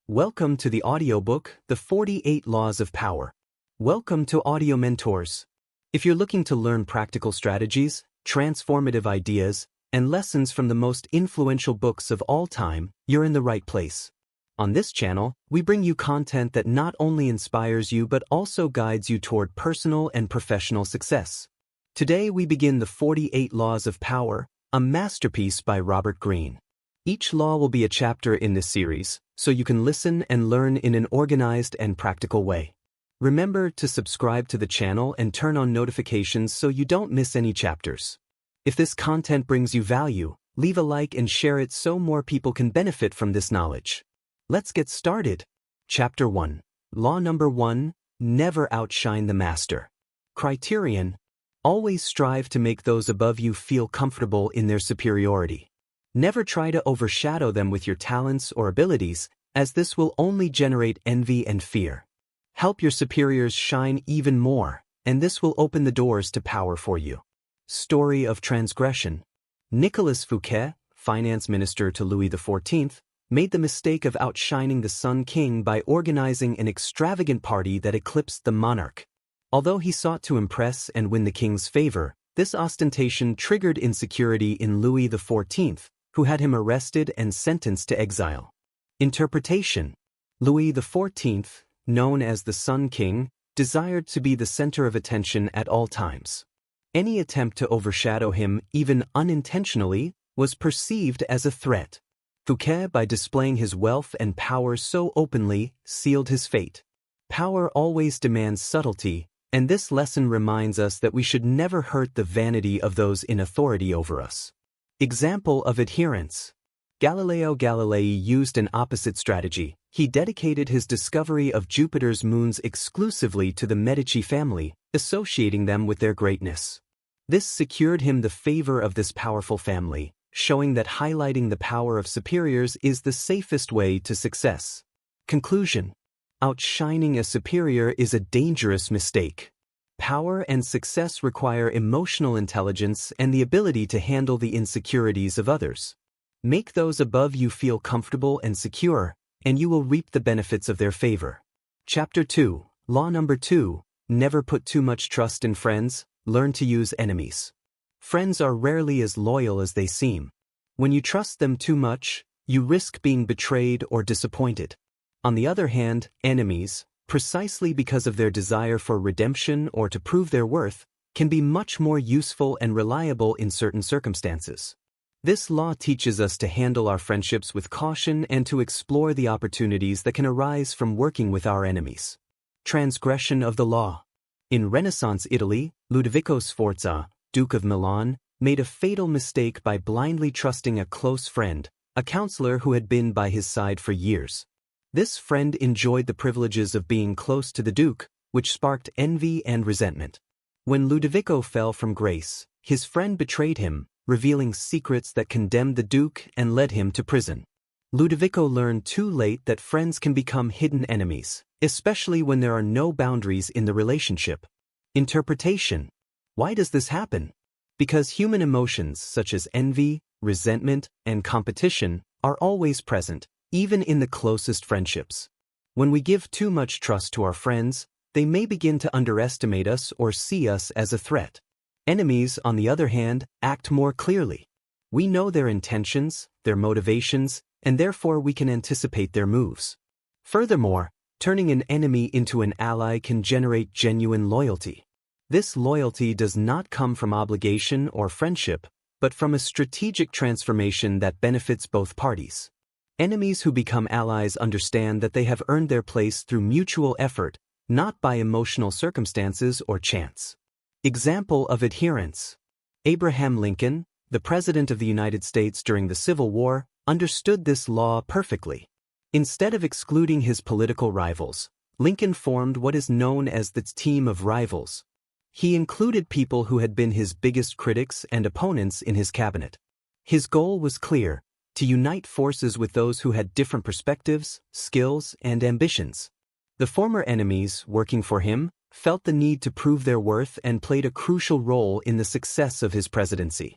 Welcome to the audiobook, The 48 Laws of Power. Welcome to Audio Mentors. If you're looking to learn practical strategies, transformative ideas, and lessons from the most influential books of all time, you're in the right place. On this channel, we bring you content that not only inspires you but also guides you toward personal and professional success. Today we begin the 48 Laws of Power, a masterpiece by Robert Greene. Each law will be a chapter in this series, so you can listen and learn in an organized and practical way. Remember to subscribe to the channel and turn on notifications so you don't miss any chapters. If this content brings you value, leave a like and share it so more people can benefit from this knowledge. Let's get started. Chapter 1. Law number 1, never outshine the master. Criterion: always strive to make those above you feel comfortable in their superiority. Never try to overshadow them with your talents or abilities, as this will only generate envy and fear. Help your superiors shine even more, and this will open the doors to power for you. Story of transgression. Nicolas Fouquet, finance minister to Louis XIV, made the mistake of outshining the Sun King by organizing an extravagant party that eclipsed the monarch. Although he sought to impress and win the king's favor, this ostentation triggered insecurity in Louis XIV, who had him arrested and sentenced to exile. Interpretation: Louis XIV, known as the Sun King, desired to be the center of attention at all times. Any attempt to overshadow him, even unintentionally, was perceived as a threat. Fouquet, by displaying his wealth and power so openly, sealed his fate. Power always demands subtlety, and this lesson reminds us that we should never hurt the vanity of those in authority over us. Example of adherence. Galileo Galilei used an opposite strategy. He dedicated his discovery of Jupiter's moons exclusively to the Medici family, associating them with their greatness. This secured him the favor of this powerful family, showing that highlighting the power of superiors is the safest way to success. Conclusion: outshining a superior is a dangerous mistake. Power and success require emotional intelligence and the ability to handle the insecurities of others. Make those above you feel comfortable and secure, and you will reap the benefits of their favor. Chapter 2. Law number 2, never put too much trust in friends, learn to use enemies. Friends are rarely as loyal as they seem. When you trust them too much, you risk being betrayed or disappointed. On the other hand, enemies, precisely because of their desire for redemption or to prove their worth, can be much more useful and reliable in certain circumstances. This law teaches us to handle our friendships with caution and to explore the opportunities that can arise from working with our enemies. Transgression of the law. In Renaissance Italy, Ludovico Sforza, Duke of Milan, made a fatal mistake by blindly trusting a close friend, a counselor who had been by his side for years. This friend enjoyed the privileges of being close to the Duke, which sparked envy and resentment. When Ludovico fell from grace, his friend betrayed him, revealing secrets that condemned the Duke and led him to prison. Ludovico learned too late that friends can become hidden enemies, especially when there are no boundaries in the relationship. Interpretation: why does this happen? Because human emotions such as envy, resentment, and competition are always present, even in the closest friendships. When we give too much trust to our friends, they may begin to underestimate us or see us as a threat. Enemies, on the other hand, act more clearly. We know their intentions, their motivations, and therefore we can anticipate their moves. Furthermore, turning an enemy into an ally can generate genuine loyalty. This loyalty does not come from obligation or friendship, but from a strategic transformation that benefits both parties. Enemies who become allies understand that they have earned their place through mutual effort, not by emotional circumstances or chance. Example of adherence. Abraham Lincoln, the President of the United States during the Civil War, understood this law perfectly. Instead of excluding his political rivals, Lincoln formed what is known as the team of rivals. He included people who had been his biggest critics and opponents in his cabinet. His goal was clear: to unite forces with those who had different perspectives, skills, and ambitions. The former enemies, working for him, felt the need to prove their worth and played a crucial role in the success of his presidency.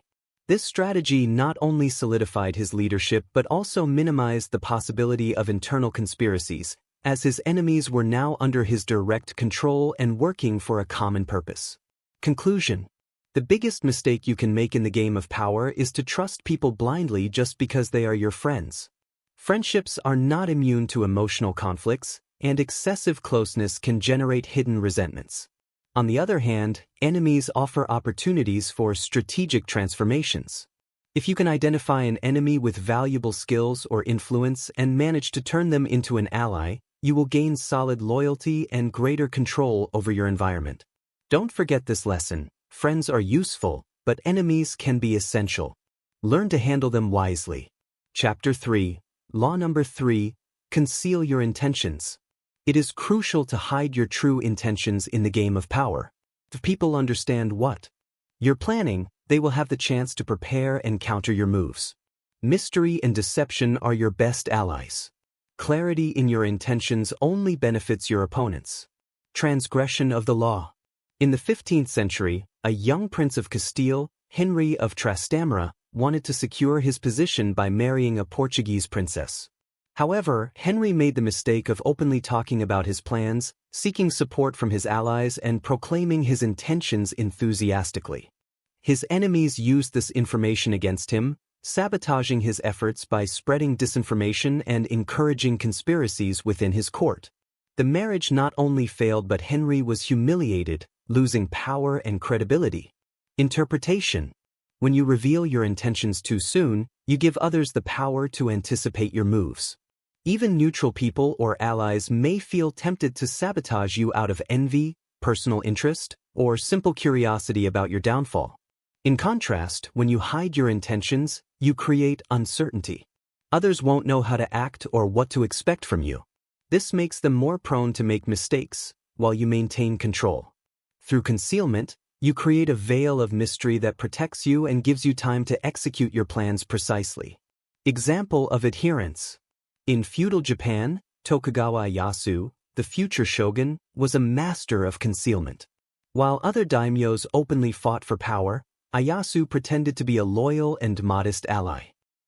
This strategy not only solidified his leadership but also minimized the possibility of internal conspiracies, as his enemies were now under his direct control and working for a common purpose. Conclusion: the biggest mistake you can make in the game of power is to trust people blindly just because they are your friends. Friendships are not immune to emotional conflicts, and excessive closeness can generate hidden resentments. On the other hand, enemies offer opportunities for strategic transformations. If you can identify an enemy with valuable skills or influence and manage to turn them into an ally, you will gain solid loyalty and greater control over your environment. Don't forget this lesson: friends are useful, but enemies can be essential. Learn to handle them wisely. Chapter 3. Law number 3. Conceal your intentions. It is crucial to hide your true intentions in the game of power. If people understand what you're planning, they will have the chance to prepare and counter your moves. Mystery and deception are your best allies. Clarity in your intentions only benefits your opponents. Transgression of the law. In the 15th century, a young prince of Castile, Henry of Trastamara, wanted to secure his position by marrying a Portuguese princess. However, Henry made the mistake of openly talking about his plans, seeking support from his allies, and proclaiming his intentions enthusiastically. His enemies used this information against him, sabotaging his efforts by spreading disinformation and encouraging conspiracies within his court. The marriage not only failed, but Henry was humiliated, losing power and credibility. Interpretation. When you reveal your intentions too soon, you give others the power to anticipate your moves. Even neutral people or allies may feel tempted to sabotage you out of envy, personal interest, or simple curiosity about your downfall. In contrast, when you hide your intentions, you create uncertainty. Others won't know how to act or what to expect from you. This makes them more prone to make mistakes, while you maintain control. Through concealment, you create a veil of mystery that protects you and gives you time to execute your plans precisely. Example of adherence. In feudal Japan, Tokugawa Ieyasu, the future shogun, was a master of concealment. While other daimyos openly fought for power, Ieyasu pretended to be a loyal and modest ally.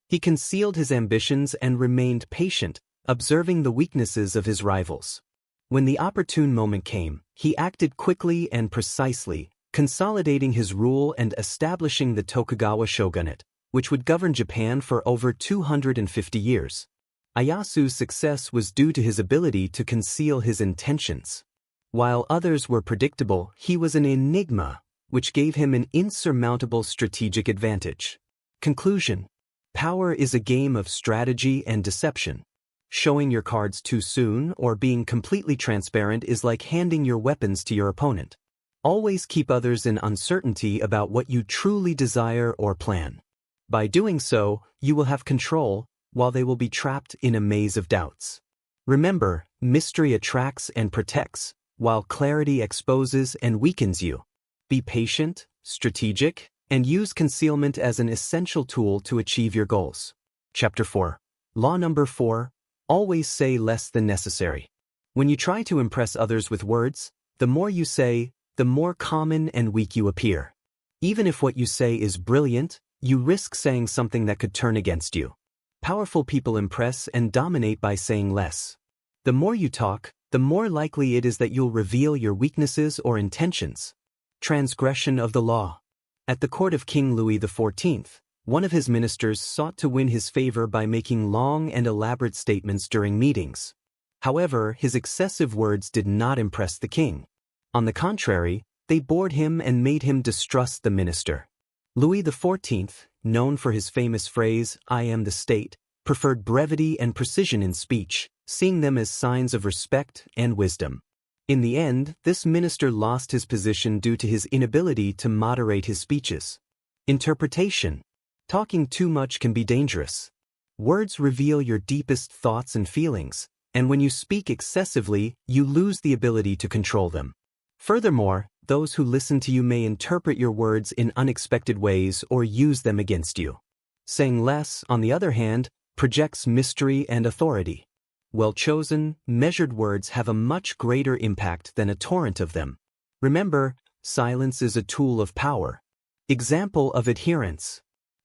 He concealed his ambitions and remained patient, observing the weaknesses of his rivals. When the opportune moment came, he acted quickly and precisely, consolidating his rule and establishing the Tokugawa shogunate, which would govern Japan for over 250 years. Ieyasu's success was due to his ability to conceal his intentions. While others were predictable, he was an enigma, which gave him an insurmountable strategic advantage. Conclusion. Power is a game of strategy and deception. Showing your cards too soon or being completely transparent is like handing your weapons to your opponent. Always keep others in uncertainty about what you truly desire or plan. By doing so, you will have control, while they will be trapped in a maze of doubts. Remember, mystery attracts and protects, while clarity exposes and weakens you. Be patient, strategic, and use concealment as an essential tool to achieve your goals. Chapter 4. Law number 4. Always say less than necessary. When you try to impress others with words, the more you say, the more common and weak you appear. Even if what you say is brilliant, you risk saying something that could turn against you. Powerful people impress and dominate by saying less. The more you talk, the more likely it is that you'll reveal your weaknesses or intentions. Transgression of the law. At the court of King Louis XIV, one of his ministers sought to win his favor by making long and elaborate statements during meetings. However, his excessive words did not impress the king. On the contrary, they bored him and made him distrust the minister. Louis XIV, known for his famous phrase, "I am the state," preferred brevity and precision in speech, seeing them as signs of respect and wisdom. In the end, this minister lost his position due to his inability to moderate his speeches. Interpretation. Talking too much can be dangerous. Words reveal your deepest thoughts and feelings, and when you speak excessively, you lose the ability to control them. Furthermore, those who listen to you may interpret your words in unexpected ways or use them against you. Saying less, on the other hand, projects mystery and authority. Well-chosen, measured words have a much greater impact than a torrent of them. Remember, silence is a tool of power. Example of adherence.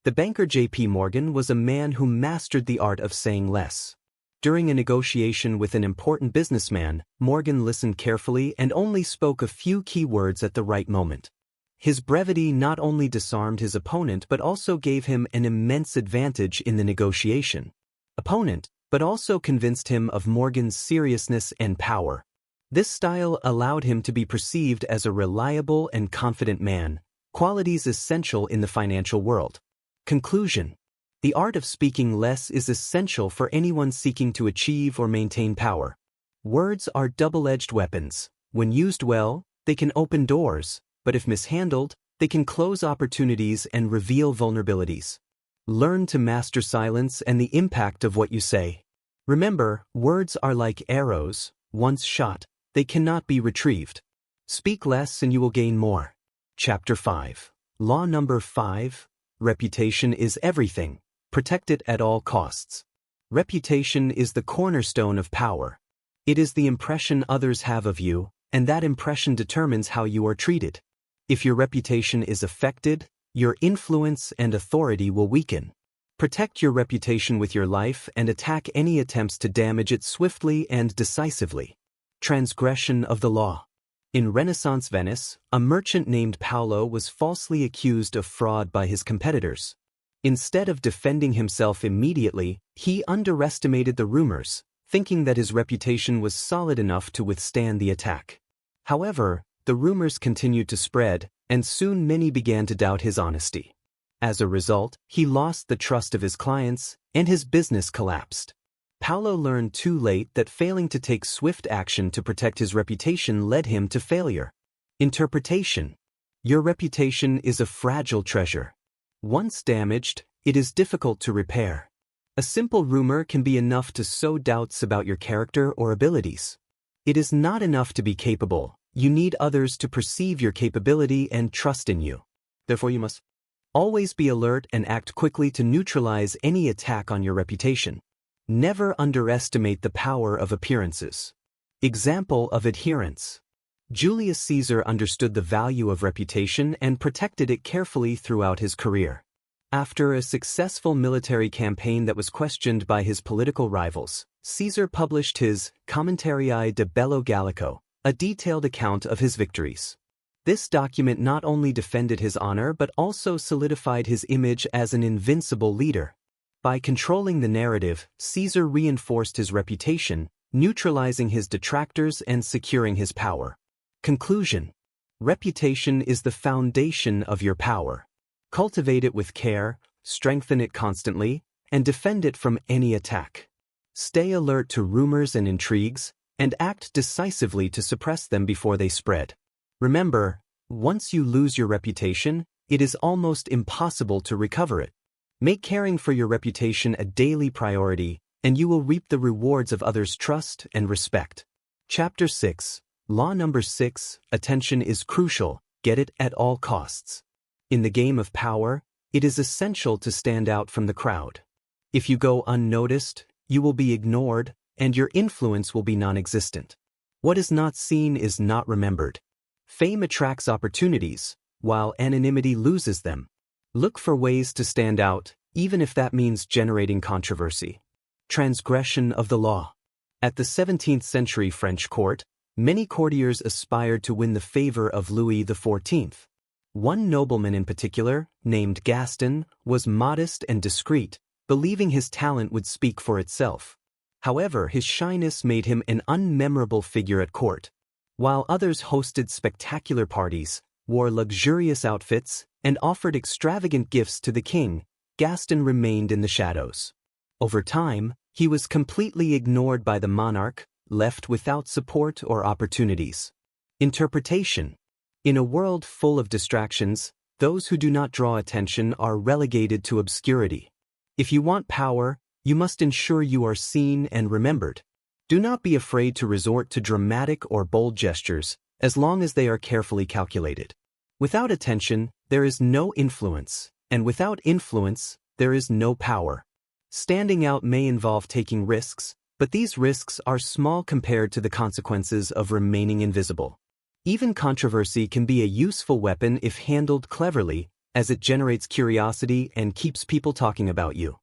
The banker J.P. Morgan was a man who mastered the art of saying less. During a negotiation with an important businessman, Morgan listened carefully and only spoke a few key words at the right moment. His brevity not only disarmed his opponent but also gave him an immense advantage in the negotiation. But also convinced him of Morgan's seriousness and power. This style allowed him to be perceived as a reliable and confident man, qualities essential in the financial world. Conclusion: the art of speaking less is essential for anyone seeking to achieve or maintain power. Words are double-edged weapons. When used well, they can open doors, but if mishandled, they can close opportunities and reveal vulnerabilities. Learn to master silence and the impact of what you say. Remember, words are like arrows. Once shot, they cannot be retrieved. Speak less and you will gain more. Chapter 5. Law number 5. Reputation is everything. Protect it at all costs. Reputation is the cornerstone of power. It is the impression others have of you, and that impression determines how you are treated. If your reputation is affected, your influence and authority will weaken. Protect your reputation with your life and attack any attempts to damage it swiftly and decisively. Transgression of the law. In Renaissance Venice, a merchant named Paolo was falsely accused of fraud by his competitors. Instead of defending himself immediately, he underestimated the rumors, thinking that his reputation was solid enough to withstand the attack. However, the rumors continued to spread, and soon many began to doubt his honesty. As a result, he lost the trust of his clients, and his business collapsed. Paolo learned too late that failing to take swift action to protect his reputation led him to failure. Interpretation. Your reputation is a fragile treasure. Once damaged, it is difficult to repair. A simple rumor can be enough to sow doubts about your character or abilities. It is not enough to be capable. You need others to perceive your capability and trust in you. Therefore, you must always be alert and act quickly to neutralize any attack on your reputation. Never underestimate the power of appearances. Example of adherence. Julius Caesar understood the value of reputation and protected it carefully throughout his career. After a successful military campaign that was questioned by his political rivals, Caesar published his Commentarii de Bello Gallico, a detailed account of his victories. This document not only defended his honor but also solidified his image as an invincible leader. By controlling the narrative, Caesar reinforced his reputation, neutralizing his detractors and securing his power. Conclusion. Reputation is the foundation of your power. Cultivate it with care, strengthen it constantly, and defend it from any attack. Stay alert to rumors and intrigues, and act decisively to suppress them before they spread. Remember, once you lose your reputation, it is almost impossible to recover it. Make caring for your reputation a daily priority, and you will reap the rewards of others' trust and respect. Chapter 6. Law number 6. Attention is crucial. Get it at all costs. In the game of power, it is essential to stand out from the crowd. If you go unnoticed, you will be ignored, and your influence will be non-existent. What is not seen is not remembered. Fame attracts opportunities, while anonymity loses them. Look for ways to stand out, even if that means generating controversy. Transgression of the law. At the 17th century French court, many courtiers aspired to win the favor of Louis XIV. One nobleman in particular, named Gaston, was modest and discreet, believing his talent would speak for itself. However, his shyness made him an unmemorable figure at court. While others hosted spectacular parties, wore luxurious outfits, and offered extravagant gifts to the king, Gaston remained in the shadows. Over time, he was completely ignored by the monarch, left without support or opportunities. Interpretation. In a world full of distractions, those who do not draw attention are relegated to obscurity. If you want power, you must ensure you are seen and remembered. Do not be afraid to resort to dramatic or bold gestures, as long as they are carefully calculated. Without attention, there is no influence, and without influence, there is no power. Standing out may involve taking risks, but these risks are small compared to the consequences of remaining invisible. Even controversy can be a useful weapon if handled cleverly, as it generates curiosity and keeps people talking about you.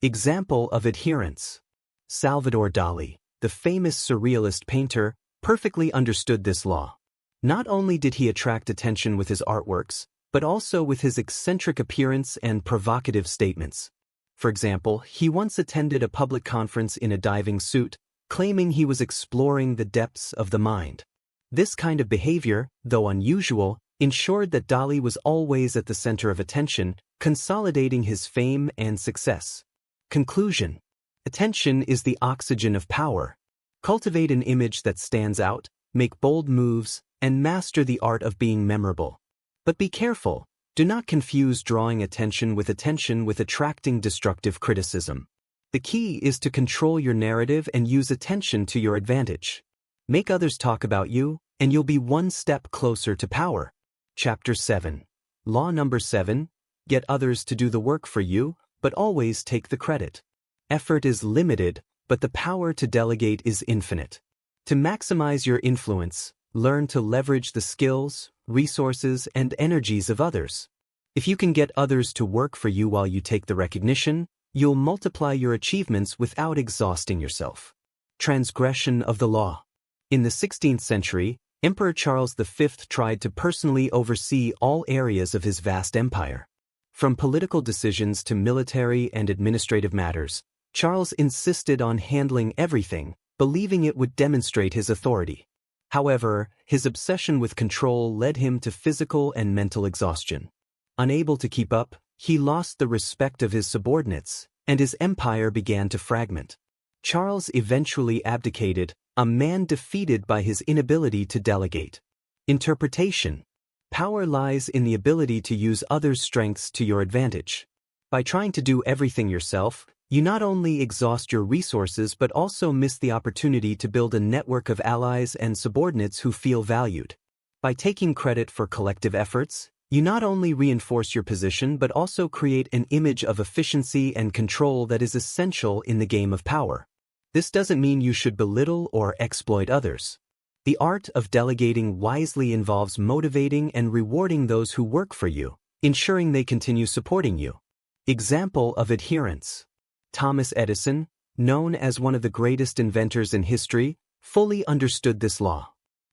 Example of adherence. Salvador Dali, the famous surrealist painter, perfectly understood this law. Not only did he attract attention with his artworks, but also with his eccentric appearance and provocative statements. For example, he once attended a public conference in a diving suit, claiming he was exploring the depths of the mind. This kind of behavior, though unusual, ensured that Dali was always at the center of attention, consolidating his fame and success. Conclusion. Attention is the oxygen of power. Cultivate an image that stands out, make bold moves, and master the art of being memorable. But be careful, do not confuse drawing attention with attracting destructive criticism. The key is to control your narrative and use attention to your advantage. Make others talk about you, and you'll be one step closer to power. Chapter 7. Law number 7. Get others to do the work for you, but always take the credit. Effort is limited, but the power to delegate is infinite. To maximize your influence, learn to leverage the skills, resources, and energies of others. If you can get others to work for you while you take the recognition, you'll multiply your achievements without exhausting yourself. Transgression of the law. In the 16th century, Emperor Charles V tried to personally oversee all areas of his vast empire. From political decisions to military and administrative matters, Charles insisted on handling everything, believing it would demonstrate his authority. However, his obsession with control led him to physical and mental exhaustion. Unable to keep up, he lost the respect of his subordinates, and his empire began to fragment. Charles eventually abdicated, a man defeated by his inability to delegate. Interpretation. Power lies in the ability to use others' strengths to your advantage. By trying to do everything yourself, you not only exhaust your resources but also miss the opportunity to build a network of allies and subordinates who feel valued. By taking credit for collective efforts, you not only reinforce your position but also create an image of efficiency and control that is essential in the game of power. This doesn't mean you should belittle or exploit others. The art of delegating wisely involves motivating and rewarding those who work for you, ensuring they continue supporting you. Example of adherence. Thomas Edison, known as one of the greatest inventors in history, fully understood this law.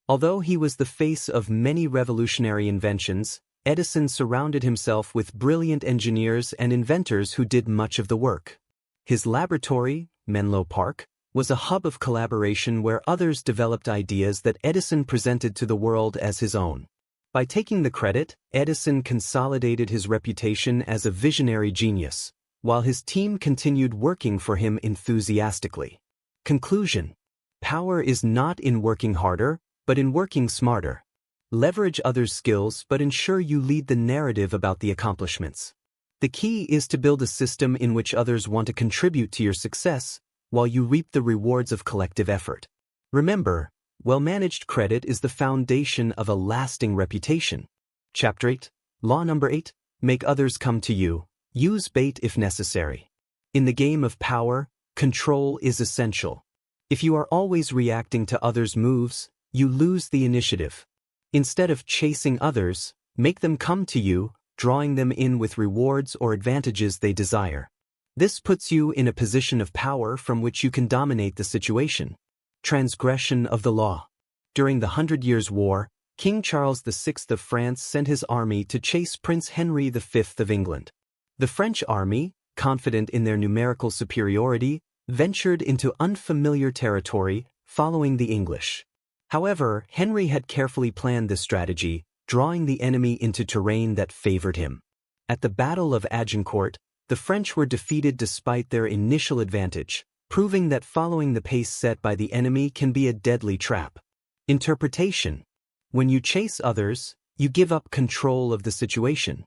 Although he was the face of many revolutionary inventions, Edison surrounded himself with brilliant engineers and inventors who did much of the work. His laboratory, Menlo Park, was a hub of collaboration where others developed ideas that Edison presented to the world as his own. By taking the credit, Edison consolidated his reputation as a visionary genius, while his team continued working for him enthusiastically. Conclusion. Power is not in working harder, but in working smarter. Leverage others' skills but ensure you lead the narrative about the accomplishments. The key is to build a system in which others want to contribute to your success, while you reap the rewards of collective effort. Remember, well-managed credit is the foundation of a lasting reputation. Chapter 8. Law number 8. Make others come to you. Use bait if necessary. In the game of power, control is essential. If you are always reacting to others' moves, you lose the initiative. Instead of chasing others, make them come to you, drawing them in with rewards or advantages they desire. This puts you in a position of power from which you can dominate the situation. Transgression of the law. During the 100 Years' War, King Charles VI of France sent his army to chase Prince Henry V of England. The French army, confident in their numerical superiority, ventured into unfamiliar territory, following the English. However, Henry had carefully planned this strategy, drawing the enemy into terrain that favored him. At the Battle of Agincourt, the French were defeated despite their initial advantage, proving that following the pace set by the enemy can be a deadly trap. Interpretation. When you chase others, you give up control of the situation.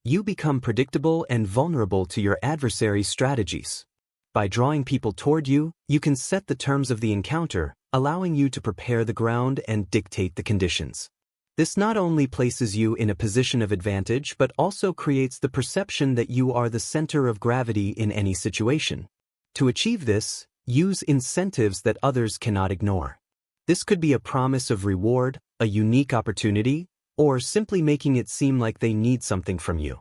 You become predictable and vulnerable to your adversary's strategies. By drawing people toward you, you can set the terms of the encounter, allowing you to prepare the ground and dictate the conditions. This not only places you in a position of advantage but also creates the perception that you are the center of gravity in any situation. To achieve this, use incentives that others cannot ignore. This could be a promise of reward, a unique opportunity, or simply making it seem like they need something from you.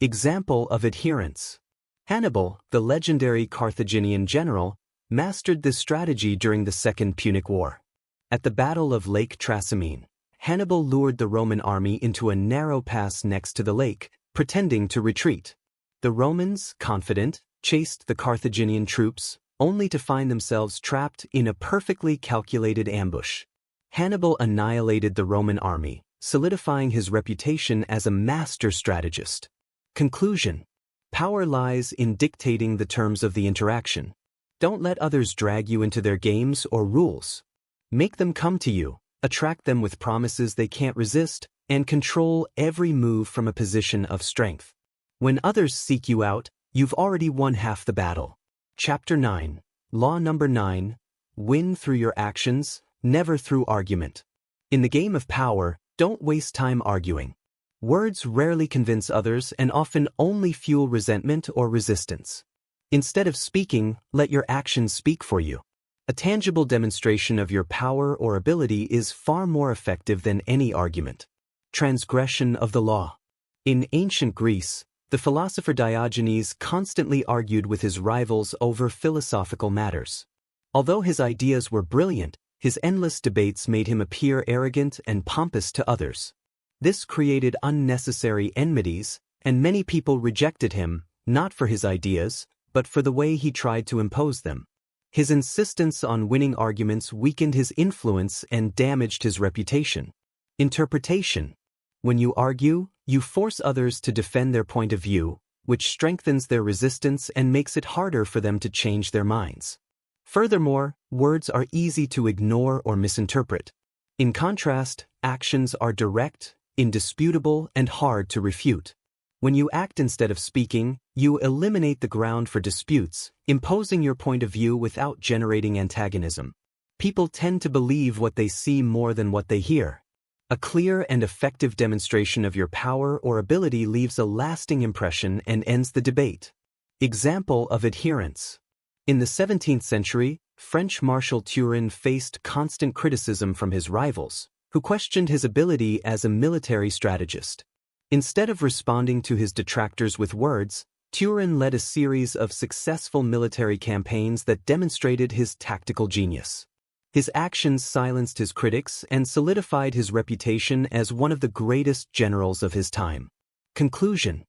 Example of adherence. Hannibal, the legendary Carthaginian general, mastered this strategy during the Second Punic War. At the Battle of Lake Trasimene, Hannibal lured the Roman army into a narrow pass next to the lake, pretending to retreat. The Romans, confident, chased the Carthaginian troops, only to find themselves trapped in a perfectly calculated ambush. Hannibal annihilated the Roman army, solidifying his reputation as a master strategist. Conclusion. Power lies in dictating the terms of the interaction. Don't let others drag you into their games or rules. Make them come to you, attract them with promises they can't resist, and control every move from a position of strength. When others seek you out, you've already won half the battle. Chapter 9. Law number 9. Win through your actions, never through argument. In the game of power, don't waste time arguing. Words rarely convince others and often only fuel resentment or resistance. Instead of speaking, let your actions speak for you. A tangible demonstration of your power or ability is far more effective than any argument. Transgression of the law. In ancient Greece, the philosopher Diogenes constantly argued with his rivals over philosophical matters. Although his ideas were brilliant, his endless debates made him appear arrogant and pompous to others. This created unnecessary enmities, and many people rejected him, not for his ideas, but for the way he tried to impose them. His insistence on winning arguments weakened his influence and damaged his reputation. Interpretation. When you argue, you force others to defend their point of view, which strengthens their resistance and makes it harder for them to change their minds. Furthermore, words are easy to ignore or misinterpret. In contrast, actions are direct, indisputable, and hard to refute. When you act instead of speaking, you eliminate the ground for disputes, imposing your point of view without generating antagonism. People tend to believe what they see more than what they hear. A clear and effective demonstration of your power or ability leaves a lasting impression and ends the debate. Example of adherence. In the 17th century, French Marshal Turenne faced constant criticism from his rivals, who questioned his ability as a military strategist. Instead of responding to his detractors with words, Turenne led a series of successful military campaigns that demonstrated his tactical genius. His actions silenced his critics and solidified his reputation as one of the greatest generals of his time. Conclusion.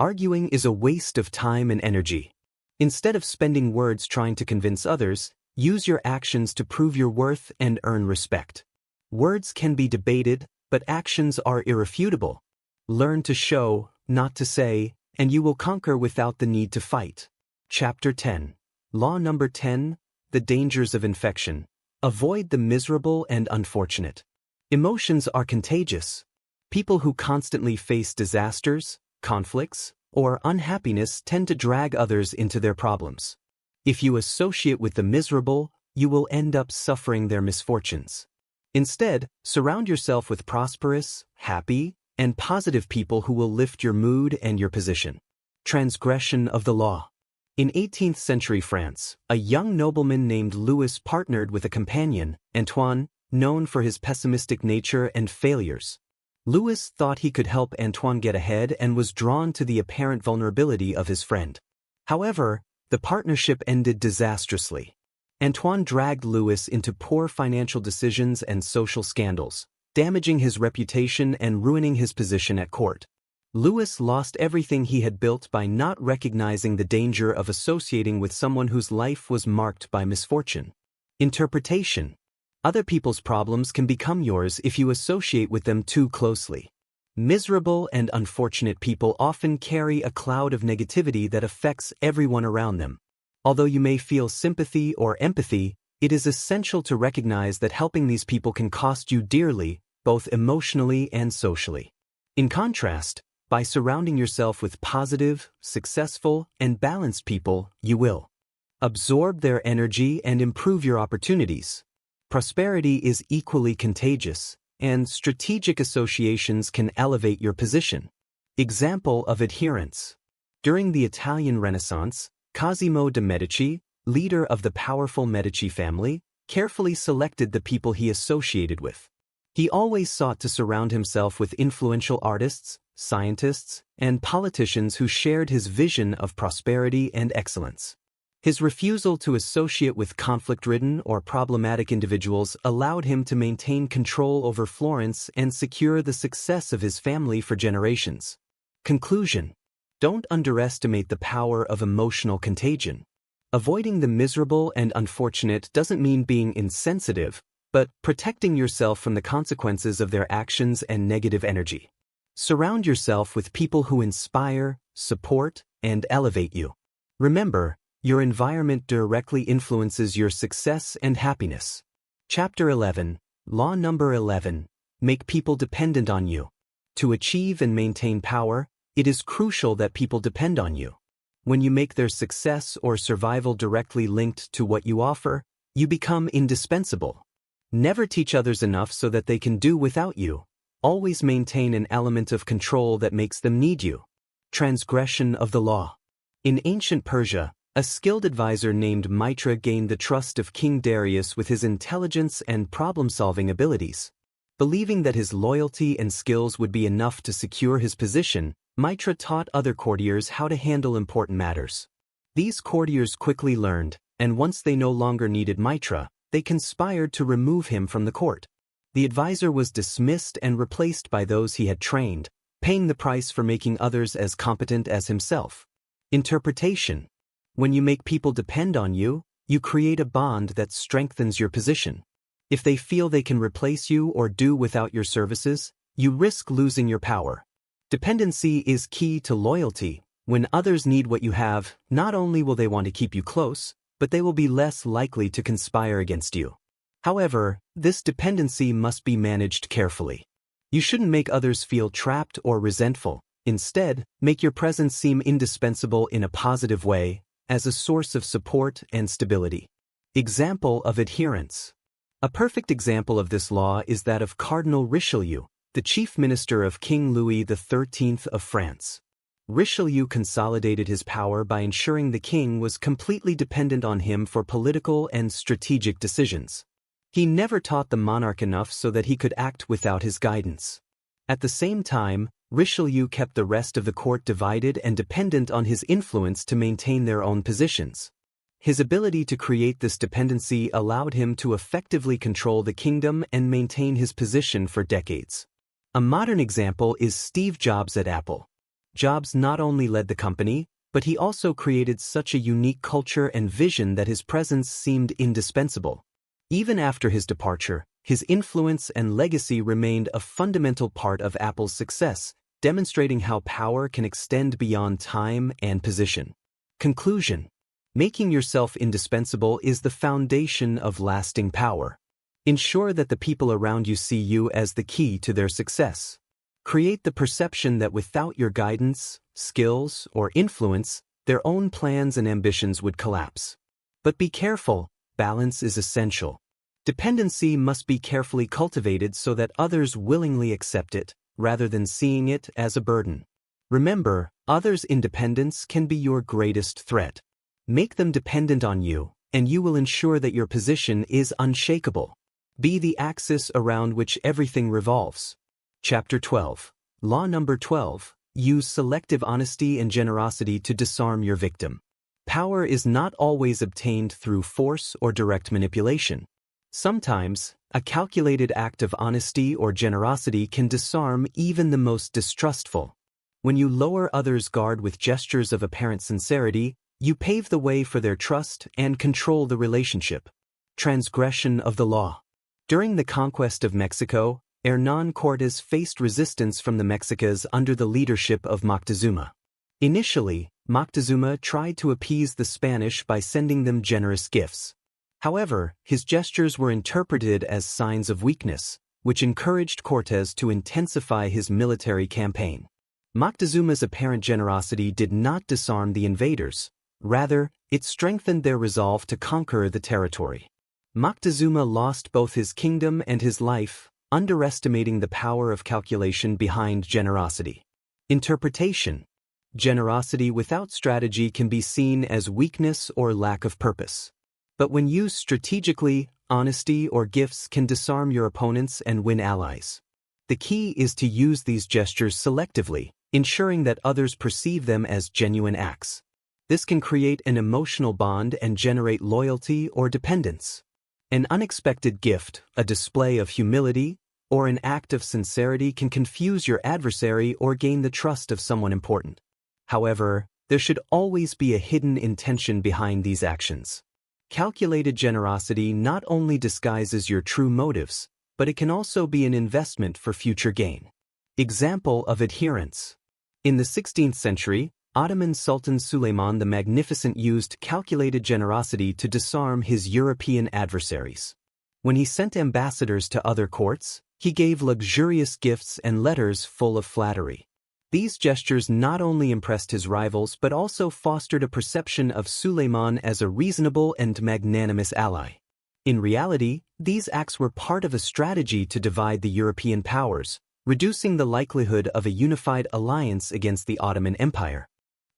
Arguing is a waste of time and energy. Instead of spending words trying to convince others, use your actions to prove your worth and earn respect. Words can be debated, but actions are irrefutable. Learn to show, not to say, and you will conquer without the need to fight. Chapter 10. Law number 10. The dangers of infection. Avoid the miserable and unfortunate. Emotions are contagious. People who constantly face disasters, conflicts, or unhappiness tend to drag others into their problems. If you associate with the miserable, you will end up suffering their misfortunes. Instead, surround yourself with prosperous, happy, and positive people who will lift your mood and your position. Transgression of the law. In 18th century France, a young nobleman named Louis partnered with a companion, Antoine, known for his pessimistic nature and failures. Louis thought he could help Antoine get ahead and was drawn to the apparent vulnerability of his friend. However, the partnership ended disastrously. Antoine dragged Louis into poor financial decisions and social scandals, damaging his reputation and ruining his position at court. Louis lost everything he had built by not recognizing the danger of associating with someone whose life was marked by misfortune. Interpretation. Other people's problems can become yours if you associate with them too closely. Miserable and unfortunate people often carry a cloud of negativity that affects everyone around them. Although you may feel sympathy or empathy, it is essential to recognize that helping these people can cost you dearly, both emotionally and socially. In contrast, by surrounding yourself with positive, successful, and balanced people, you will absorb their energy and improve your opportunities. Prosperity is equally contagious, and strategic associations can elevate your position. Example of adherence. During the Italian Renaissance, Cosimo de' Medici, leader of the powerful Medici family, carefully selected the people he associated with. He always sought to surround himself with influential artists, scientists, and politicians who shared his vision of prosperity and excellence. His refusal to associate with conflict-ridden or problematic individuals allowed him to maintain control over Florence and secure the success of his family for generations. Conclusion: don't underestimate the power of emotional contagion. Avoiding the miserable and unfortunate doesn't mean being insensitive, but protecting yourself from the consequences of their actions and negative energy. Surround yourself with people who inspire, support, and elevate you. Remember, your environment directly influences your success and happiness. Chapter 11, Law number 11, make people dependent on you. To achieve and maintain power, it is crucial that people depend on you. When you make their success or survival directly linked to what you offer, you become indispensable. Never teach others enough so that they can do without you. Always maintain an element of control that makes them need you. Transgression of the law. In ancient Persia, a skilled advisor named Mitra gained the trust of King Darius with his intelligence and problem-solving abilities. Believing that his loyalty and skills would be enough to secure his position, Mitra taught other courtiers how to handle important matters. These courtiers quickly learned, and once they no longer needed Mitra, they conspired to remove him from the court. The advisor was dismissed and replaced by those he had trained, paying the price for making others as competent as himself. Interpretation. When you make people depend on you, you create a bond that strengthens your position. If they feel they can replace you or do without your services, you risk losing your power. Dependency is key to loyalty. When others need what you have, not only will they want to keep you close, but they will be less likely to conspire against you. However, this dependency must be managed carefully. You shouldn't make others feel trapped or resentful. Instead, make your presence seem indispensable in a positive way, as a source of support and stability. Example of adherence. A perfect example of this law is that of Cardinal Richelieu, the chief minister of King Louis XIII of France. Richelieu consolidated his power by ensuring the king was completely dependent on him for political and strategic decisions. He never taught the monarch enough so that he could act without his guidance. At the same time, Richelieu kept the rest of the court divided and dependent on his influence to maintain their own positions. His ability to create this dependency allowed him to effectively control the kingdom and maintain his position for decades. A modern example is Steve Jobs at Apple. Jobs not only led the company, but he also created such a unique culture and vision that his presence seemed indispensable. Even after his departure, his influence and legacy remained a fundamental part of Apple's success, demonstrating how power can extend beyond time and position. Conclusion. Making yourself indispensable is the foundation of lasting power. Ensure that the people around you see you as the key to their success. Create the perception that without your guidance, skills, or influence, their own plans and ambitions would collapse. But be careful, balance is essential. Dependency must be carefully cultivated so that others willingly accept it, rather than seeing it as a burden. Remember, others' independence can be your greatest threat. Make them dependent on you, and you will ensure that your position is unshakable. Be the axis around which everything revolves. Chapter 12. Law number 12. Use selective honesty and generosity to disarm your victim. Power is not always obtained through force or direct manipulation. Sometimes, a calculated act of honesty or generosity can disarm even the most distrustful. When you lower others' guard with gestures of apparent sincerity, you pave the way for their trust and control the relationship. Transgression of the law. During the conquest of Mexico, Hernán Cortés faced resistance from the Mexicas under the leadership of Moctezuma. Initially, Moctezuma tried to appease the Spanish by sending them generous gifts. However, his gestures were interpreted as signs of weakness, which encouraged Cortés to intensify his military campaign. Moctezuma's apparent generosity did not disarm the invaders. Rather, it strengthened their resolve to conquer the territory. Moctezuma lost both his kingdom and his life, underestimating the power of calculation behind generosity. Interpretation. Generosity without strategy can be seen as weakness or lack of purpose. But when used strategically, honesty or gifts can disarm your opponents and win allies. The key is to use these gestures selectively, ensuring that others perceive them as genuine acts. This can create an emotional bond and generate loyalty or dependence. An unexpected gift, a display of humility, or an act of sincerity can confuse your adversary or gain the trust of someone important. However, there should always be a hidden intention behind these actions. Calculated generosity not only disguises your true motives, but it can also be an investment for future gain. Example of adherence. In the 16th century, Ottoman Sultan Suleiman the Magnificent used calculated generosity to disarm his European adversaries. When he sent ambassadors to other courts, he gave luxurious gifts and letters full of flattery. These gestures not only impressed his rivals but also fostered a perception of Suleiman as a reasonable and magnanimous ally. In reality, these acts were part of a strategy to divide the European powers, reducing the likelihood of a unified alliance against the Ottoman Empire.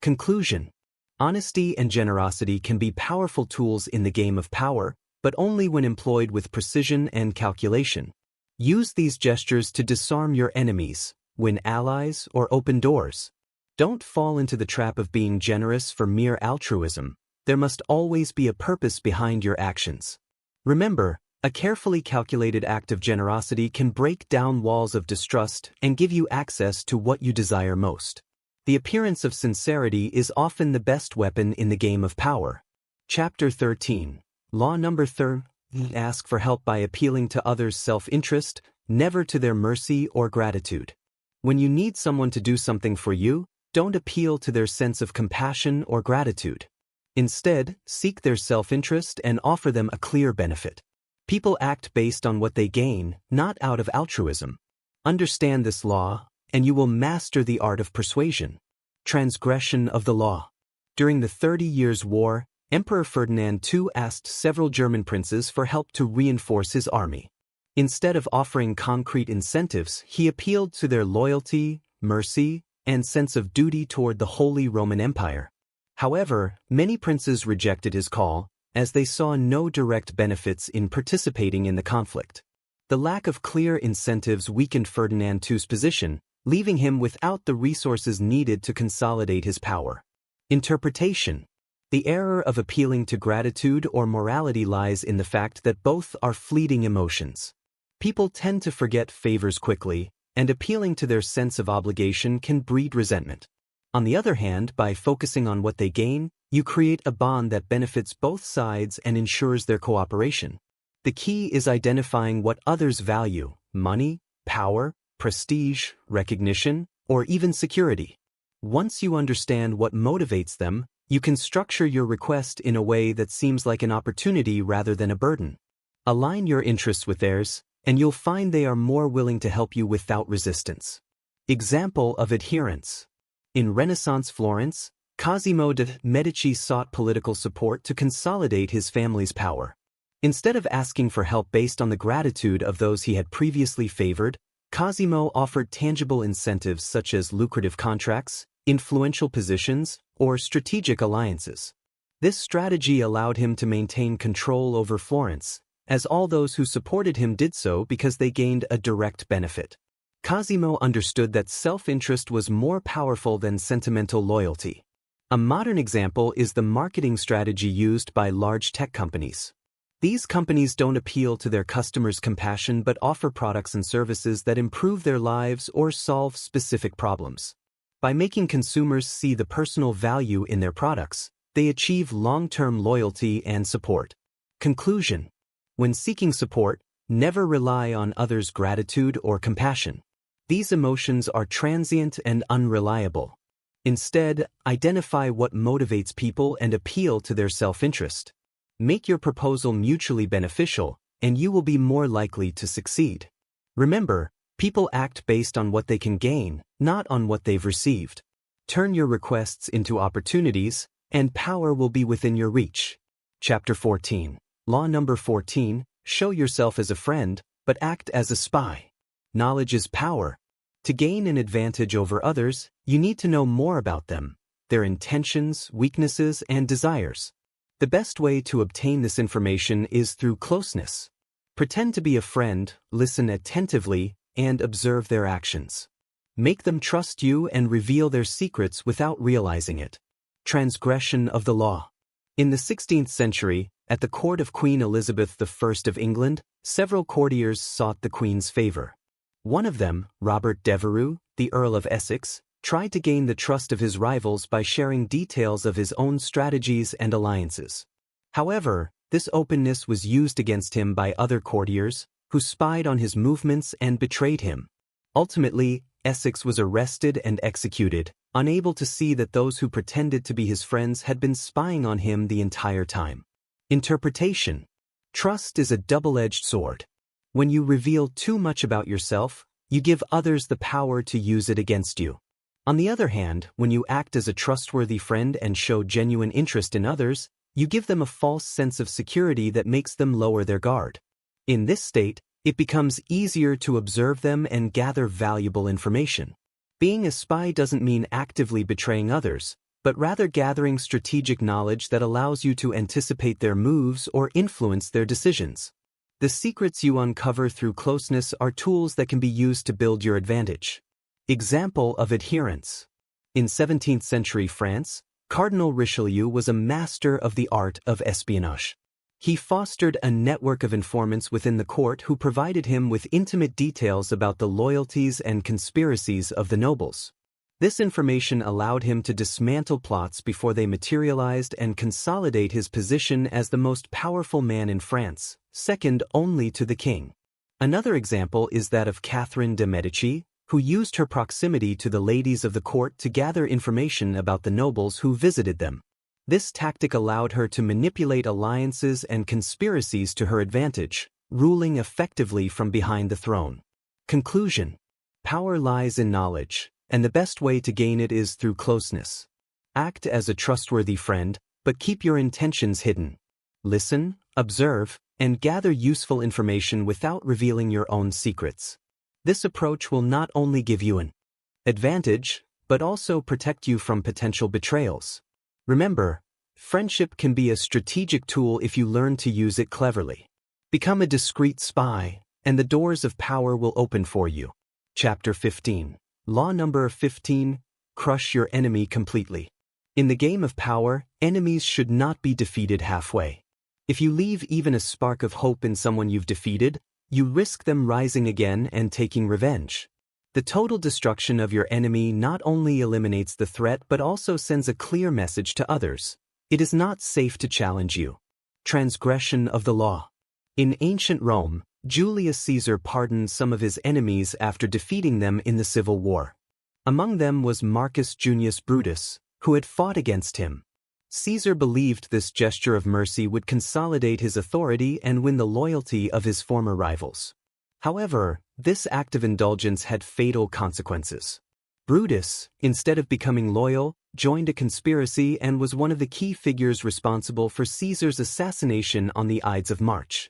Conclusion. Honesty and generosity can be powerful tools in the game of power, but only when employed with precision and calculation. Use these gestures to disarm your enemies, win allies, or open doors. Don't fall into the trap of being generous for mere altruism. There must always be a purpose behind your actions. Remember, a carefully calculated act of generosity can break down walls of distrust and give you access to what you desire most. The appearance of sincerity is often the best weapon in the game of power. Chapter 13. Law number 3. Ask for help by appealing to others' self-interest, never to their mercy or gratitude. When you need someone to do something for you, don't appeal to their sense of compassion or gratitude. Instead, seek their self-interest and offer them a clear benefit. People act based on what they gain, not out of altruism. Understand this law, and you will master the art of persuasion. Transgression of the law. During the 30 Years' War, Emperor Ferdinand II asked several German princes for help to reinforce his army. Instead of offering concrete incentives, he appealed to their loyalty, mercy, and sense of duty toward the Holy Roman Empire. However, many princes rejected his call, as they saw no direct benefits in participating in the conflict. The lack of clear incentives weakened Ferdinand II's position, leaving him without the resources needed to consolidate his power. Interpretation. The error of appealing to gratitude or morality lies in the fact that both are fleeting emotions. People tend to forget favors quickly, and appealing to their sense of obligation can breed resentment. On the other hand, by focusing on what they gain, you create a bond that benefits both sides and ensures their cooperation. The key is identifying what others value: money, power, prestige, recognition, or even security. Once you understand what motivates them, you can structure your request in a way that seems like an opportunity rather than a burden. Align your interests with theirs, and you'll find they are more willing to help you without resistance. Example of adherence. In Renaissance Florence, Cosimo de' Medici sought political support to consolidate his family's power. Instead of asking for help based on the gratitude of those he had previously favored, Cosimo offered tangible incentives such as lucrative contracts, influential positions, or strategic alliances. This strategy allowed him to maintain control over Florence, as all those who supported him did so because they gained a direct benefit. Cosimo understood that self-interest was more powerful than sentimental loyalty. A modern example is the marketing strategy used by large tech companies. These companies don't appeal to their customers' compassion but offer products and services that improve their lives or solve specific problems. By making consumers see the personal value in their products, they achieve long-term loyalty and support. Conclusion. When seeking support, never rely on others' gratitude or compassion. These emotions are transient and unreliable. Instead, identify what motivates people and appeal to their self-interest. Make your proposal mutually beneficial, and you will be more likely to succeed. Remember, people act based on what they can gain, not on what they've received. Turn your requests into opportunities, and power will be within your reach. Chapter 14. Law number 14. Show yourself as a friend, but act as a spy. Knowledge is power. To gain an advantage over others, you need to know more about them, their intentions, weaknesses, and desires. The best way to obtain this information is through closeness. Pretend to be a friend, listen attentively, and observe their actions. Make them trust you and reveal their secrets without realizing it. Transgression of the law. In the 16th century, at the court of Queen Elizabeth I of England, several courtiers sought the Queen's favor. One of them, Robert Devereux, the Earl of Essex, tried to gain the trust of his rivals by sharing details of his own strategies and alliances. However, this openness was used against him by other courtiers, who spied on his movements and betrayed him. Ultimately, Essex was arrested and executed, unable to see that those who pretended to be his friends had been spying on him the entire time. Interpretation. Trust is a double-edged sword. When you reveal too much about yourself, you give others the power to use it against you. On the other hand, when you act as a trustworthy friend and show genuine interest in others, you give them a false sense of security that makes them lower their guard. In this state, it becomes easier to observe them and gather valuable information. Being a spy doesn't mean actively betraying others, but rather gathering strategic knowledge that allows you to anticipate their moves or influence their decisions. The secrets you uncover through closeness are tools that can be used to build your advantage. Example of adherence. In 17th century France, Cardinal Richelieu was a master of the art of espionage. He fostered a network of informants within the court who provided him with intimate details about the loyalties and conspiracies of the nobles. This information allowed him to dismantle plots before they materialized and consolidate his position as the most powerful man in France, second only to the king. Another example is that of Catherine de' Medici, who used her proximity to the ladies of the court to gather information about the nobles who visited them. This tactic allowed her to manipulate alliances and conspiracies to her advantage, ruling effectively from behind the throne. Conclusion. Power lies in knowledge, and the best way to gain it is through closeness. Act as a trustworthy friend, but keep your intentions hidden. Listen, observe, and gather useful information without revealing your own secrets. This approach will not only give you an advantage, but also protect you from potential betrayals. Remember, friendship can be a strategic tool if you learn to use it cleverly. Become a discreet spy, and the doors of power will open for you. Chapter 15. Law number 15. Crush your enemy completely. In the game of power, enemies should not be defeated halfway. If you leave even a spark of hope in someone you've defeated, you risk them rising again and taking revenge. The total destruction of your enemy not only eliminates the threat but also sends a clear message to others. It is not safe to challenge you. Transgression of the law. In ancient Rome, Julius Caesar pardoned some of his enemies after defeating them in the civil war. Among them was Marcus Junius Brutus, who had fought against him. Caesar believed this gesture of mercy would consolidate his authority and win the loyalty of his former rivals. However, this act of indulgence had fatal consequences. Brutus, instead of becoming loyal, joined a conspiracy and was one of the key figures responsible for Caesar's assassination on the Ides of March.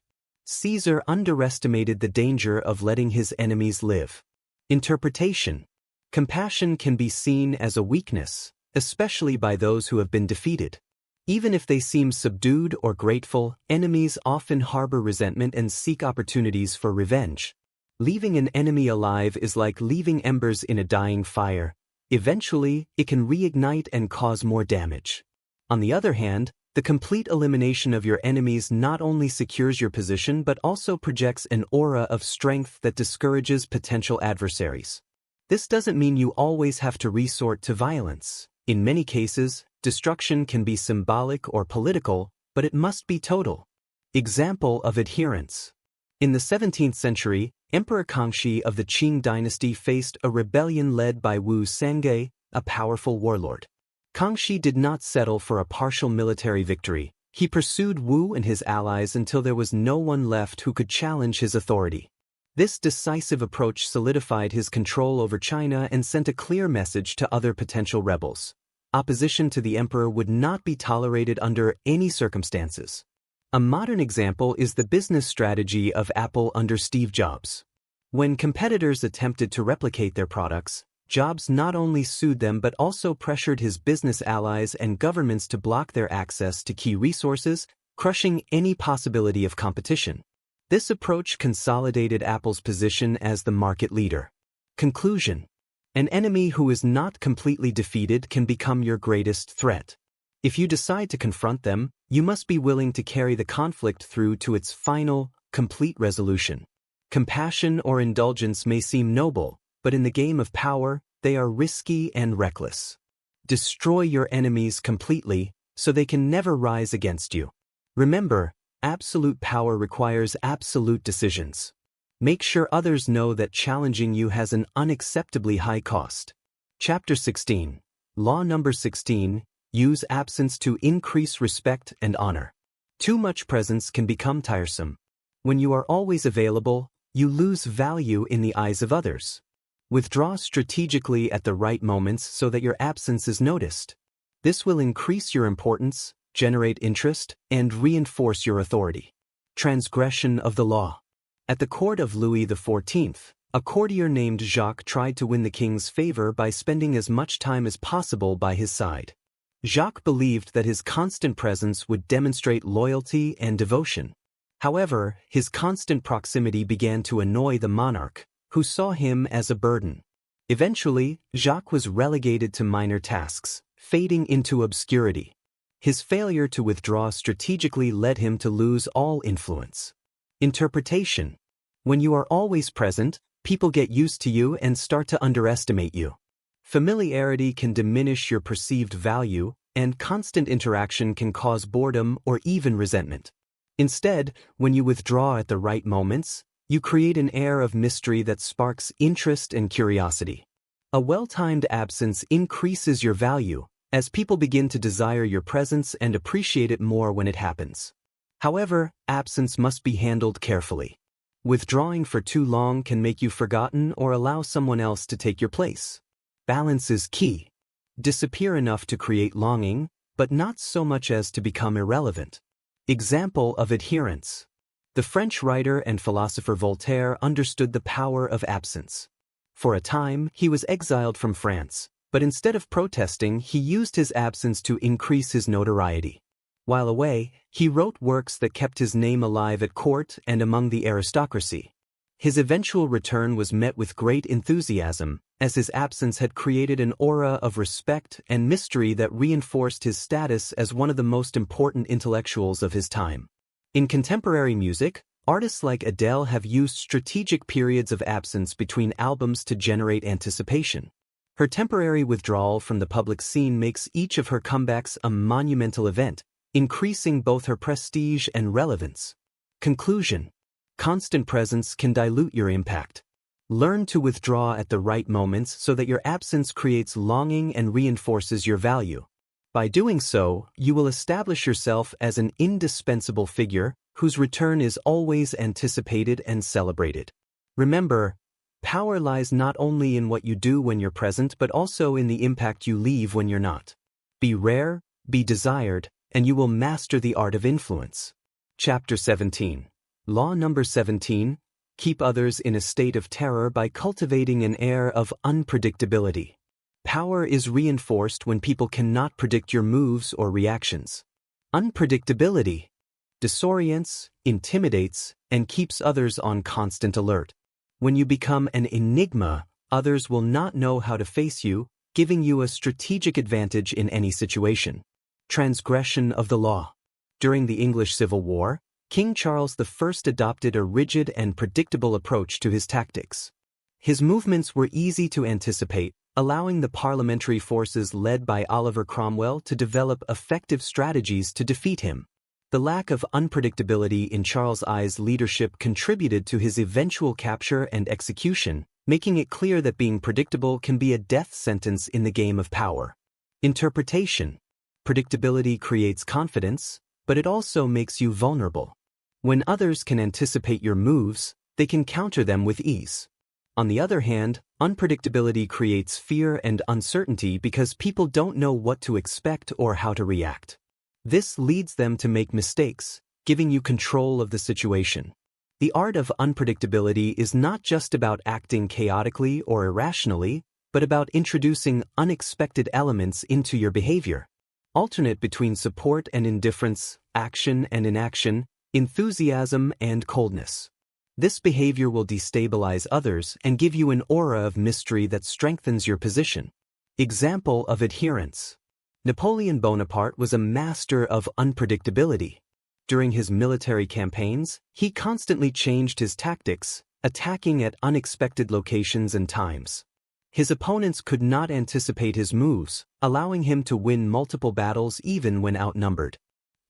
Caesar underestimated the danger of letting his enemies live. Interpretation. Compassion can be seen as a weakness, especially by those who have been defeated. Even if they seem subdued or grateful, enemies often harbor resentment and seek opportunities for revenge. Leaving an enemy alive is like leaving embers in a dying fire. Eventually, it can reignite and cause more damage. On the other hand, the complete elimination of your enemies not only secures your position but also projects an aura of strength that discourages potential adversaries. This doesn't mean you always have to resort to violence. In many cases, destruction can be symbolic or political, but it must be total. Example of adherence. In the 17th century, Emperor Kangxi of the Qing dynasty faced a rebellion led by Wu Sangui, a powerful warlord. Kangxi did not settle for a partial military victory. He pursued Wu and his allies until there was no one left who could challenge his authority. This decisive approach solidified his control over China and sent a clear message to other potential rebels. Opposition to the emperor would not be tolerated under any circumstances. A modern example is the business strategy of Apple under Steve Jobs. When competitors attempted to replicate their products, Jobs not only sued them but also pressured his business allies and governments to block their access to key resources, crushing any possibility of competition. This approach consolidated Apple's position as the market leader. Conclusion: an enemy who is not completely defeated can become your greatest threat. If you decide to confront them, you must be willing to carry the conflict through to its final, complete resolution. Compassion or indulgence may seem noble, but in the game of power, they are risky and reckless. Destroy your enemies completely, so they can never rise against you. Remember, absolute power requires absolute decisions. Make sure others know that challenging you has an unacceptably high cost. Chapter 16. Law number 16. Use absence to increase respect and honor. Too much presence can become tiresome. When you are always available, you lose value in the eyes of others. Withdraw strategically at the right moments so that your absence is noticed. This will increase your importance, generate interest, and reinforce your authority. Transgression of the law. At the court of Louis XIV, a courtier named Jacques tried to win the king's favor by spending as much time as possible by his side. Jacques believed that his constant presence would demonstrate loyalty and devotion. However, his constant proximity began to annoy the monarch, who saw him as a burden. Eventually, Jacques was relegated to minor tasks, fading into obscurity. His failure to withdraw strategically led him to lose all influence. Interpretation. When you are always present, people get used to you and start to underestimate you. Familiarity can diminish your perceived value, and constant interaction can cause boredom or even resentment. Instead, when you withdraw at the right moments, you create an air of mystery that sparks interest and curiosity. A well-timed absence increases your value, as people begin to desire your presence and appreciate it more when it happens. However, absence must be handled carefully. Withdrawing for too long can make you forgotten or allow someone else to take your place. Balance is key. Disappear enough to create longing, but not so much as to become irrelevant. Example of adherence. The French writer and philosopher Voltaire understood the power of absence. For a time, he was exiled from France, but instead of protesting, he used his absence to increase his notoriety. While away, he wrote works that kept his name alive at court and among the aristocracy. His eventual return was met with great enthusiasm, as his absence had created an aura of respect and mystery that reinforced his status as one of the most important intellectuals of his time. In contemporary music, artists like Adele have used strategic periods of absence between albums to generate anticipation. Her temporary withdrawal from the public scene makes each of her comebacks a monumental event, increasing both her prestige and relevance. Conclusion. Constant presence can dilute your impact. Learn to withdraw at the right moments so that your absence creates longing and reinforces your value. By doing so, you will establish yourself as an indispensable figure whose return is always anticipated and celebrated. Remember, power lies not only in what you do when you're present but also in the impact you leave when you're not. Be rare, be desired, and you will master the art of influence. Chapter 17. Law number 17. Keep others in a state of terror by cultivating an air of unpredictability. Power is reinforced when people cannot predict your moves or reactions. Unpredictability disorients, intimidates, and keeps others on constant alert. When you become an enigma, others will not know how to face you, giving you a strategic advantage in any situation. Transgression of the law. During the English Civil War, King Charles I adopted a rigid and predictable approach to his tactics. His movements were easy to anticipate, allowing the parliamentary forces led by Oliver Cromwell to develop effective strategies to defeat him. The lack of unpredictability in Charles I's leadership contributed to his eventual capture and execution, making it clear that being predictable can be a death sentence in the game of power. Interpretation. Predictability creates confidence, but it also makes you vulnerable. When others can anticipate your moves, they can counter them with ease. On the other hand, unpredictability creates fear and uncertainty because people don't know what to expect or how to react. This leads them to make mistakes, giving you control of the situation. The art of unpredictability is not just about acting chaotically or irrationally, but about introducing unexpected elements into your behavior. Alternate between support and indifference, action and inaction, enthusiasm and coldness. This behavior will destabilize others and give you an aura of mystery that strengthens your position. Example of adherence. Napoleon Bonaparte was a master of unpredictability. During his military campaigns, he constantly changed his tactics, attacking at unexpected locations and times. His opponents could not anticipate his moves, allowing him to win multiple battles even when outnumbered.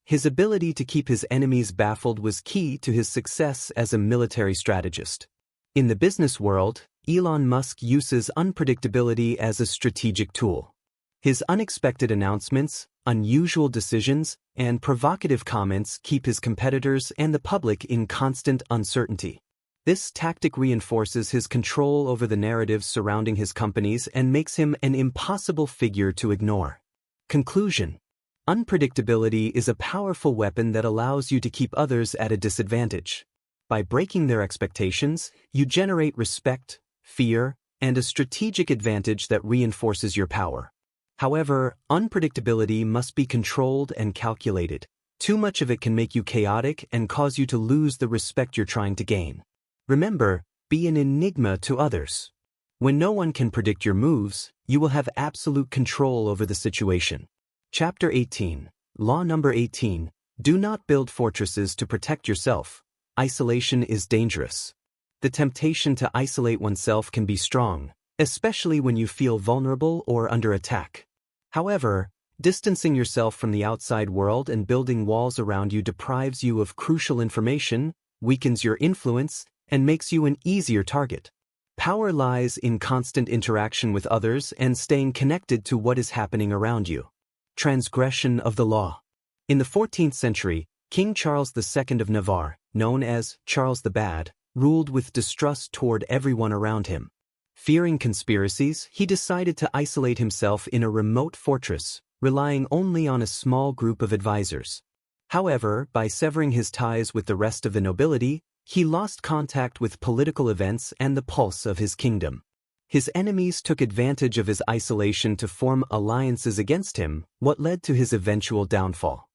His ability to keep his enemies baffled was key to his success as a military strategist. In the business world, Elon Musk uses unpredictability as a strategic tool. His unexpected announcements, unusual decisions, and provocative comments keep his competitors and the public in constant uncertainty. This tactic reinforces his control over the narratives surrounding his companies and makes him an impossible figure to ignore. Conclusion. Unpredictability is a powerful weapon that allows you to keep others at a disadvantage. By breaking their expectations, you generate respect, fear, and a strategic advantage that reinforces your power. However, unpredictability must be controlled and calculated. Too much of it can make you chaotic and cause you to lose the respect you're trying to gain. Remember, be an enigma to others. When no one can predict your moves, you will have absolute control over the situation. Chapter 18. Law number 18. Do not build fortresses to protect yourself. Isolation is dangerous. The temptation to isolate oneself can be strong, especially when you feel vulnerable or under attack. However, distancing yourself from the outside world and building walls around you deprives you of crucial information, weakens your influence, and makes you an easier target. Power lies in constant interaction with others and staying connected to what is happening around you. Transgression of the law. In the 14th century, King Charles II of Navarre, known as Charles the Bad, ruled with distrust toward everyone around him. Fearing conspiracies, he decided to isolate himself in a remote fortress, relying only on a small group of advisors. However, by severing his ties with the rest of the nobility, he lost contact with political events and the pulse of his kingdom. His enemies took advantage of his isolation to form alliances against him, what led to his eventual downfall.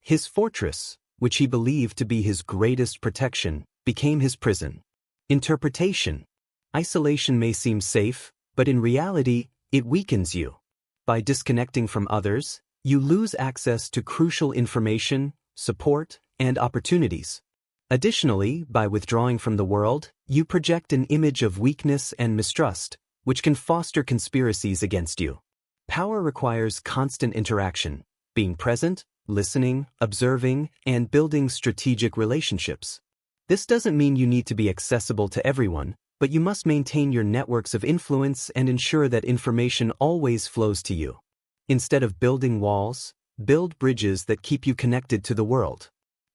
His fortress, which he believed to be his greatest protection, became his prison. Interpretation. Isolation may seem safe, but in reality, it weakens you. By disconnecting from others, you lose access to crucial information, support, and opportunities. Additionally, by withdrawing from the world, you project an image of weakness and mistrust, which can foster conspiracies against you. Power requires constant interaction, being present, listening, observing, and building strategic relationships. This doesn't mean you need to be accessible to everyone, but you must maintain your networks of influence and ensure that information always flows to you. Instead of building walls, build bridges that keep you connected to the world.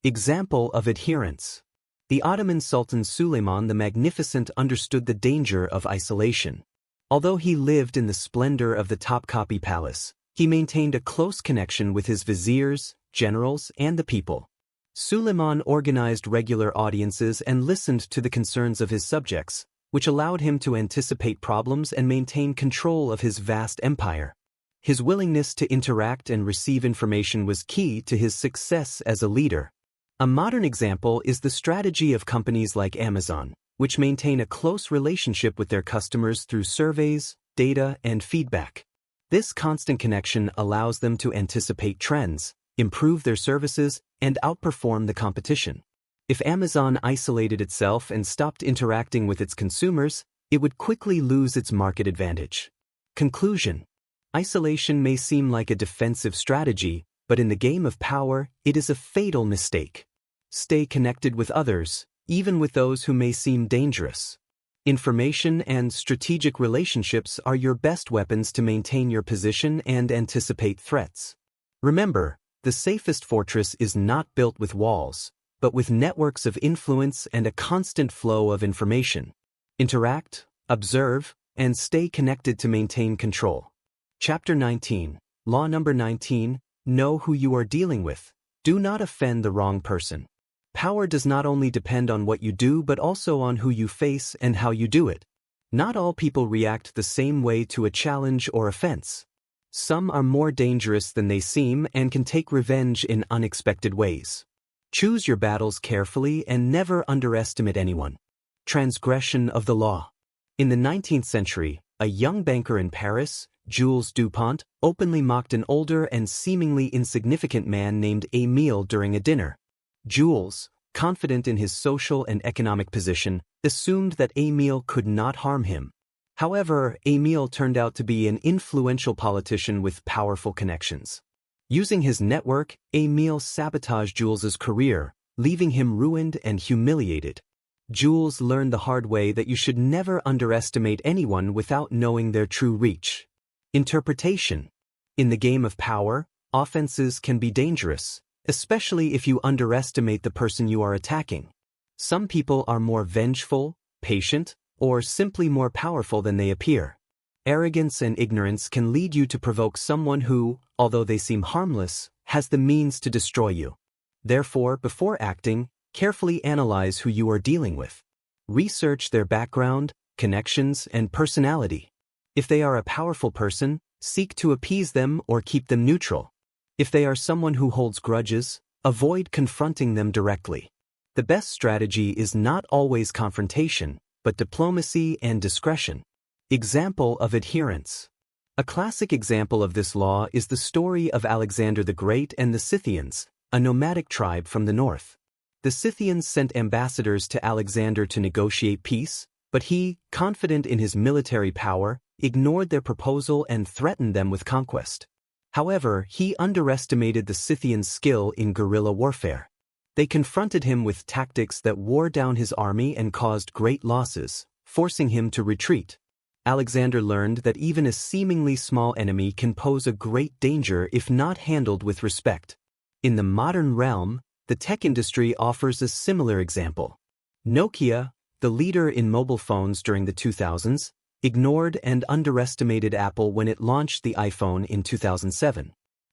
Example of adherence. The Ottoman Sultan Suleiman the Magnificent understood the danger of isolation. Although he lived in the splendor of the Topkapi Palace, he maintained a close connection with his viziers, generals, and the people. Suleiman organized regular audiences and listened to the concerns of his subjects, which allowed him to anticipate problems and maintain control of his vast empire. His willingness to interact and receive information was key to his success as a leader. A modern example is the strategy of companies like Amazon, which maintain a close relationship with their customers through surveys, data, and feedback. This constant connection allows them to anticipate trends, improve their services, and outperform the competition. If Amazon isolated itself and stopped interacting with its consumers, it would quickly lose its market advantage. Conclusion. Isolation may seem like a defensive strategy, but in the game of power, it is a fatal mistake. Stay connected with others, even with those who may seem dangerous. Information and strategic relationships are your best weapons to maintain your position and anticipate threats. Remember, the safest fortress is not built with walls, but with networks of influence and a constant flow of information. Interact, observe, and stay connected to maintain control. Chapter 19. Law number 19. Know who you are dealing with. Do not offend the wrong person. Power does not only depend on what you do but also on who you face and how you do it. Not all people react the same way to a challenge or offense. Some are more dangerous than they seem and can take revenge in unexpected ways. Choose your battles carefully and never underestimate anyone. Transgression of the law. In the 19th century, a young banker in Paris, Jules Dupont, openly mocked an older and seemingly insignificant man named Émile during a dinner. Jules, confident in his social and economic position, assumed that Émile could not harm him. However, Émile turned out to be an influential politician with powerful connections. Using his network, Émile sabotaged Jules's career, leaving him ruined and humiliated. Jules learned the hard way that you should never underestimate anyone without knowing their true reach. Interpretation. In the game of power, offenses can be dangerous, especially if you underestimate the person you are attacking. Some people are more vengeful, patient, or simply more powerful than they appear. Arrogance and ignorance can lead you to provoke someone who, although they seem harmless, has the means to destroy you. Therefore, before acting, carefully analyze who you are dealing with. Research their background, connections, and personality. If they are a powerful person, seek to appease them or keep them neutral. If they are someone who holds grudges, avoid confronting them directly. The best strategy is not always confrontation, but diplomacy and discretion. Example of adherence. A classic example of this law is the story of Alexander the Great and the Scythians, a nomadic tribe from the north. The Scythians sent ambassadors to Alexander to negotiate peace, but he, confident in his military power, ignored their proposal and threatened them with conquest. However, he underestimated the Scythians' skill in guerrilla warfare. They confronted him with tactics that wore down his army and caused great losses, forcing him to retreat. Alexander learned that even a seemingly small enemy can pose a great danger if not handled with respect. In the modern realm, the tech industry offers a similar example. Nokia, the leader in mobile phones during the 2000s, ignored and underestimated Apple when it launched the iPhone in 2007.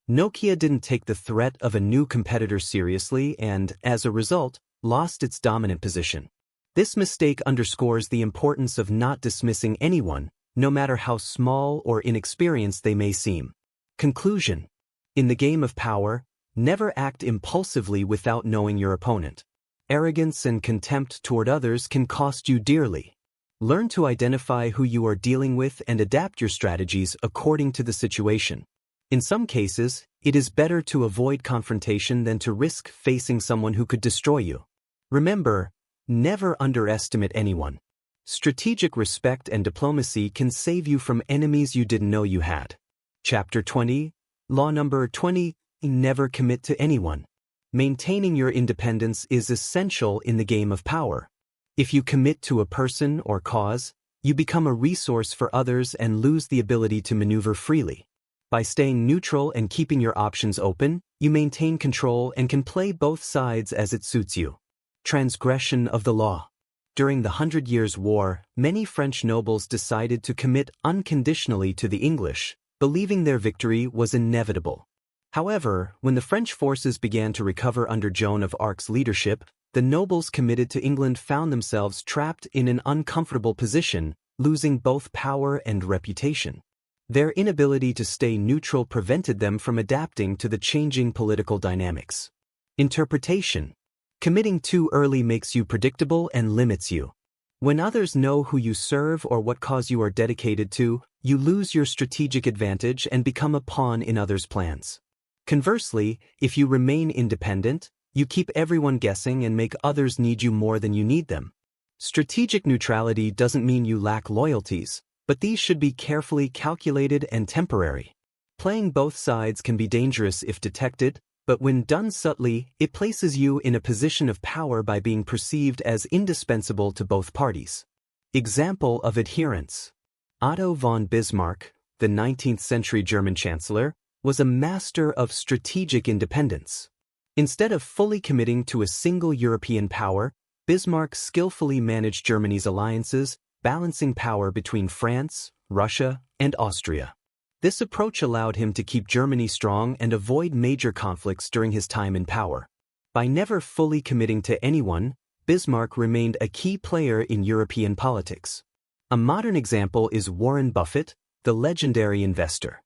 Nokia didn't take the threat of a new competitor seriously and, as a result, lost its dominant position. This mistake underscores the importance of not dismissing anyone, no matter how small or inexperienced they may seem. Conclusion. In the game of power, never act impulsively without knowing your opponent. Arrogance and contempt toward others can cost you dearly. Learn to identify who you are dealing with and adapt your strategies according to the situation. In some cases, it is better to avoid confrontation than to risk facing someone who could destroy you. Remember, never underestimate anyone. Strategic respect and diplomacy can save you from enemies you didn't know you had. Chapter 20. Law number 20. Never commit to anyone. Maintaining your independence is essential in the game of power. If you commit to a person or cause, you become a resource for others and lose the ability to maneuver freely. By staying neutral and keeping your options open, you maintain control and can play both sides as it suits you. Transgression of the law. During the 100 Years' War, many French nobles decided to commit unconditionally to the English, believing their victory was inevitable. However, when the French forces began to recover under Joan of Arc's leadership, the nobles committed to England found themselves trapped in an uncomfortable position, losing both power and reputation. Their inability to stay neutral prevented them from adapting to the changing political dynamics. Interpretation. Committing too early makes you predictable and limits you. When others know who you serve or what cause you are dedicated to, you lose your strategic advantage and become a pawn in others' plans. Conversely, if you remain independent, you keep everyone guessing and make others need you more than you need them. Strategic neutrality doesn't mean you lack loyalties, but these should be carefully calculated and temporary. Playing both sides can be dangerous if detected, but when done subtly, it places you in a position of power by being perceived as indispensable to both parties. Example of adherence. Otto von Bismarck, the 19th century German chancellor, was a master of strategic independence. Instead of fully committing to a single European power, Bismarck skillfully managed Germany's alliances, balancing power between France, Russia, and Austria. This approach allowed him to keep Germany strong and avoid major conflicts during his time in power. By never fully committing to anyone, Bismarck remained a key player in European politics. A modern example is Warren Buffett, the legendary investor.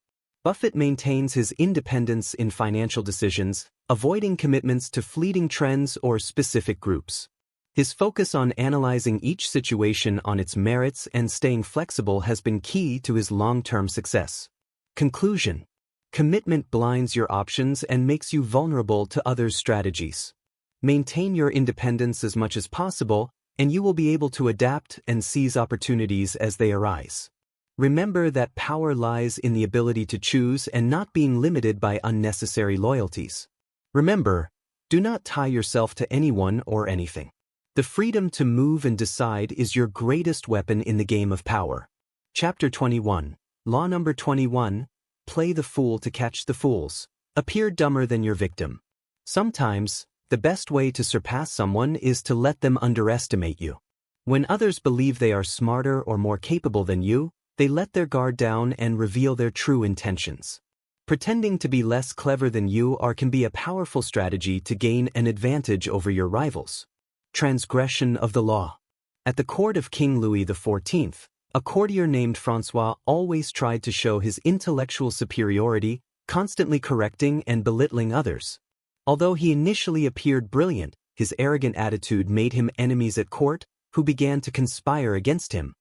Buffett maintains his independence in financial decisions, avoiding commitments to fleeting trends or specific groups. His focus on analyzing each situation on its merits and staying flexible has been key to his long-term success. Conclusion: commitment blinds your options and makes you vulnerable to others' strategies. Maintain your independence as much as possible, and you will be able to adapt and seize opportunities as they arise. Remember that power lies in the ability to choose and not being limited by unnecessary loyalties. Remember, do not tie yourself to anyone or anything. The freedom to move and decide is your greatest weapon in the game of power. Chapter 21. Law number 21. Play the fool to catch the fools. Appear dumber than your victim. Sometimes, the best way to surpass someone is to let them underestimate you. When others believe they are smarter or more capable than you, they let their guard down and reveal their true intentions. Pretending to be less clever than you can be a powerful strategy to gain an advantage over your rivals. Transgression of the law. At the court of King Louis XIV, a courtier named François always tried to show his intellectual superiority, constantly correcting and belittling others. Although he initially appeared brilliant, his arrogant attitude made him enemies at court, who began to conspire against him.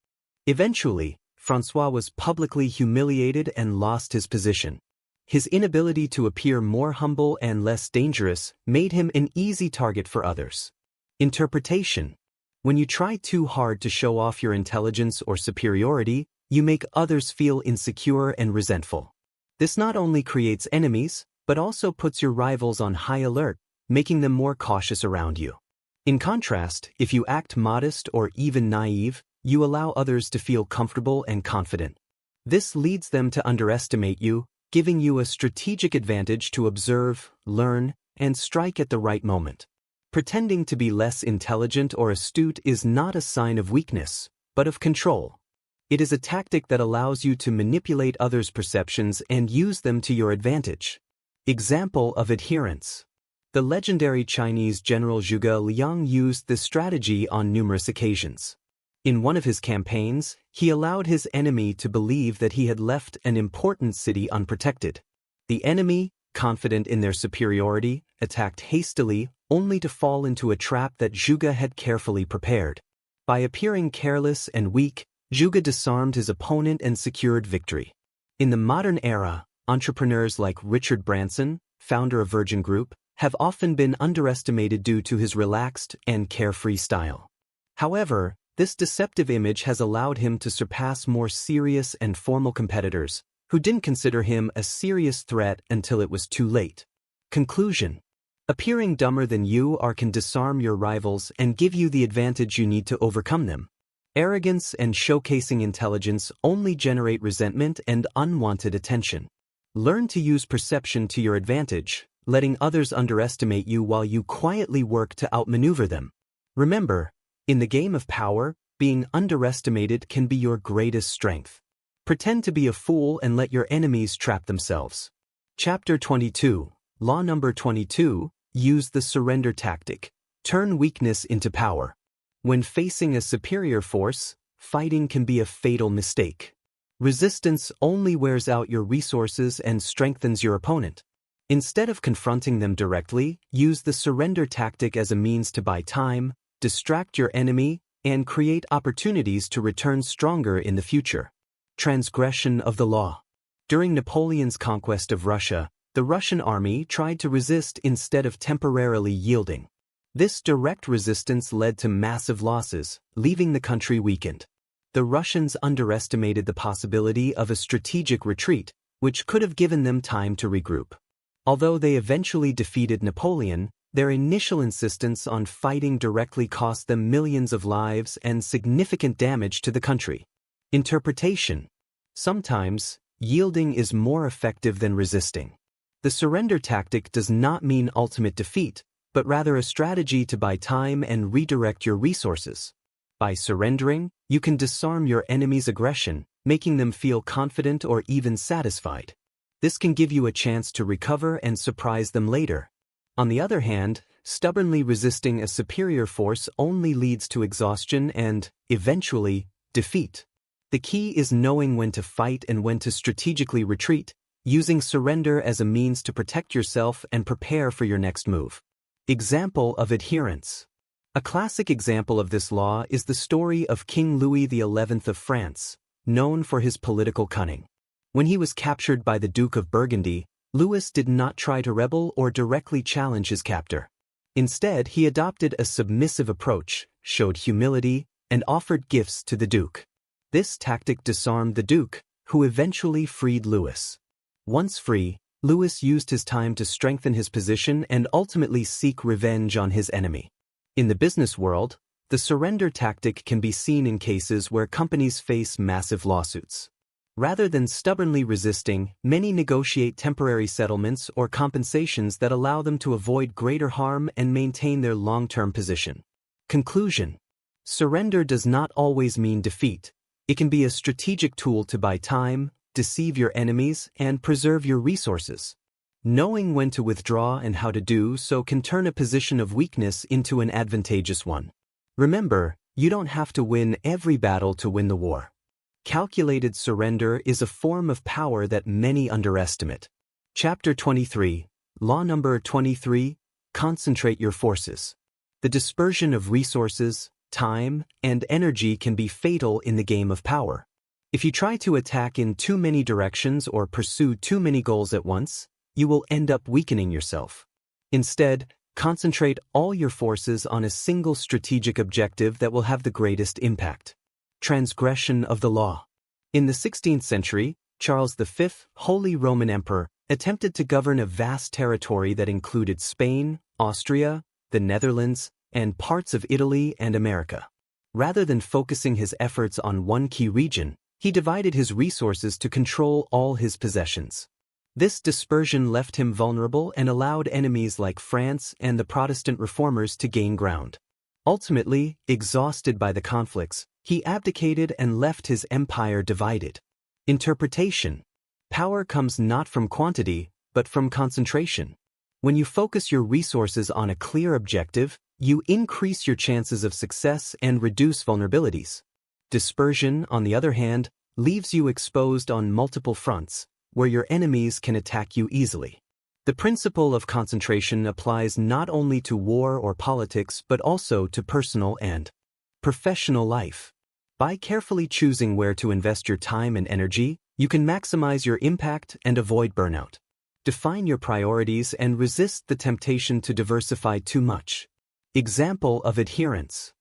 Eventually, François was publicly humiliated and lost his position. His inability to appear more humble and less dangerous made him an easy target for others. Interpretation. When you try too hard to show off your intelligence or superiority, you make others feel insecure and resentful. This not only creates enemies, but also puts your rivals on high alert, making them more cautious around you. In contrast, if you act modest or even naive, you allow others to feel comfortable and confident. This leads them to underestimate you, giving you a strategic advantage to observe, learn, and strike at the right moment. Pretending to be less intelligent or astute is not a sign of weakness, but of control. It is a tactic that allows you to manipulate others' perceptions and use them to your advantage. Example of adherence. The legendary Chinese general Zhuge Liang used this strategy on numerous occasions. In one of his campaigns, he allowed his enemy to believe that he had left an important city unprotected. The enemy, confident in their superiority, attacked hastily, only to fall into a trap that Zhuge had carefully prepared. By appearing careless and weak, Zhuge disarmed his opponent and secured victory. In the modern era, entrepreneurs like Richard Branson, founder of Virgin Group, have often been underestimated due to his relaxed and carefree style. However, this deceptive image has allowed him to surpass more serious and formal competitors, who didn't consider him a serious threat until it was too late. Conclusion. Appearing dumber than you can disarm your rivals and give you the advantage you need to overcome them. Arrogance and showcasing intelligence only generate resentment and unwanted attention. Learn to use perception to your advantage, letting others underestimate you while you quietly work to outmaneuver them. Remember, in the game of power, being underestimated can be your greatest strength. Pretend to be a fool and let your enemies trap themselves. Chapter 22. Law number 22. Use the surrender tactic. Turn weakness into power. When facing a superior force, fighting can be a fatal mistake. Resistance only wears out your resources and strengthens your opponent. Instead of confronting them directly, use the surrender tactic as a means to buy time, distract your enemy, and create opportunities to return stronger in the future. Transgression of the law. During Napoleon's conquest of Russia, the Russian army tried to resist instead of temporarily yielding. This direct resistance led to massive losses, leaving the country weakened. The Russians underestimated the possibility of a strategic retreat, which could have given them time to regroup. Although they eventually defeated Napoleon, their initial insistence on fighting directly cost them millions of lives and significant damage to the country. Interpretation. Sometimes, yielding is more effective than resisting. The surrender tactic does not mean ultimate defeat, but rather a strategy to buy time and redirect your resources. By surrendering, you can disarm your enemy's aggression, making them feel confident or even satisfied. This can give you a chance to recover and surprise them later. On the other hand, stubbornly resisting a superior force only leads to exhaustion and, eventually, defeat. The key is knowing when to fight and when to strategically retreat, using surrender as a means to protect yourself and prepare for your next move. Example of adherence. A classic example of this law is the story of King Louis XI of France, known for his political cunning. When he was captured by the Duke of Burgundy, Louis did not try to rebel or directly challenge his captor. Instead, he adopted a submissive approach, showed humility, and offered gifts to the Duke. This tactic disarmed the Duke, who eventually freed Louis. Once free, Louis used his time to strengthen his position and ultimately seek revenge on his enemy. In the business world, the surrender tactic can be seen in cases where companies face massive lawsuits. Rather than stubbornly resisting, many negotiate temporary settlements or compensations that allow them to avoid greater harm and maintain their long-term position. Conclusion. Surrender does not always mean defeat. It can be a strategic tool to buy time, deceive your enemies, and preserve your resources. Knowing when to withdraw and how to do so can turn a position of weakness into an advantageous one. Remember, you don't have to win every battle to win the war. Calculated surrender is a form of power that many underestimate. Chapter 23, Law number 23, Concentrate your forces. The dispersion of resources, time, and energy can be fatal in the game of power. If you try to attack in too many directions or pursue too many goals at once, you will end up weakening yourself. Instead, concentrate all your forces on a single strategic objective that will have the greatest impact. Transgression of the law. In the 16th century, Charles V, Holy Roman Emperor, attempted to govern a vast territory that included Spain, Austria, the Netherlands, and parts of Italy and America. Rather than focusing his efforts on one key region, he divided his resources to control all his possessions. This dispersion left him vulnerable and allowed enemies like France and the Protestant reformers to gain ground. Ultimately, exhausted by the conflicts, he abdicated and left his empire divided. Interpretation. Power comes not from quantity, but from concentration. When you focus your resources on a clear objective, you increase your chances of success and reduce vulnerabilities. Dispersion, on the other hand, leaves you exposed on multiple fronts, where your enemies can attack you easily. The principle of concentration applies not only to war or politics but also to personal and professional life. By carefully choosing where to invest your time and energy, you can maximize your impact and avoid burnout. Define your priorities and resist the temptation to diversify too much. Example of adherence.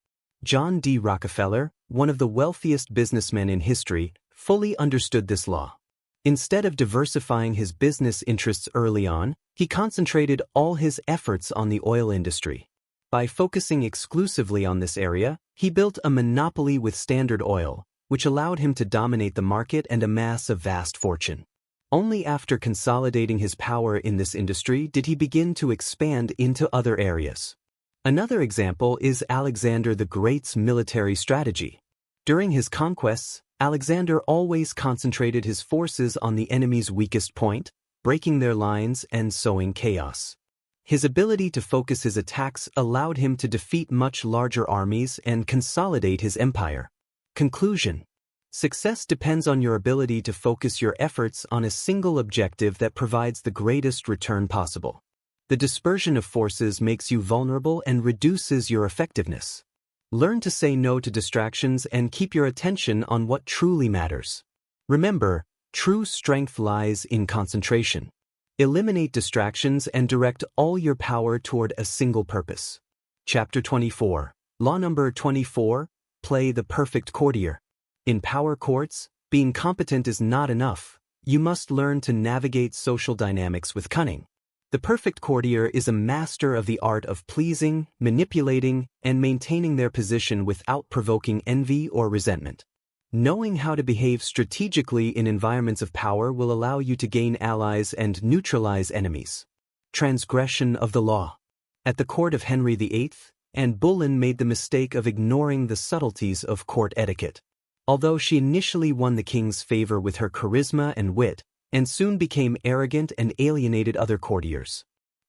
John D. Rockefeller, one of the wealthiest businessmen in history, fully understood this law. Instead of diversifying his business interests early on, he concentrated all his efforts on the oil industry. By focusing exclusively on this area, he built a monopoly with Standard Oil, which allowed him to dominate the market and amass a vast fortune. Only after consolidating his power in this industry did he begin to expand into other areas. Another example is Alexander the Great's military strategy. During his conquests, Alexander always concentrated his forces on the enemy's weakest point, breaking their lines and sowing chaos. His ability to focus his attacks allowed him to defeat much larger armies and consolidate his empire. Conclusion. Success depends on your ability to focus your efforts on a single objective that provides the greatest return possible. The dispersion of forces makes you vulnerable and reduces your effectiveness. Learn to say no to distractions and keep your attention on what truly matters. Remember, true strength lies in concentration. Eliminate distractions and direct all your power toward a single purpose. Chapter 24. Law number 24, Play the perfect courtier. In power courts, being competent is not enough. You must learn to navigate social dynamics with cunning. The perfect courtier is a master of the art of pleasing, manipulating, and maintaining their position without provoking envy or resentment. Knowing how to behave strategically in environments of power will allow you to gain allies and neutralize enemies. Transgression of the law. At the court of Henry VIII, Anne Boleyn made the mistake of ignoring the subtleties of court etiquette. Although she initially won the king's favor with her charisma and wit, and soon became arrogant and alienated other courtiers.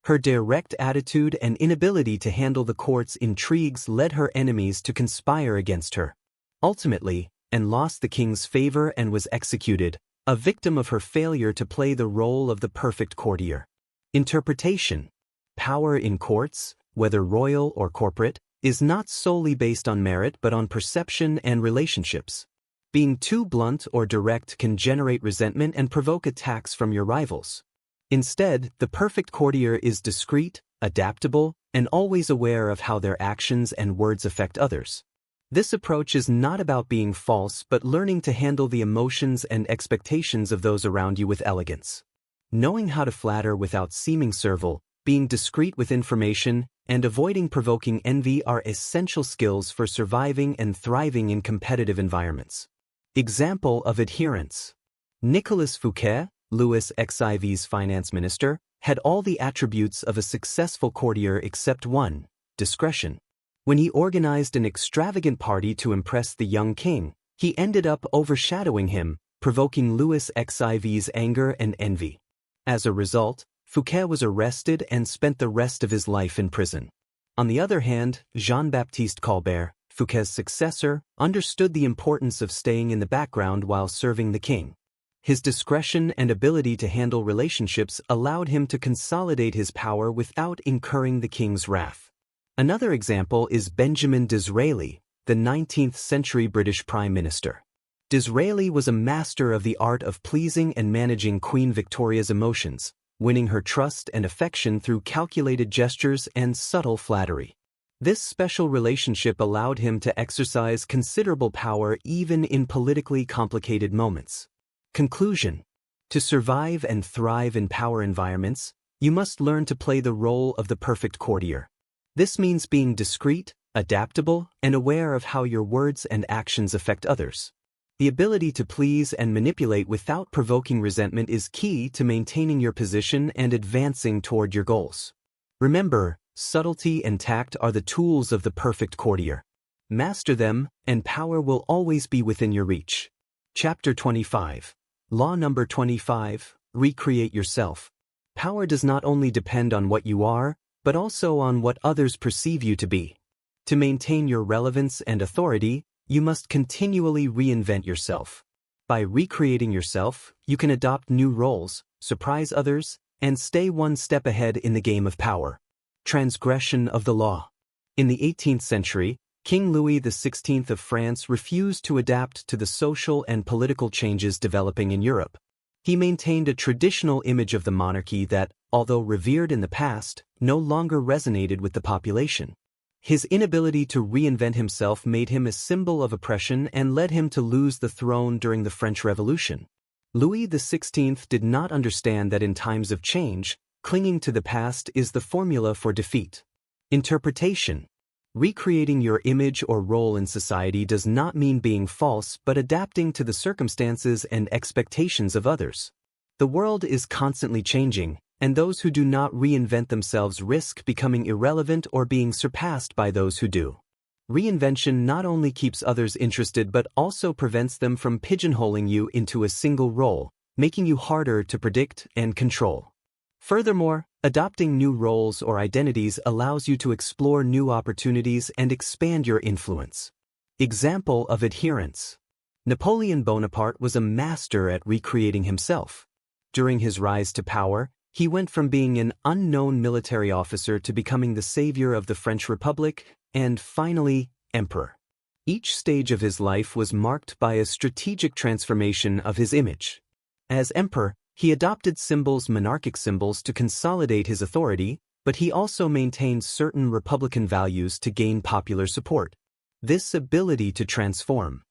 Her direct attitude and inability to handle the court's intrigues led her enemies to conspire against her. Ultimately, Anne lost the king's favor and was executed, a victim of her failure to play the role of the perfect courtier. Interpretation. Power in courts, whether royal or corporate, is not solely based on merit but on perception and relationships. Being too blunt or direct can generate resentment and provoke attacks from your rivals. Instead, the perfect courtier is discreet, adaptable, and always aware of how their actions and words affect others. This approach is not about being false but learning to handle the emotions and expectations of those around you with elegance. Knowing how to flatter without seeming servile, being discreet with information, and avoiding provoking envy are essential skills for surviving and thriving in competitive environments. Example of adherence. Nicolas Fouquet, Louis XIV's finance minister, had all the attributes of a successful courtier except one: discretion. When he organized an extravagant party to impress the young king, he ended up overshadowing him, provoking Louis XIV's anger and envy. As a result, Fouquet was arrested and spent the rest of his life in prison. On the other hand, Jean-Baptiste Colbert, Fouquet's successor, understood the importance of staying in the background while serving the king. His discretion and ability to handle relationships allowed him to consolidate his power without incurring the king's wrath. Another example is Benjamin Disraeli, the 19th-century British Prime Minister. Disraeli was a master of the art of pleasing and managing Queen Victoria's emotions, winning her trust and affection through calculated gestures and subtle flattery. This special relationship allowed him to exercise considerable power even in politically complicated moments. Conclusion. To survive and thrive in power environments, you must learn to play the role of the perfect courtier. This means being discreet, adaptable, and aware of how your words and actions affect others. The ability to please and manipulate without provoking resentment is key to maintaining your position and advancing toward your goals. Remember, subtlety and tact are the tools of the perfect courtier. Master them, and power will always be within your reach. Chapter 25. Law number 25, recreate yourself. Power does not only depend on what you are, but also on what others perceive you to be. To maintain your relevance and authority, you must continually reinvent yourself. By recreating yourself, you can adopt new roles, surprise others, and stay one step ahead in the game of power. Transgression of the law. In the 18th century, King Louis XVI of France refused to adapt to the social and political changes developing in Europe. He maintained a traditional image of the monarchy that, although revered in the past, no longer resonated with the population. His inability to reinvent himself made him a symbol of oppression and led him to lose the throne during the French Revolution. Louis XVI did not understand that in times of change, clinging to the past is the formula for defeat. Interpretation. Recreating your image or role in society does not mean being false but adapting to the circumstances and expectations of others. The world is constantly changing, and those who do not reinvent themselves risk becoming irrelevant or being surpassed by those who do. Reinvention not only keeps others interested but also prevents them from pigeonholing you into a single role, making you harder to predict and control. Furthermore, adopting new roles or identities allows you to explore new opportunities and expand your influence. Example of adherence. Napoleon Bonaparte was a master at recreating himself. During his rise to power, he went from being an unknown military officer to becoming the savior of the French Republic and, finally, emperor. Each stage of his life was marked by a strategic transformation of his image. As emperor, he adopted monarchic symbols to consolidate his authority, but he also maintained certain republican values to gain popular support. This ability to transform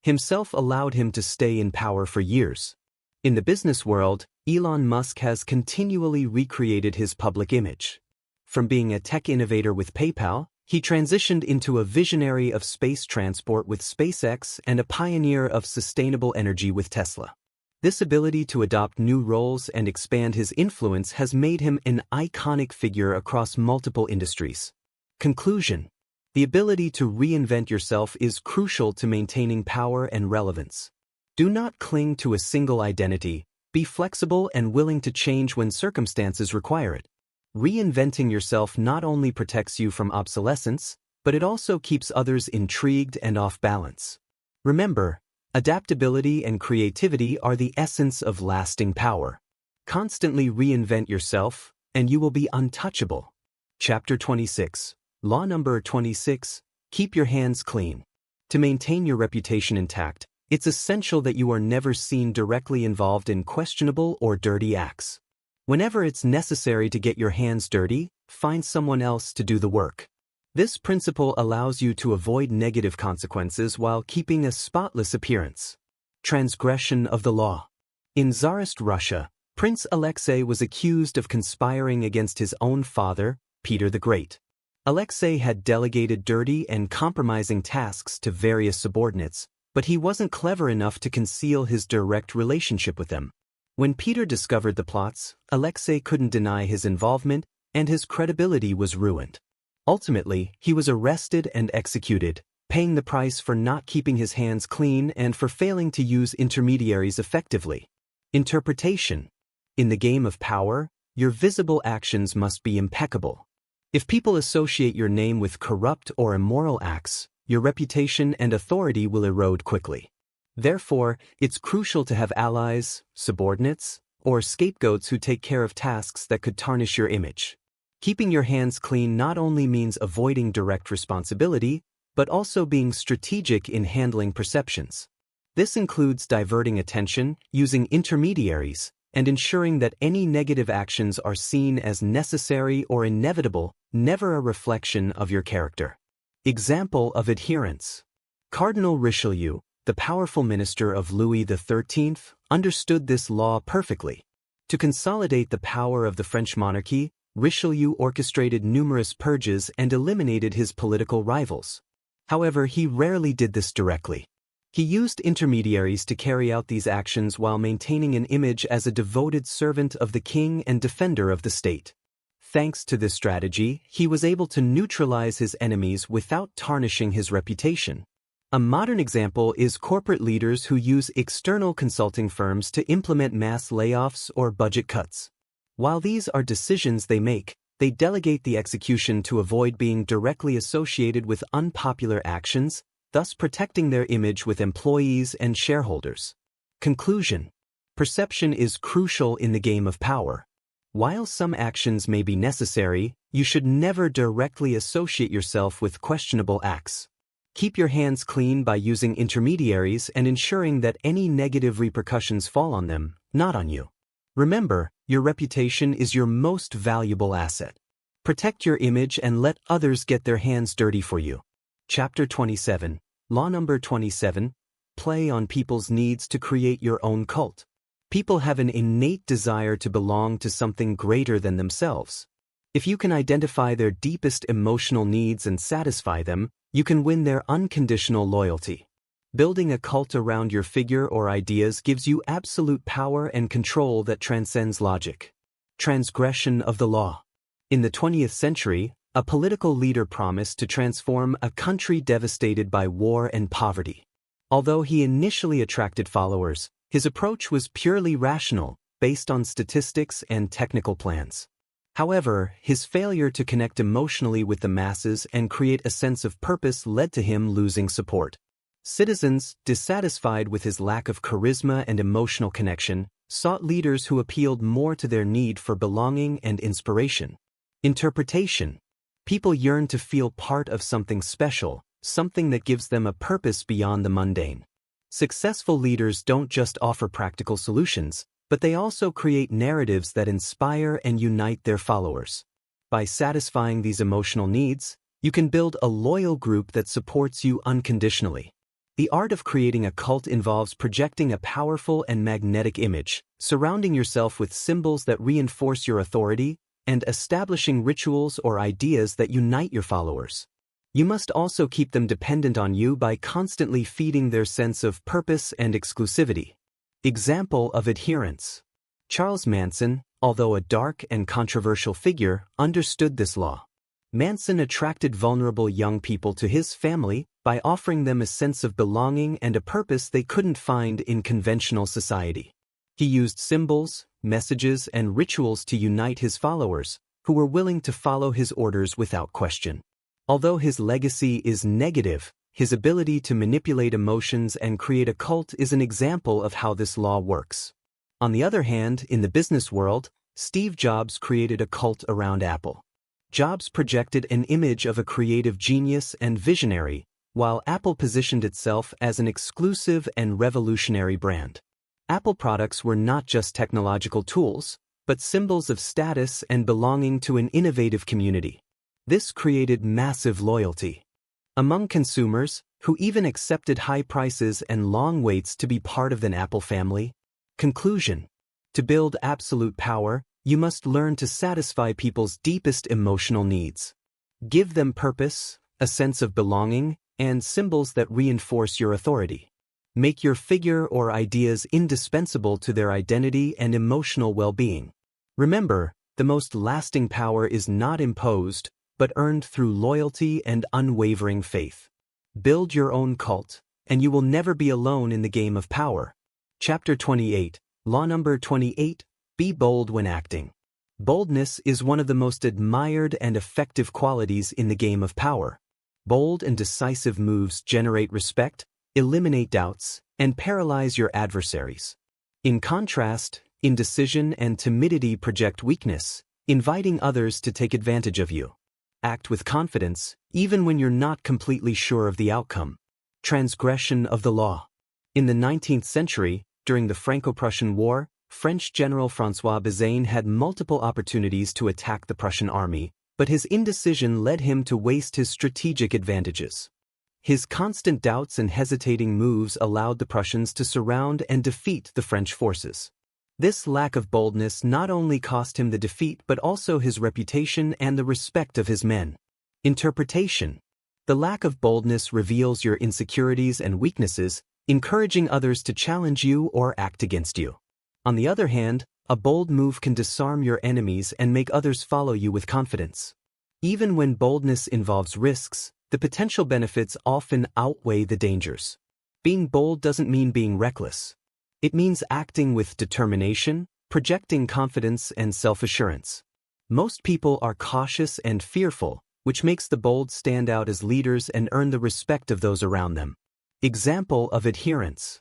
himself allowed him to stay in power for years. In the business world, Elon Musk has continually recreated his public image. From being a tech innovator with PayPal, he transitioned into a visionary of space transport with SpaceX and a pioneer of sustainable energy with Tesla. This ability to adopt new roles and expand his influence has made him an iconic figure across multiple industries. Conclusion. The ability to reinvent yourself is crucial to maintaining power and relevance. Do not cling to a single identity. Be flexible and willing to change when circumstances require it. Reinventing yourself not only protects you from obsolescence, but it also keeps others intrigued and off balance. Remember, Adaptability and creativity are the essence of lasting power. Constantly reinvent yourself, and you will be untouchable. Chapter 26. Law number 26. Keep your hands clean. To maintain your reputation intact, it's essential that you are never seen directly involved in questionable or dirty acts. Whenever it's necessary to get your hands dirty, find someone else to do the work. This principle allows you to avoid negative consequences while keeping a spotless appearance. Transgression of the law. In Tsarist Russia, Prince Alexei was accused of conspiring against his own father, Peter the Great. Alexei had delegated dirty and compromising tasks to various subordinates, but he wasn't clever enough to conceal his direct relationship with them. When Peter discovered the plots, Alexei couldn't deny his involvement, and his credibility was ruined. Ultimately, he was arrested and executed, paying the price for not keeping his hands clean and for failing to use intermediaries effectively. Interpretation. In the game of power, your visible actions must be impeccable. If people associate your name with corrupt or immoral acts, your reputation and authority will erode quickly. Therefore, it's crucial to have allies, subordinates, or scapegoats who take care of tasks that could tarnish your image. Keeping your hands clean not only means avoiding direct responsibility, but also being strategic in handling perceptions. This includes diverting attention, using intermediaries, and ensuring that any negative actions are seen as necessary or inevitable, never a reflection of your character. Example of adherence. Cardinal Richelieu, the powerful minister of Louis XIII, understood this law perfectly. To consolidate the power of the French monarchy, Richelieu orchestrated numerous purges and eliminated his political rivals. However, he rarely did this directly. He used intermediaries to carry out these actions while maintaining an image as a devoted servant of the king and defender of the state. Thanks to this strategy, he was able to neutralize his enemies without tarnishing his reputation. A modern example is corporate leaders who use external consulting firms to implement mass layoffs or budget cuts. While these are decisions they make, they delegate the execution to avoid being directly associated with unpopular actions, thus protecting their image with employees and shareholders. Conclusion. Perception is crucial in the game of power. While some actions may be necessary, you should never directly associate yourself with questionable acts. Keep your hands clean by using intermediaries and ensuring that any negative repercussions fall on them, not on you. Remember, your reputation is your most valuable asset. Protect your image and let others get their hands dirty for you. Chapter 27. Law number 27. Play on people's needs to create your own cult. People have an innate desire to belong to something greater than themselves. If you can identify their deepest emotional needs and satisfy them, you can win their unconditional loyalty. Building a cult around your figure or ideas gives you absolute power and control that transcends logic. Transgression of the law. In the 20th century, a political leader promised to transform a country devastated by war and poverty. Although he initially attracted followers, his approach was purely rational, based on statistics and technical plans. However, his failure to connect emotionally with the masses and create a sense of purpose led to him losing support. Citizens, dissatisfied with his lack of charisma and emotional connection, sought leaders who appealed more to their need for belonging and inspiration. Interpretation. People yearn to feel part of something special, something that gives them a purpose beyond the mundane. Successful leaders don't just offer practical solutions, but they also create narratives that inspire and unite their followers. By satisfying these emotional needs, you can build a loyal group that supports you unconditionally. The art of creating a cult involves projecting a powerful and magnetic image, surrounding yourself with symbols that reinforce your authority, and establishing rituals or ideas that unite your followers. You must also keep them dependent on you by constantly feeding their sense of purpose and exclusivity. Example of adherence. Charles Manson, although a dark and controversial figure, understood this law. Manson attracted vulnerable young people to his family by offering them a sense of belonging and a purpose they couldn't find in conventional society. He used symbols, messages, and rituals to unite his followers, who were willing to follow his orders without question. Although his legacy is negative, His ability to manipulate emotions and create a cult is an example of how this law works. On the other hand, in the business world, Steve Jobs created a cult around Apple. Jobs projected an image of a creative genius and visionary, while Apple positioned itself as an exclusive and revolutionary brand. Apple products were not just technological tools, but symbols of status and belonging to an innovative community. This created massive loyalty among consumers, who even accepted high prices and long waits to be part of the Apple family. Conclusion: to build absolute power, you must learn to satisfy people's deepest emotional needs. Give them purpose, a sense of belonging, and symbols that reinforce your authority. Make your figure or ideas indispensable to their identity and emotional well-being. Remember, the most lasting power is not imposed, but earned through loyalty and unwavering faith. Build your own cult, and you will never be alone in the game of power. Chapter 28, Law number 28, Be bold when acting. Boldness is one of the most admired and effective qualities in the game of power. Bold and decisive moves generate respect, eliminate doubts, and paralyze your adversaries. In contrast, indecision and timidity project weakness, inviting others to take advantage of you. Act with confidence, even when you're not completely sure of the outcome. Transgression of the law. In the 19th century, during the Franco-Prussian War, French General François Bazaine had multiple opportunities to attack the Prussian army, but his indecision led him to waste his strategic advantages. His constant doubts and hesitating moves allowed the Prussians to surround and defeat the French forces. This lack of boldness not only cost him the defeat but also his reputation and the respect of his men. Interpretation. The lack of boldness reveals your insecurities and weaknesses, encouraging others to challenge you or act against you. On the other hand, a bold move can disarm your enemies and make others follow you with confidence. Even when boldness involves risks, the potential benefits often outweigh the dangers. Being bold doesn't mean being reckless. It means acting with determination, projecting confidence and self-assurance. Most people are cautious and fearful, which makes the bold stand out as leaders and earn the respect of those around them. Example of adherence.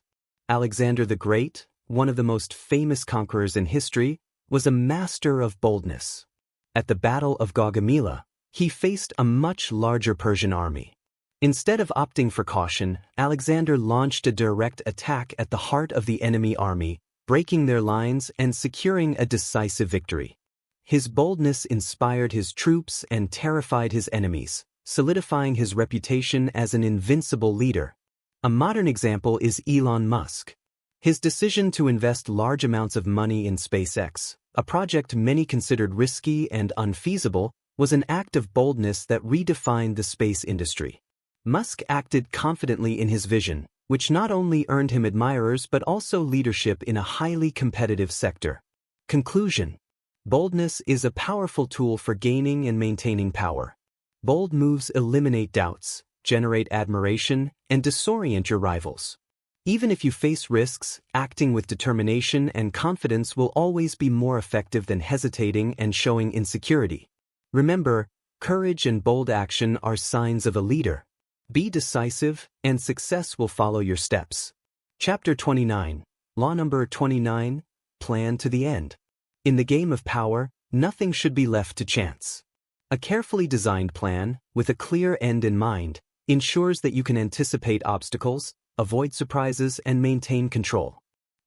Alexander the Great, one of the most famous conquerors in history, was a master of boldness. At the Battle of Gaugamela, he faced a much larger Persian army. Instead of opting for caution, Alexander launched a direct attack at the heart of the enemy army, breaking their lines and securing a decisive victory. His boldness inspired his troops and terrified his enemies, solidifying his reputation as an invincible leader. A modern example is Elon Musk. His decision to invest large amounts of money in SpaceX, a project many considered risky and unfeasible, was an act of boldness that redefined the space industry. Musk acted confidently in his vision, which not only earned him admirers but also leadership in a highly competitive sector. Conclusion. Boldness is a powerful tool for gaining and maintaining power. Bold moves eliminate doubts, generate admiration, and disorient your rivals. Even if you face risks, acting with determination and confidence will always be more effective than hesitating and showing insecurity. Remember, courage and bold action are signs of a leader. Be decisive, and success will follow your steps. Chapter 29, Law number 29, Plan to the end. In the game of power, nothing should be left to chance. A carefully designed plan, with a clear end in mind, ensures that you can anticipate obstacles, avoid surprises, and maintain control.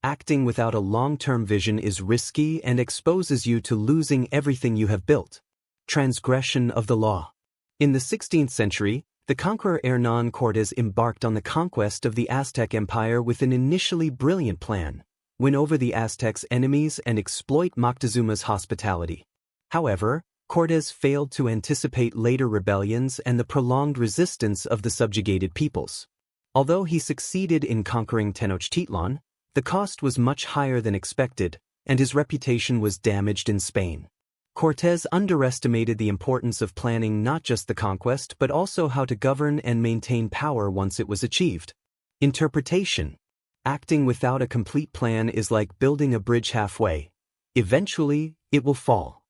Acting without a long-term vision is risky and exposes you to losing everything you have built. Transgression of the law. In the 16th century, the conqueror Hernán Cortés embarked on the conquest of the Aztec Empire with an initially brilliant plan: win over the Aztecs' enemies and exploit Moctezuma's hospitality. However, Cortés failed to anticipate later rebellions and the prolonged resistance of the subjugated peoples. Although he succeeded in conquering Tenochtitlan, the cost was much higher than expected, and his reputation was damaged in Spain. Cortés underestimated the importance of planning not just the conquest but also how to govern and maintain power once it was achieved. Interpretation. Acting without a complete plan is like building a bridge halfway. Eventually, it will fall.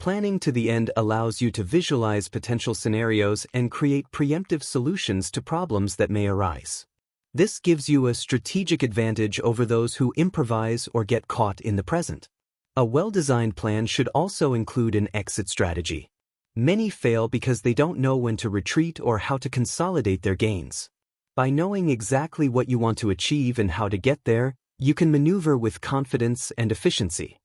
Planning to the end allows you to visualize potential scenarios and create preemptive solutions to problems that may arise. This gives you a strategic advantage over those who improvise or get caught in the present. A well-designed plan should also include an exit strategy. Many fail because they don't know when to retreat or how to consolidate their gains. By knowing exactly what you want to achieve and how to get there, you can maneuver with confidence and efficiency.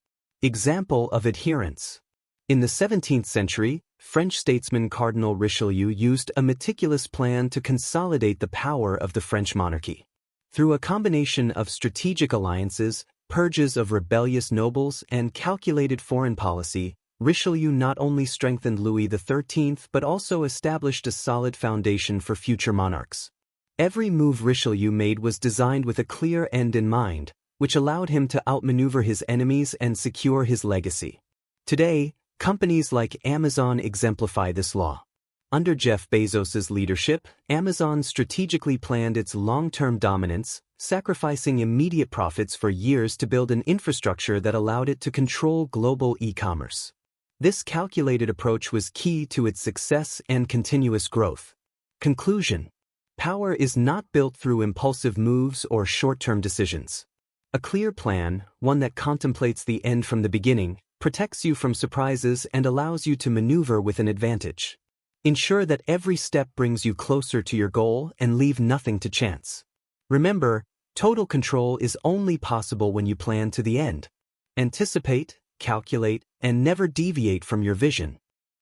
Example of adherence. In the 17th century, French statesman Cardinal Richelieu used a meticulous plan to consolidate the power of the French monarchy. Through a combination of strategic alliances, purges of rebellious nobles, and calculated foreign policy, Richelieu not only strengthened Louis XIII but also established a solid foundation for future monarchs. Every move Richelieu made was designed with a clear end in mind, which allowed him to outmaneuver his enemies and secure his legacy. Today, companies like Amazon exemplify this law. Under Jeff Bezos's leadership, Amazon strategically planned its long-term dominance, sacrificing immediate profits for years to build an infrastructure that allowed it to control global e-commerce. This calculated approach was key to its success and continuous growth. Conclusion: power is not built through impulsive moves or short-term decisions. A clear plan, one that contemplates the end from the beginning, protects you from surprises and allows you to maneuver with an advantage. Ensure that every step brings you closer to your goal and leave nothing to chance. Remember, total control is only possible when you plan to the end. Anticipate, calculate, and never deviate from your vision.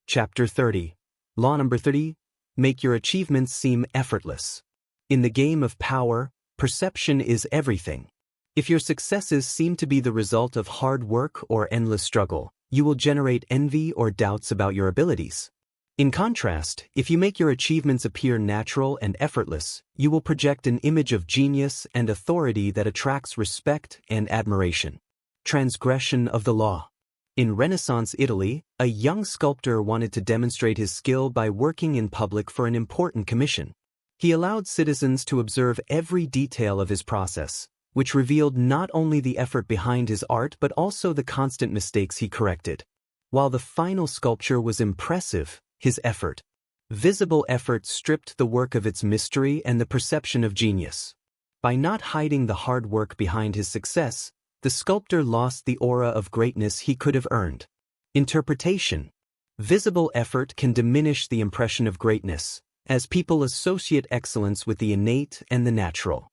Chapter 30. Law number 30. Make your achievements seem effortless. In the game of power, perception is everything. If your successes seem to be the result of hard work or endless struggle, you will generate envy or doubts about your abilities. In contrast, if you make your achievements appear natural and effortless, you will project an image of genius and authority that attracts respect and admiration. Transgression of the law. In Renaissance Italy, a young sculptor wanted to demonstrate his skill by working in public for an important commission. He allowed citizens to observe every detail of his process, which revealed not only the effort behind his art but also the constant mistakes he corrected. While the final sculpture was impressive, his visible effort stripped the work of its mystery and the perception of genius. By not hiding the hard work behind his success, the sculptor lost the aura of greatness he could have earned. Interpretation. Visible effort can diminish the impression of greatness, as people associate excellence with the innate and the natural.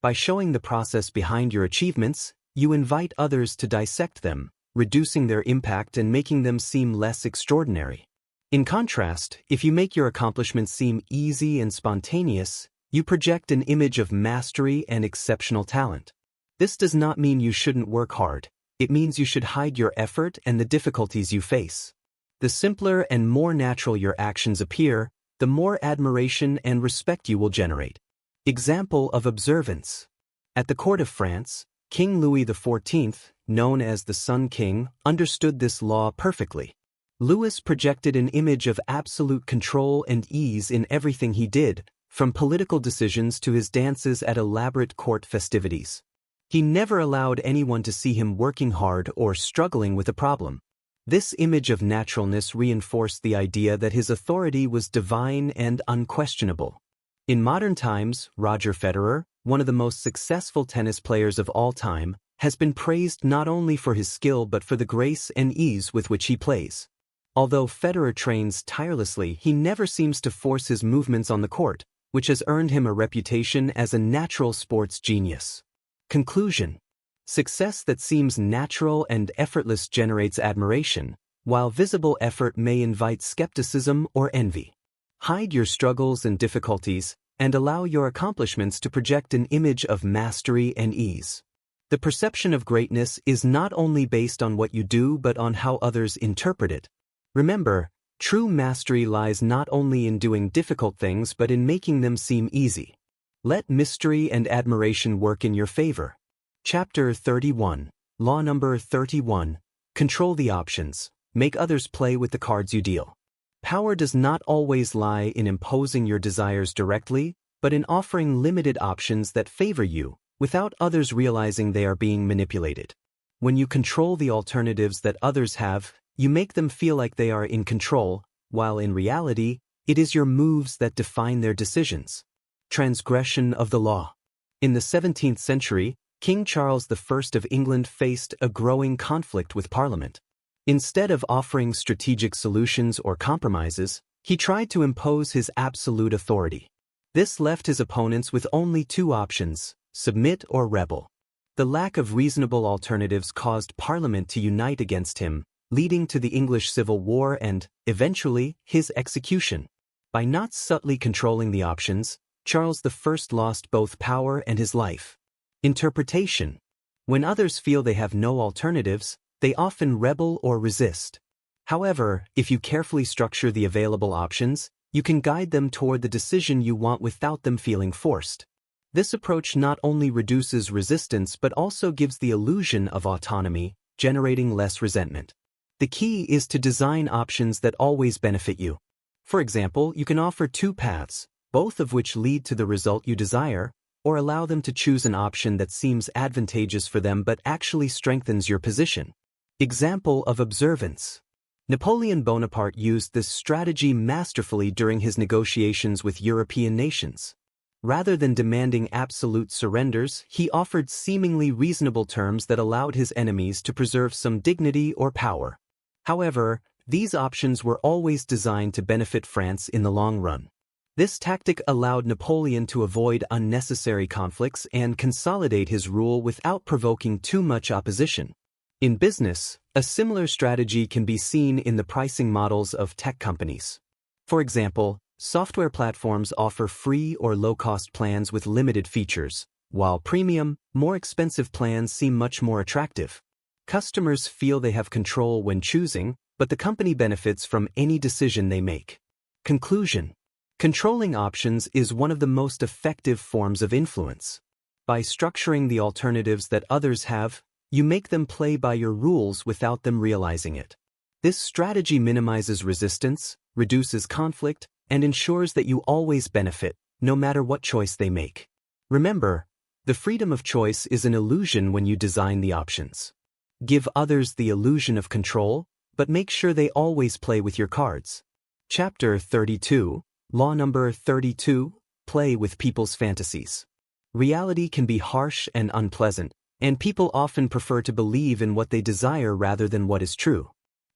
By showing the process behind your achievements, you invite others to dissect them, reducing their impact and making them seem less extraordinary. In contrast, if you make your accomplishments seem easy and spontaneous, you project an image of mastery and exceptional talent. This does not mean you shouldn't work hard. It means you should hide your effort and the difficulties you face. The simpler and more natural your actions appear, the more admiration and respect you will generate. Example of observance. At the court of France, King Louis XIV, known as the Sun King, understood this law perfectly. Louis projected an image of absolute control and ease in everything he did, from political decisions to his dances at elaborate court festivities. He never allowed anyone to see him working hard or struggling with a problem. This image of naturalness reinforced the idea that his authority was divine and unquestionable. In modern times, Roger Federer, one of the most successful tennis players of all time, has been praised not only for his skill but for the grace and ease with which he plays. Although Federer trains tirelessly, he never seems to force his movements on the court, which has earned him a reputation as a natural sports genius. Conclusion. Success that seems natural and effortless generates admiration, while visible effort may invite skepticism or envy. Hide your struggles and difficulties, and allow your accomplishments to project an image of mastery and ease. The perception of greatness is not only based on what you do but on how others interpret it. Remember, true mastery lies not only in doing difficult things but in making them seem easy. Let mystery and admiration work in your favor. Chapter 31. Law number 31. Control the options. Make others play with the cards you deal. Power does not always lie in imposing your desires directly, but in offering limited options that favor you, without others realizing they are being manipulated. When you control the alternatives that others have, you make them feel like they are in control, while in reality, it is your moves that define their decisions. Transgression of the law. In the 17th century, King Charles I of England faced a growing conflict with Parliament. Instead of offering strategic solutions or compromises, he tried to impose his absolute authority. This left his opponents with only two options: submit or rebel. The lack of reasonable alternatives caused Parliament to unite against him, leading to the English Civil War and, eventually, his execution. By not subtly controlling the options, Charles I lost both power and his life. Interpretation. When others feel they have no alternatives, they often rebel or resist. However, if you carefully structure the available options, you can guide them toward the decision you want without them feeling forced. This approach not only reduces resistance but also gives the illusion of autonomy, generating less resentment. The key is to design options that always benefit you. For example, you can offer two paths, both of which lead to the result you desire, or allow them to choose an option that seems advantageous for them but actually strengthens your position. Example of observance. Napoleon Bonaparte used this strategy masterfully during his negotiations with European nations. Rather than demanding absolute surrenders, he offered seemingly reasonable terms that allowed his enemies to preserve some dignity or power. However, these options were always designed to benefit France in the long run. This tactic allowed Napoleon to avoid unnecessary conflicts and consolidate his rule without provoking too much opposition. In business, a similar strategy can be seen in the pricing models of tech companies. For example, software platforms offer free or low-cost plans with limited features, while premium, more expensive plans seem much more attractive. Customers feel they have control when choosing, but the company benefits from any decision they make. Conclusion. Controlling options is one of the most effective forms of influence. By structuring the alternatives that others have, you make them play by your rules without them realizing it. This strategy minimizes resistance, reduces conflict, and ensures that you always benefit, no matter what choice they make. Remember, the freedom of choice is an illusion when you design the options. Give others the illusion of control, but make sure they always play with your cards. Chapter 32, Law number 32, Play with people's fantasies. Reality can be harsh and unpleasant, and people often prefer to believe in what they desire rather than what is true.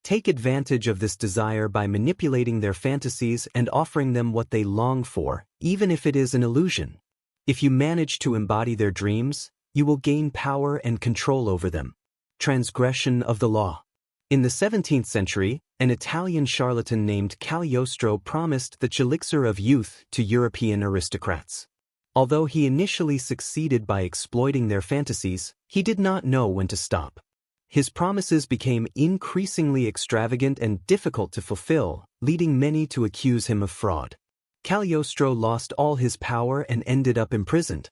Take advantage of this desire by manipulating their fantasies and offering them what they long for, even if it is an illusion. If you manage to embody their dreams, you will gain power and control over them. Transgression of the law. In the 17th century, an Italian charlatan named Cagliostro promised the elixir of youth to European aristocrats. Although he initially succeeded by exploiting their fantasies, he did not know when to stop. His promises became increasingly extravagant and difficult to fulfill, leading many to accuse him of fraud. Cagliostro lost all his power and ended up imprisoned.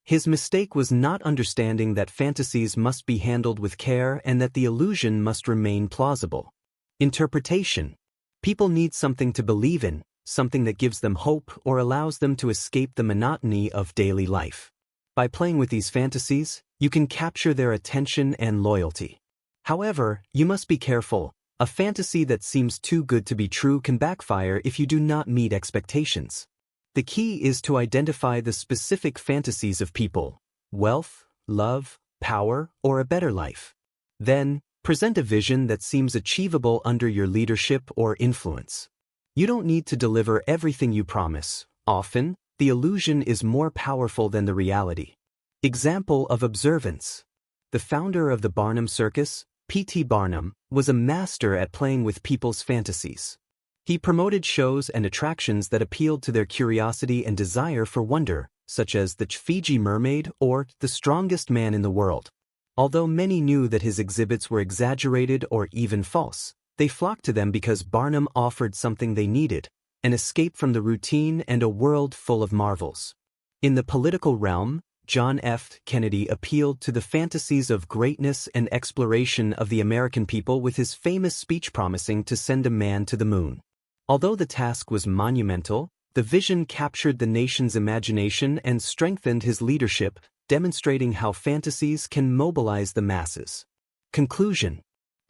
His mistake was not understanding that fantasies must be handled with care and that the illusion must remain plausible. Interpretation. People need something to believe in, something that gives them hope or allows them to escape the monotony of daily life. By playing with these fantasies, you can capture their attention and loyalty. However, you must be careful. A fantasy that seems too good to be true can backfire if you do not meet expectations. The key is to identify the specific fantasies of people: wealth, love, power, or a better life. Then, present a vision that seems achievable under your leadership or influence. You don't need to deliver everything you promise. Often, the illusion is more powerful than the reality. Example of observance. The founder of the Barnum Circus, P.T. Barnum, was a master at playing with people's fantasies. He promoted shows and attractions that appealed to their curiosity and desire for wonder, such as the Fiji Mermaid or the Strongest Man in the World. Although many knew that his exhibits were exaggerated or even false, they flocked to them because Barnum offered something they needed: an escape from the routine and a world full of marvels. In the political realm, John F. Kennedy appealed to the fantasies of greatness and exploration of the American people with his famous speech promising to send a man to the moon. Although the task was monumental, the vision captured the nation's imagination and strengthened his leadership, demonstrating how fantasies can mobilize the masses. Conclusion.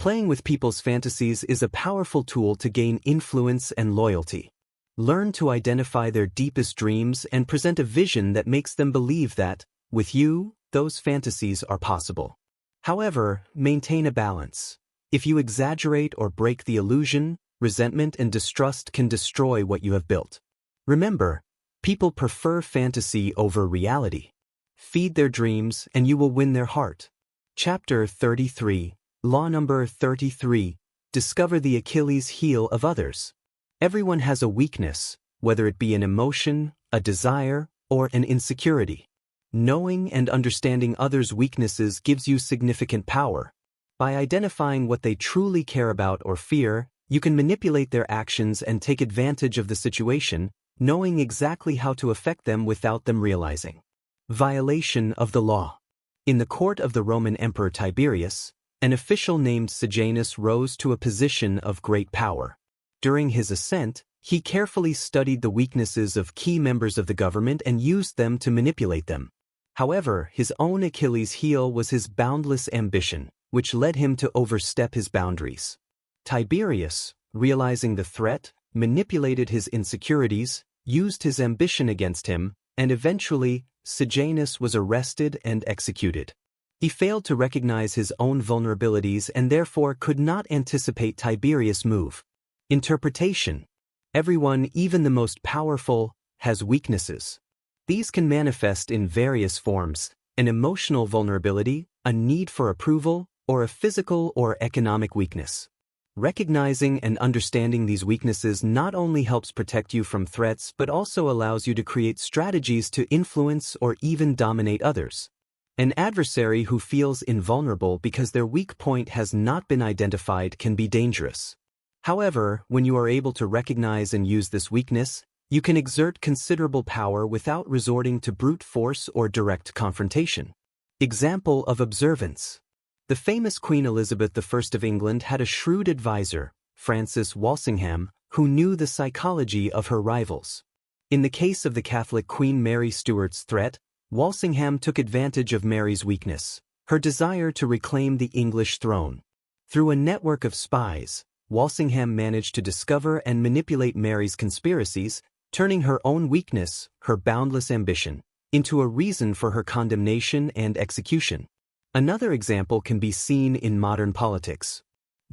Playing with people's fantasies is a powerful tool to gain influence and loyalty. Learn to identify their deepest dreams and present a vision that makes them believe that, with you, those fantasies are possible. However, maintain a balance. If you exaggerate or break the illusion, resentment and distrust can destroy what you have built. Remember, people prefer fantasy over reality. Feed their dreams and you will win their heart. Chapter 33, Law number 33, Discover the Achilles heel of others. Everyone has a weakness, whether it be an emotion, a desire, or an insecurity. Knowing and understanding others' weaknesses gives you significant power. By identifying what they truly care about or fear, you can manipulate their actions and take advantage of the situation, knowing exactly how to affect them without them realizing. Violation of the law. In the court of the Roman Emperor Tiberius, an official named Sejanus rose to a position of great power. During his ascent, he carefully studied the weaknesses of key members of the government and used them to manipulate them. However, his own Achilles heel was his boundless ambition, which led him to overstep his boundaries. Tiberius, realizing the threat, manipulated his insecurities, used his ambition against him, and eventually, Sejanus was arrested and executed. He failed to recognize his own vulnerabilities and therefore could not anticipate Tiberius' move. Interpretation. Everyone, even the most powerful, has weaknesses. These can manifest in various forms: an emotional vulnerability, a need for approval, or a physical or economic weakness. Recognizing and understanding these weaknesses not only helps protect you from threats but also allows you to create strategies to influence or even dominate others. An adversary who feels invulnerable because their weak point has not been identified can be dangerous. However, when you are able to recognize and use this weakness, you can exert considerable power without resorting to brute force or direct confrontation. Example of observance. The famous Queen Elizabeth I of England had a shrewd advisor, Francis Walsingham, who knew the psychology of her rivals. In the case of the Catholic Queen Mary Stuart's threat, Walsingham took advantage of Mary's weakness, her desire to reclaim the English throne. Through a network of spies, Walsingham managed to discover and manipulate Mary's conspiracies, turning her own weakness, her boundless ambition, into a reason for her condemnation and execution. Another example can be seen in modern politics.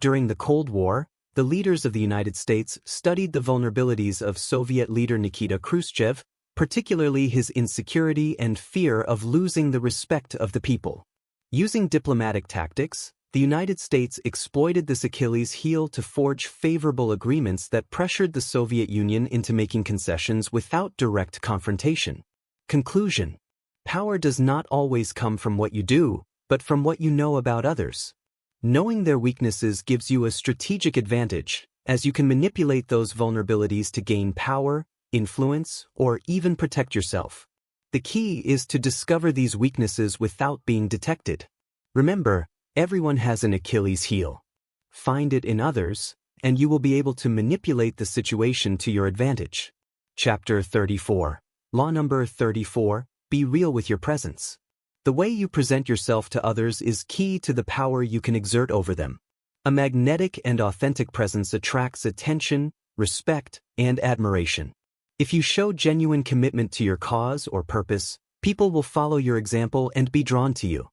During the Cold War, the leaders of the United States studied the vulnerabilities of Soviet leader Nikita Khrushchev, particularly his insecurity and fear of losing the respect of the people. Using diplomatic tactics, the United States exploited this Achilles heel to forge favorable agreements that pressured the Soviet Union into making concessions without direct confrontation. Conclusion. Power does not always come from what you do, but from what you know about others. Knowing their weaknesses gives you a strategic advantage, as you can manipulate those vulnerabilities to gain power, influence, or even protect yourself. The key is to discover these weaknesses without being detected. Remember, everyone has an Achilles heel. Find it in others, and you will be able to manipulate the situation to your advantage. Chapter 34. Law number 34, Be real with your presence. The way you present yourself to others is key to the power you can exert over them. A magnetic and authentic presence attracts attention, respect, and admiration. If you show genuine commitment to your cause or purpose, people will follow your example and be drawn to you.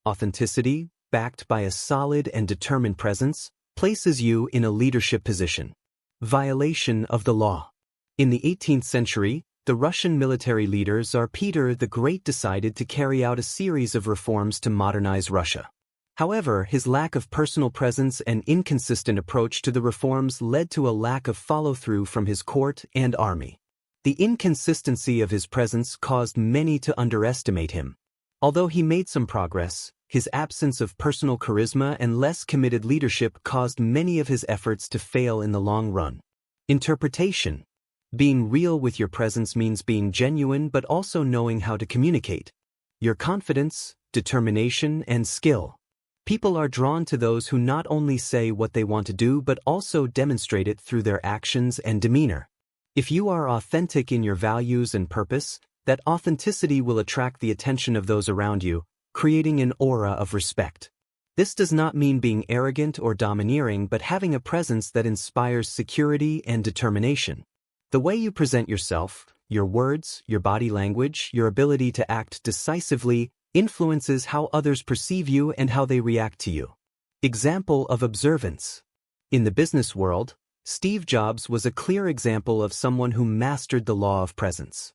Authenticity, backed by a solid and determined presence, places you in a leadership position. Violation of the law. In the 18th century, the Russian military leader Tsar Peter the Great decided to carry out a series of reforms to modernize Russia. However, his lack of personal presence and inconsistent approach to the reforms led to a lack of follow-through from his court and army. The inconsistency of his presence caused many to underestimate him. Although he made some progress, his absence of personal charisma and less committed leadership caused many of his efforts to fail in the long run. Interpretation. Being real with your presence means being genuine but also knowing how to communicate. Your confidence, determination, and skill. People are drawn to those who not only say what they want to do but also demonstrate it through their actions and demeanor. If you are authentic in your values and purpose, that authenticity will attract the attention of those around you, creating an aura of respect. This does not mean being arrogant or domineering, but having a presence that inspires security and determination. The way you present yourself, your words, your body language, your ability to act decisively, influences how others perceive you and how they react to you. Example of observance. In the business world, Steve Jobs was a clear example of someone who mastered the law of presence.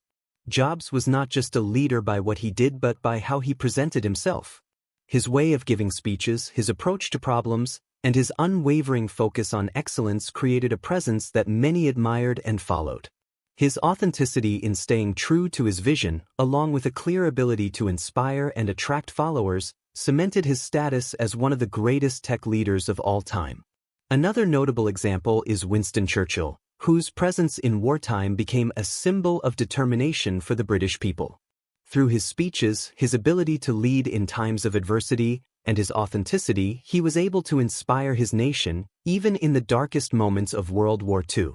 Jobs was not just a leader by what he did but by how he presented himself. His way of giving speeches, his approach to problems, and his unwavering focus on excellence created a presence that many admired and followed. His authenticity in staying true to his vision, along with a clear ability to inspire and attract followers, cemented his status as one of the greatest tech leaders of all time. Another notable example is Winston Churchill, whose presence in wartime became a symbol of determination for the British people. Through his speeches, his ability to lead in times of adversity, and his authenticity, he was able to inspire his nation, even in the darkest moments of World War II.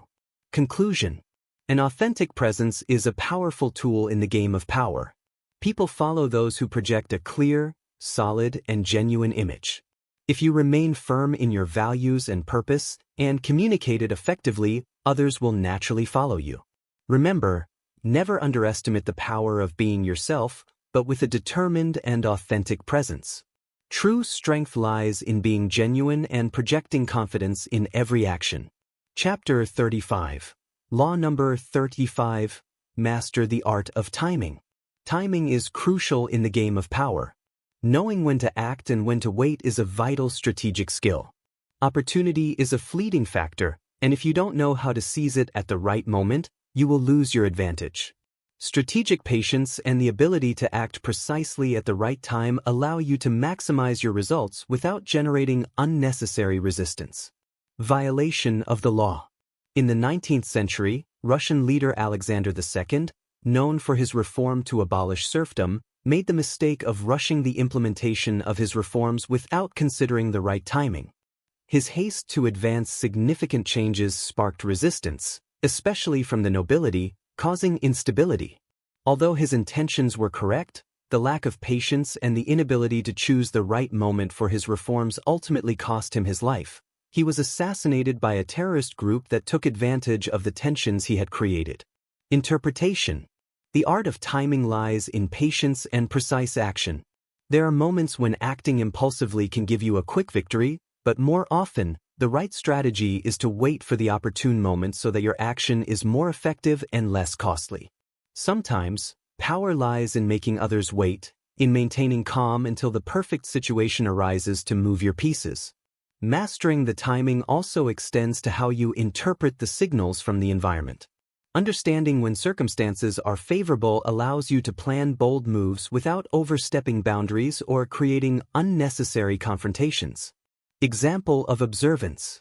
Conclusion. An authentic presence is a powerful tool in the game of power. People follow those who project a clear, solid, and genuine image. If you remain firm in your values and purpose, and communicate it effectively, others will naturally follow you. Remember, never underestimate the power of being yourself, but with a determined and authentic presence. True strength lies in being genuine and projecting confidence in every action. Chapter 35. Law number 35. Master the art of timing. Timing is crucial in the game of power. Knowing when to act and when to wait is a vital strategic skill. Opportunity is a fleeting factor, and if you don't know how to seize it at the right moment, you will lose your advantage. Strategic patience and the ability to act precisely at the right time allow you to maximize your results without generating unnecessary resistance. Violation of the law. In the 19th century, Russian leader Alexander II, known for his reform to abolish serfdom, made the mistake of rushing the implementation of his reforms without considering the right timing. His haste to advance significant changes sparked resistance, especially from the nobility, causing instability. Although his intentions were correct, the lack of patience and the inability to choose the right moment for his reforms ultimately cost him his life. He was assassinated by a terrorist group that took advantage of the tensions he had created. Interpretation. The art of timing lies in patience and precise action. There are moments when acting impulsively can give you a quick victory, but more often, the right strategy is to wait for the opportune moment so that your action is more effective and less costly. Sometimes, power lies in making others wait, in maintaining calm until the perfect situation arises to move your pieces. Mastering the timing also extends to how you interpret the signals from the environment. Understanding when circumstances are favorable allows you to plan bold moves without overstepping boundaries or creating unnecessary confrontations. Example of observance.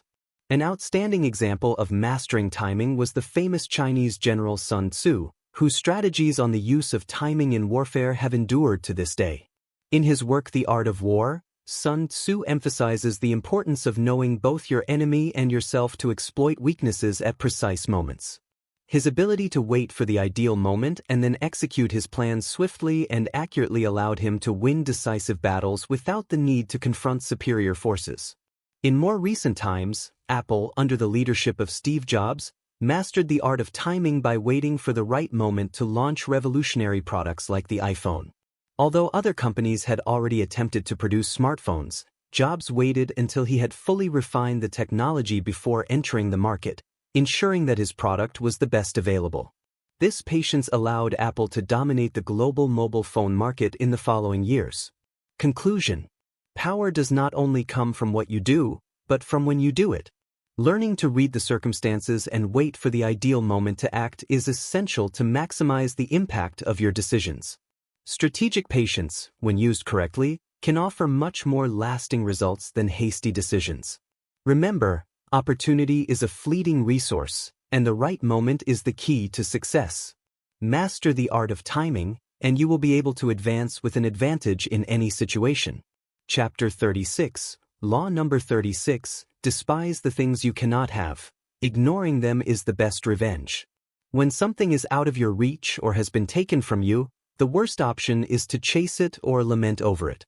An outstanding example of mastering timing was the famous Chinese general Sun Tzu, whose strategies on the use of timing in warfare have endured to this day. In his work The Art of War, Sun Tzu emphasizes the importance of knowing both your enemy and yourself to exploit weaknesses at precise moments. His ability to wait for the ideal moment and then execute his plans swiftly and accurately allowed him to win decisive battles without the need to confront superior forces. In more recent times, Apple, under the leadership of Steve Jobs, mastered the art of timing by waiting for the right moment to launch revolutionary products like the iPhone. Although other companies had already attempted to produce smartphones, Jobs waited until he had fully refined the technology before entering the market, ensuring that his product was the best available. This patience allowed Apple to dominate the global mobile phone market in the following years. Conclusion. Power does not only come from what you do, but from when you do it. Learning to read the circumstances and wait for the ideal moment to act is essential to maximize the impact of your decisions. Strategic patience, when used correctly, can offer much more lasting results than hasty decisions. Remember, opportunity is a fleeting resource, and the right moment is the key to success. Master the art of timing, and you will be able to advance with an advantage in any situation. Chapter 36. Law number 36. Despise the things you cannot have. Ignoring them is the best revenge. When something is out of your reach or has been taken from you, the worst option is to chase it or lament over it.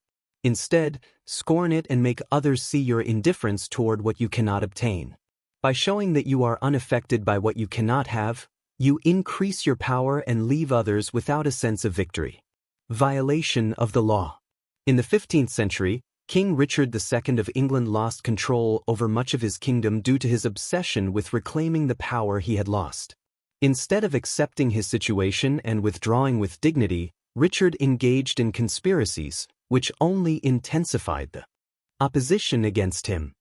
Instead, scorn it and make others see your indifference toward what you cannot obtain. By showing that you are unaffected by what you cannot have, you increase your power and leave others without a sense of victory. Violation of the law. In the 15th century, King Richard II of England lost control over much of his kingdom due to his obsession with reclaiming the power he had lost. Instead of accepting his situation and withdrawing with dignity, Richard engaged in conspiracies, which only intensified the opposition against him.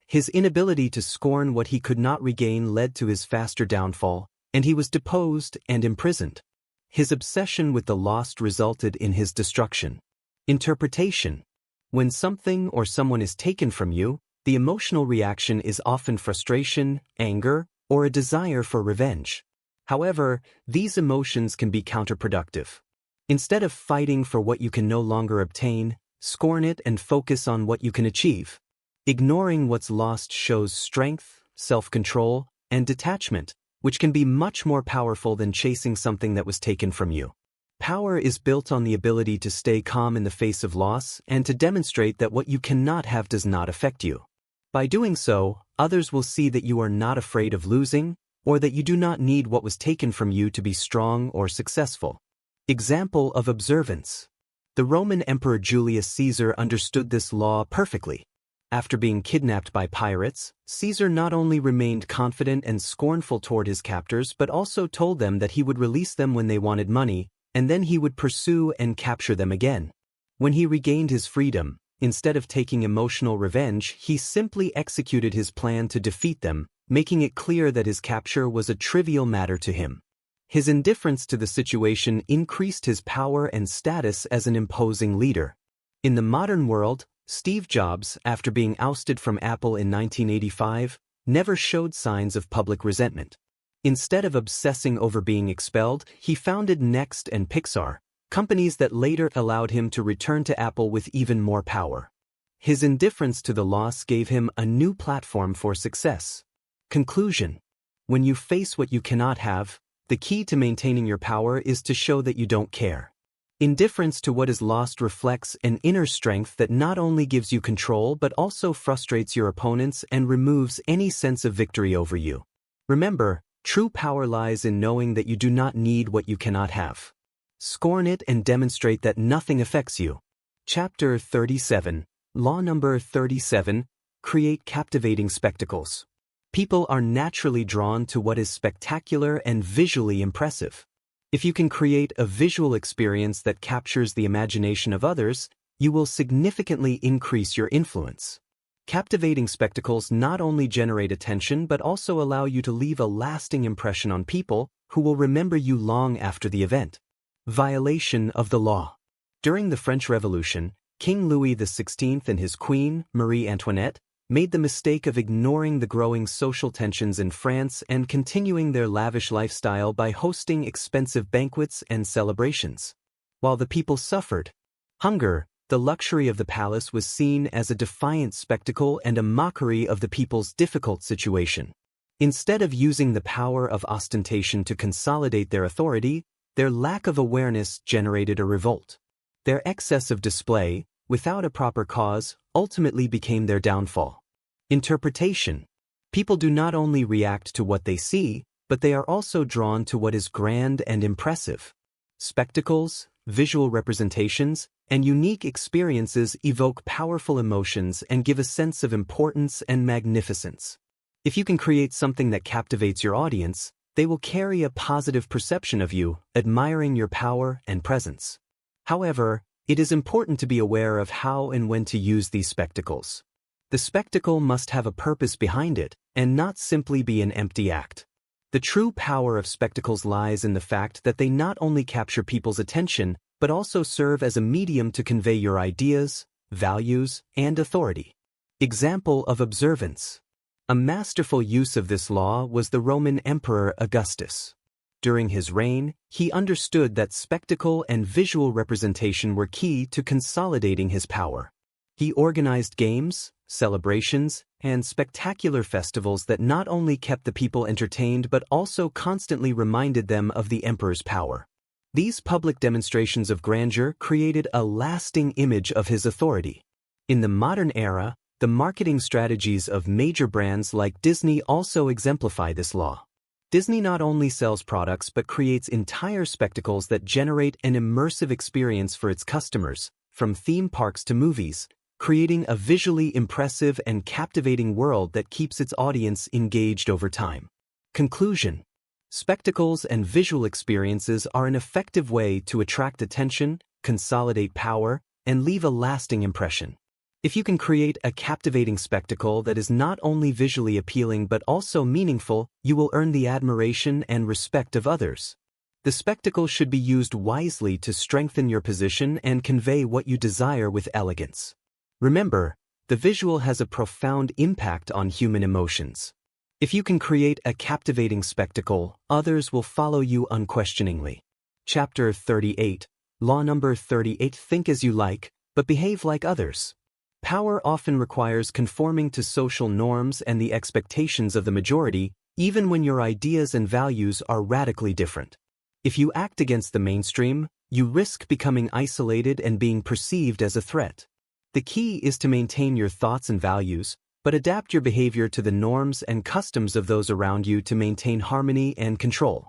His inability to scorn what he could not regain led to his faster downfall, and he was deposed and imprisoned. His obsession with the lost resulted in his destruction. Interpretation. When something or someone is taken from you, the emotional reaction is often frustration, anger, or a desire for revenge. However, these emotions can be counterproductive. Instead of fighting for what you can no longer obtain, scorn it and focus on what you can achieve. Ignoring what's lost shows strength, self-control, and detachment, which can be much more powerful than chasing something that was taken from you. Power is built on the ability to stay calm in the face of loss and to demonstrate that what you cannot have does not affect you. By doing so, others will see that you are not afraid of losing, or that you do not need what was taken from you to be strong or successful. Example of observance. The Roman Emperor Julius Caesar understood this law perfectly. After being kidnapped by pirates, Caesar not only remained confident and scornful toward his captors but also told them that he would release them when they wanted money, and then he would pursue and capture them again. When he regained his freedom, instead of taking emotional revenge, he simply executed his plan to defeat them, making it clear that his capture was a trivial matter to him. His indifference to the situation increased his power and status as an imposing leader. In the modern world, Steve Jobs, after being ousted from Apple in 1985, never showed signs of public resentment. Instead of obsessing over being expelled, he founded Next and Pixar, companies that later allowed him to return to Apple with even more power. His indifference to the loss gave him a new platform for success. Conclusion. When you face what you cannot have, the key to maintaining your power is to show that you don't care. Indifference to what is lost reflects an inner strength that not only gives you control but also frustrates your opponents and removes any sense of victory over you. Remember, true power lies in knowing that you do not need what you cannot have. Scorn it and demonstrate that nothing affects you. Chapter 37. Law number 37. Create captivating spectacles. People are naturally drawn to what is spectacular and visually impressive. If you can create a visual experience that captures the imagination of others, you will significantly increase your influence. Captivating spectacles not only generate attention but also allow you to leave a lasting impression on people who will remember you long after the event. Violation of the law. During the French Revolution, King Louis XVI and his queen, Marie Antoinette, made the mistake of ignoring the growing social tensions in France and continuing their lavish lifestyle by hosting expensive banquets and celebrations. While the people suffered hunger, the luxury of the palace was seen as a defiant spectacle and a mockery of the people's difficult situation. Instead of using the power of ostentation to consolidate their authority, their lack of awareness generated a revolt. Their excess of display, without a proper cause, ultimately became their downfall. Interpretation. People do not only react to what they see, but they are also drawn to what is grand and impressive. Spectacles, visual representations, and unique experiences evoke powerful emotions and give a sense of importance and magnificence. If you can create something that captivates your audience, they will carry a positive perception of you, admiring your power and presence. However, it is important to be aware of how and when to use these spectacles. The spectacle must have a purpose behind it, and not simply be an empty act. The true power of spectacles lies in the fact that they not only capture people's attention, but also serve as a medium to convey your ideas, values, and authority. Example of observance. A masterful use of this law was the Roman Emperor Augustus. During his reign, he understood that spectacle and visual representation were key to consolidating his power. He organized games, celebrations, and spectacular festivals that not only kept the people entertained but also constantly reminded them of the emperor's power. These public demonstrations of grandeur created a lasting image of his authority. In the modern era, the marketing strategies of major brands like Disney also exemplify this law. Disney not only sells products but creates entire spectacles that generate an immersive experience for its customers, from theme parks to movies, creating a visually impressive and captivating world that keeps its audience engaged over time. Conclusion: spectacles and visual experiences are an effective way to attract attention, consolidate power, and leave a lasting impression. If you can create a captivating spectacle that is not only visually appealing but also meaningful, you will earn the admiration and respect of others. The spectacle should be used wisely to strengthen your position and convey what you desire with elegance. Remember, the visual has a profound impact on human emotions. If you can create a captivating spectacle, others will follow you unquestioningly. Chapter 38. Law number 38. Think as you like, but behave like others. Power often requires conforming to social norms and the expectations of the majority, even when your ideas and values are radically different. If you act against the mainstream, you risk becoming isolated and being perceived as a threat. The key is to maintain your thoughts and values, but adapt your behavior to the norms and customs of those around you to maintain harmony and control.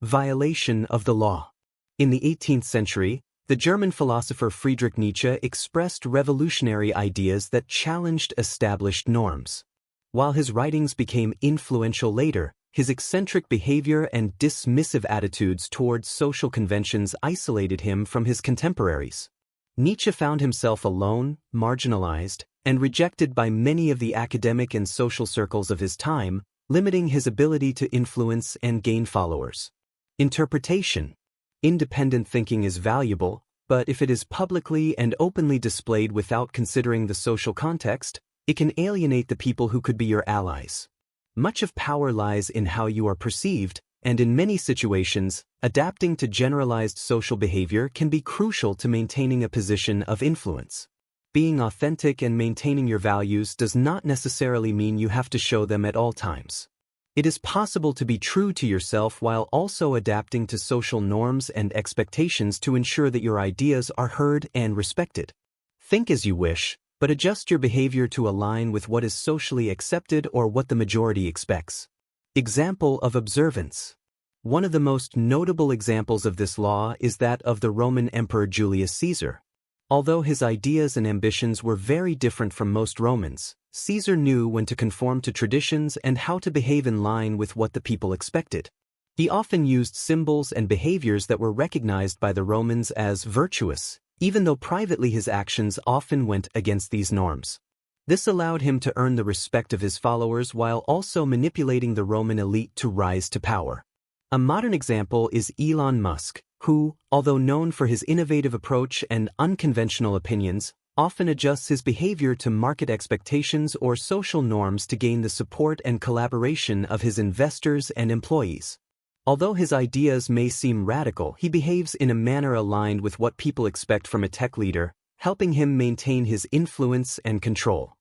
Violation of the law. In the 18th century, the German philosopher Friedrich Nietzsche expressed revolutionary ideas that challenged established norms. While his writings became influential later, his eccentric behavior and dismissive attitudes towards social conventions isolated him from his contemporaries. Nietzsche found himself alone, marginalized, and rejected by many of the academic and social circles of his time, limiting his ability to influence and gain followers. Interpretation. Independent thinking is valuable, but if it is publicly and openly displayed without considering the social context, it can alienate the people who could be your allies. Much of power lies in how you are perceived, and in many situations, adapting to generalized social behavior can be crucial to maintaining a position of influence. Being authentic and maintaining your values does not necessarily mean you have to show them at all times. It is possible to be true to yourself while also adapting to social norms and expectations to ensure that your ideas are heard and respected. Think as you wish, but adjust your behavior to align with what is socially accepted or what the majority expects. Example of observance. One of the most notable examples of this law is that of the Roman Emperor Julius Caesar. Although his ideas and ambitions were very different from most Romans, Caesar knew when to conform to traditions and how to behave in line with what the people expected. He often used symbols and behaviors that were recognized by the Romans as virtuous, even though privately his actions often went against these norms. This allowed him to earn the respect of his followers while also manipulating the Roman elite to rise to power. A modern example is Elon Musk, who, although known for his innovative approach and unconventional opinions, often adjusts his behavior to market expectations or social norms to gain the support and collaboration of his investors and employees. Although his ideas may seem radical, he behaves in a manner aligned with what people expect from a tech leader, helping him maintain his influence and control.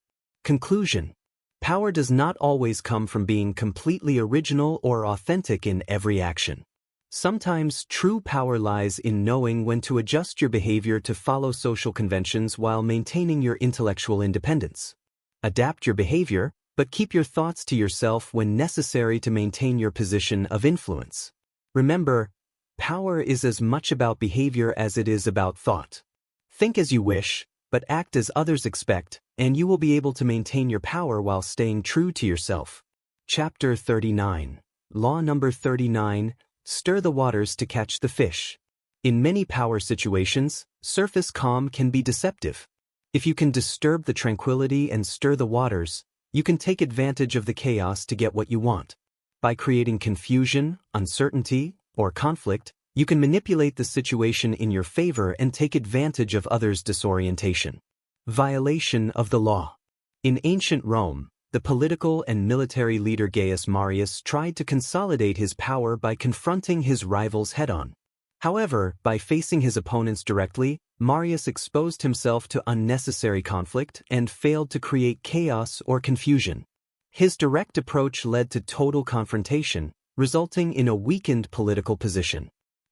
Conclusion. Power does not always come from being completely original or authentic in every action. Sometimes true power lies in knowing when to adjust your behavior to follow social conventions while maintaining your intellectual independence. Adapt your behavior, but keep your thoughts to yourself when necessary to maintain your position of influence. Remember, power is as much about behavior as it is about thought. Think as you wish, but act as others expect, and you will be able to maintain your power while staying true to yourself. Chapter 39. Law number 39. Stir the waters to catch the fish. In many power situations, surface calm can be deceptive. If you can disturb the tranquility and stir the waters, you can take advantage of the chaos to get what you want. By creating confusion, uncertainty, or conflict, you can manipulate the situation in your favor and take advantage of others' disorientation. Violation of the law. In ancient Rome, the political and military leader Gaius Marius tried to consolidate his power by confronting his rivals head-on. However, by facing his opponents directly, Marius exposed himself to unnecessary conflict and failed to create chaos or confusion. His direct approach led to total confrontation, resulting in a weakened political position.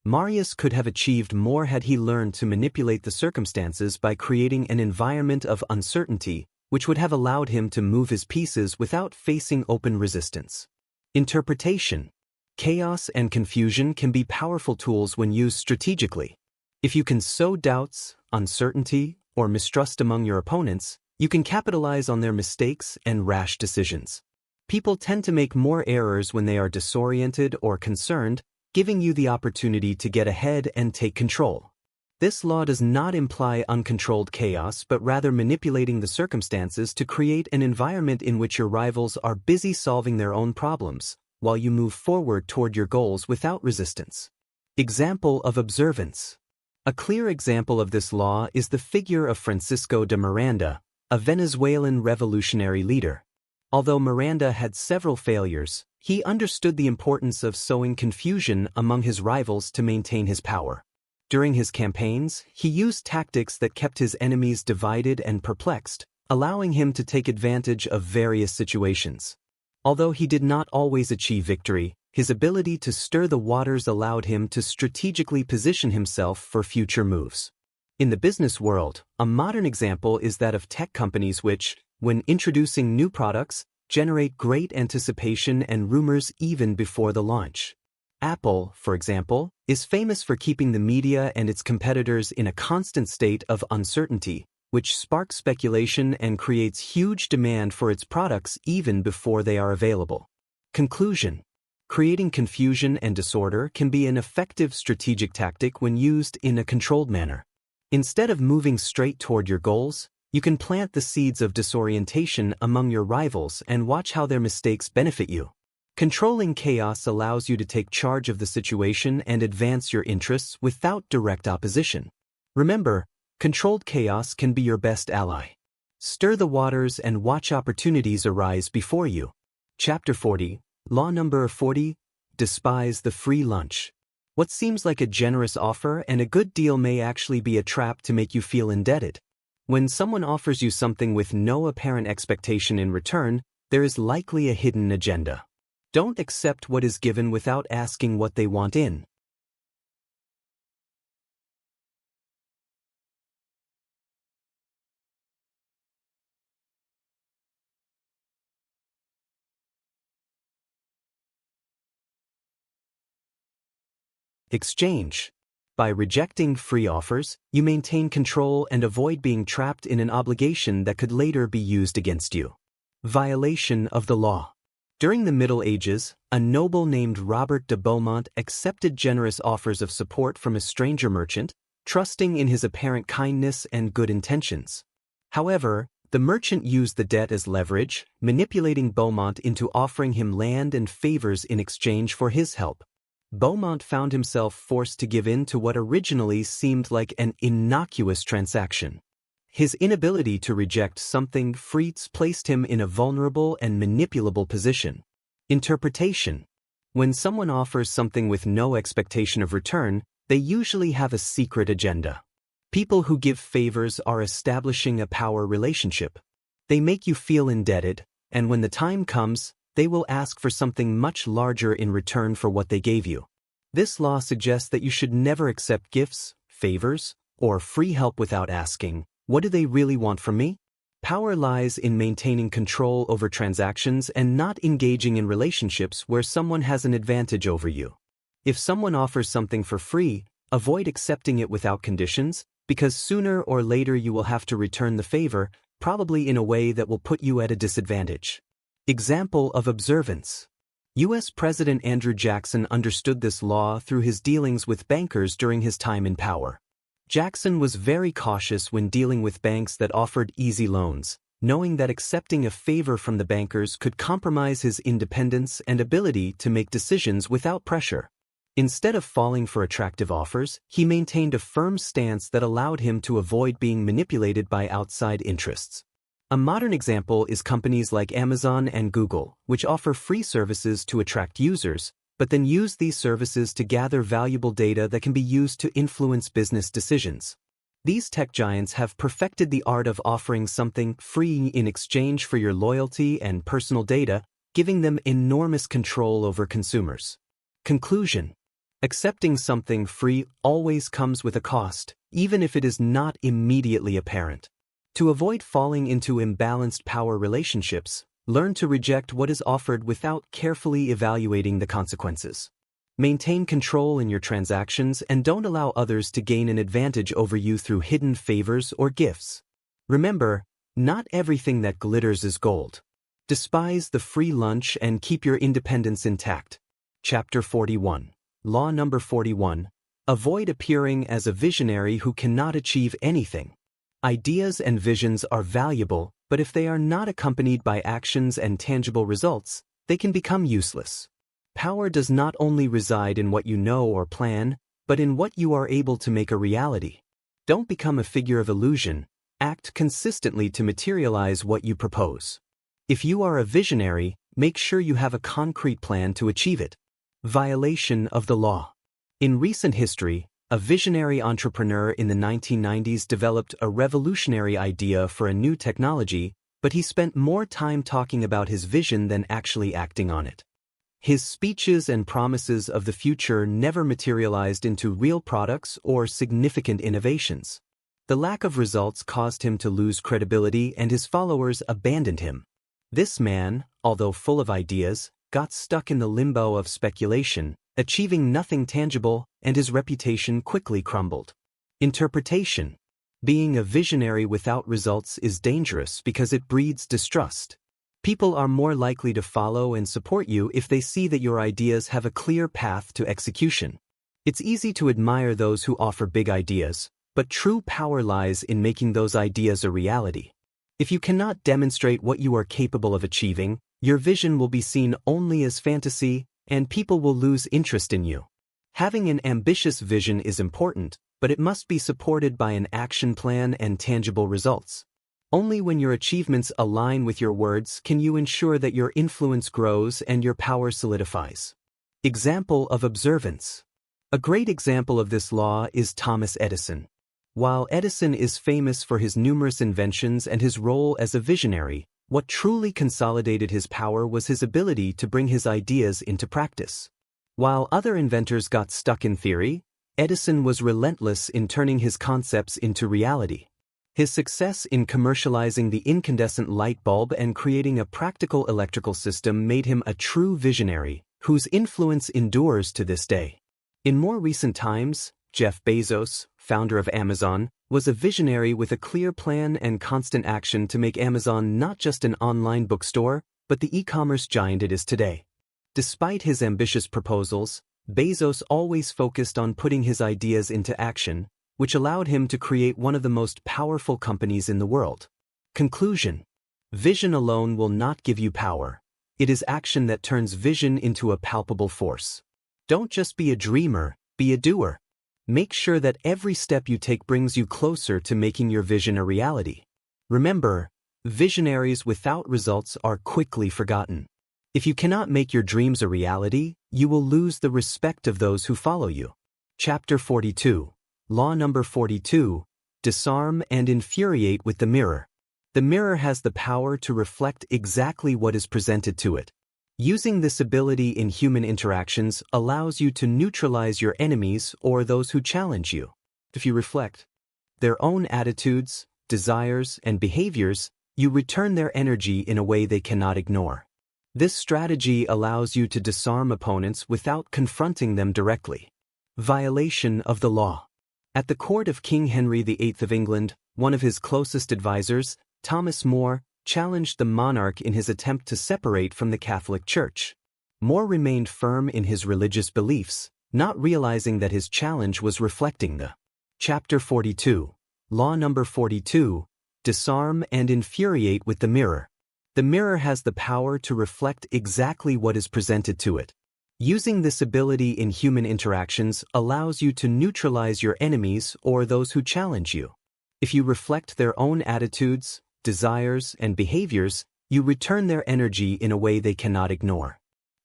Marius could have achieved more had he learned to manipulate the circumstances by creating an environment of uncertainty, which would have allowed him to move his pieces without facing open resistance. Interpretation. Chaos and confusion can be powerful tools when used strategically. If you can sow doubts, uncertainty, or mistrust among your opponents, you can capitalize on their mistakes and rash decisions. People tend to make more errors when they are disoriented or concerned, giving you the opportunity to get ahead and take control. This law does not imply uncontrolled chaos, but rather manipulating the circumstances to create an environment in which your rivals are busy solving their own problems, while you move forward toward your goals without resistance. Example of observance. A clear example of this law is the figure of Francisco de Miranda, a Venezuelan revolutionary leader. Although Miranda had several failures, he understood the importance of sowing confusion among his rivals to maintain his power. During his campaigns, he used tactics that kept his enemies divided and perplexed, allowing him to take advantage of various situations. Although he did not always achieve victory, his ability to stir the waters allowed him to strategically position himself for future moves. In the business world, a modern example is that of tech companies which, when introducing new products, generate great anticipation and rumors even before the launch. Apple, for example, is famous for keeping the media and its competitors in a constant state of uncertainty, which sparks speculation and creates huge demand for its products even before they are available. Conclusion. Creating confusion and disorder can be an effective strategic tactic when used in a controlled manner. Instead of moving straight toward your goals, you can plant the seeds of disorientation among your rivals and watch how their mistakes benefit you. Controlling chaos allows you to take charge of the situation and advance your interests without direct opposition. Remember, controlled chaos can be your best ally. Stir the waters and watch opportunities arise before you. Chapter 40, Law number 40, Despise the free lunch. What seems like a generous offer and a good deal may actually be a trap to make you feel indebted. When someone offers you something with no apparent expectation in return, there is likely a hidden agenda. Don't accept what is given without asking what they want in. Exchange. By rejecting free offers, you maintain control and avoid being trapped in an obligation that could later be used against you. Violation of the law. During the Middle Ages, a noble named Robert de Beaumont accepted generous offers of support from a stranger merchant, trusting in his apparent kindness and good intentions. However, the merchant used the debt as leverage, manipulating Beaumont into offering him land and favors in exchange for his help. Beaumont found himself forced to give in to what originally seemed like an innocuous transaction. His inability to reject something free placed him in a vulnerable and manipulable position. Interpretation. When someone offers something with no expectation of return, they usually have a secret agenda. People who give favors are establishing a power relationship. They make you feel indebted, and when the time comes, they will ask for something much larger in return for what they gave you. This law suggests that you should never accept gifts, favors, or free help without asking, "What do they really want from me?" Power lies in maintaining control over transactions and not engaging in relationships where someone has an advantage over you. If someone offers something for free, avoid accepting it without conditions, because sooner or later you will have to return the favor, probably in a way that will put you at a disadvantage. Example of observance. U.S. President Andrew Jackson understood this law through his dealings with bankers during his time in power. Jackson was very cautious when dealing with banks that offered easy loans, knowing that accepting a favor from the bankers could compromise his independence and ability to make decisions without pressure. Instead of falling for attractive offers, he maintained a firm stance that allowed him to avoid being manipulated by outside interests. A modern example is companies like Amazon and Google, which offer free services to attract users, but then use these services to gather valuable data that can be used to influence business decisions. These tech giants have perfected the art of offering something free in exchange for your loyalty and personal data, giving them enormous control over consumers. Conclusion. Accepting something free always comes with a cost, even if it is not immediately apparent. To avoid falling into imbalanced power relationships, learn to reject what is offered without carefully evaluating the consequences. Maintain control in your transactions and don't allow others to gain an advantage over you through hidden favors or gifts. Remember, not everything that glitters is gold. Despise the free lunch and keep your independence intact. Chapter 41. Law number 41. Avoid appearing as a visionary who cannot achieve anything. Ideas and visions are valuable, but if they are not accompanied by actions and tangible results, they can become useless. Power does not only reside in what you know or plan, but in what you are able to make a reality. Don't become a figure of illusion. Act consistently to materialize what you propose. If you are a visionary, make sure you have a concrete plan to achieve it. Violation of the law. In recent history, a visionary entrepreneur in the 1990s developed a revolutionary idea for a new technology, but he spent more time talking about his vision than actually acting on it. His speeches and promises of the future never materialized into real products or significant innovations. The lack of results caused him to lose credibility and his followers abandoned him. This man, although full of ideas, got stuck in the limbo of speculation, achieving nothing tangible, and his reputation quickly crumbled. Interpretation. Being a visionary without results is dangerous because it breeds distrust. People are more likely to follow and support you if they see that your ideas have a clear path to execution. It's easy to admire those who offer big ideas, but true power lies in making those ideas a reality. If you cannot demonstrate what you are capable of achieving, your vision will be seen only as fantasy, and people will lose interest in you. Having an ambitious vision is important, but it must be supported by an action plan and tangible results. Only when your achievements align with your words can you ensure that your influence grows and your power solidifies. Example of observance. A great example of this law is Thomas Edison. While Edison is famous for his numerous inventions and his role as a visionary, what truly consolidated his power was his ability to bring his ideas into practice. While other inventors got stuck in theory, Edison was relentless in turning his concepts into reality. His success in commercializing the incandescent light bulb and creating a practical electrical system made him a true visionary, whose influence endures to this day. In more recent times, Jeff Bezos, founder of Amazon, was a visionary with a clear plan and constant action to make Amazon not just an online bookstore, but the e-commerce giant it is today. Despite his ambitious proposals, Bezos always focused on putting his ideas into action, which allowed him to create one of the most powerful companies in the world. Conclusion. Vision alone will not give you power. It is action that turns vision into a palpable force. Don't just be a dreamer, be a doer. Make sure that every step you take brings you closer to making your vision a reality. Remember, visionaries without results are quickly forgotten. If you cannot make your dreams a reality, you will lose the respect of those who follow you. Chapter 42. Law number 42. Disarm and infuriate with the mirror. The mirror has the power to reflect exactly what is presented to it. Using this ability in human interactions allows you to neutralize your enemies or those who challenge you. If you reflect their own attitudes, desires, and behaviors, you return their energy in a way they cannot ignore. This strategy allows you to disarm opponents without confronting them directly. Violation of the law. At the court of King Henry VIII of England, one of his closest advisors, Thomas More, challenged the monarch in his attempt to separate from the Catholic Church. More remained firm in his religious beliefs, not realizing that his challenge was reflecting the Chapter 42. Law number 42. Disarm and infuriate with the mirror. The mirror has the power to reflect exactly what is presented to it. Using this ability in human interactions allows you to neutralize your enemies or those who challenge you. If you reflect their own attitudes, desires, and behaviors, you return their energy in a way they cannot ignore.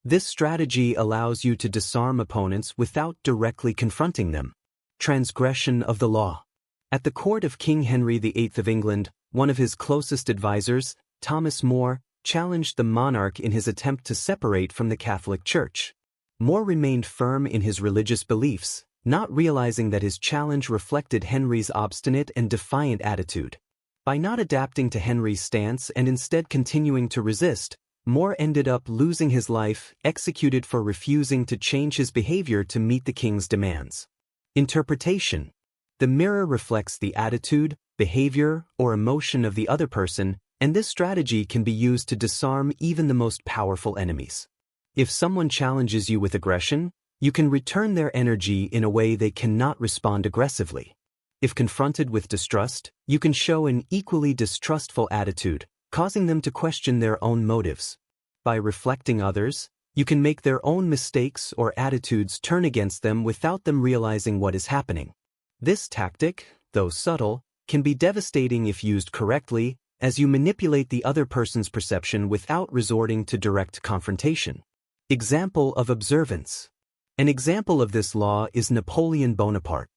This strategy allows you to disarm opponents without directly confronting them. Transgression of the law. At the court of King Henry VIII of England, one of his closest advisors, Thomas More, challenged the monarch in his attempt to separate from the Catholic Church. Moore remained firm in his religious beliefs, not realizing that his challenge reflected Henry's obstinate and defiant attitude. By not adapting to Henry's stance and instead continuing to resist, Moore ended up losing his life, executed for refusing to change his behavior to meet the king's demands. Interpretation. The mirror reflects the attitude, behavior, or emotion of the other person, and this strategy can be used to disarm even the most powerful enemies. If someone challenges you with aggression, you can return their energy in a way they cannot respond aggressively. If confronted with distrust, you can show an equally distrustful attitude, causing them to question their own motives. By reflecting others, you can make their own mistakes or attitudes turn against them without them realizing what is happening. This tactic, though subtle, can be devastating if used correctly, as you manipulate the other person's perception without resorting to direct confrontation. Example of observance. An example of this law is Napoleon Bonaparte.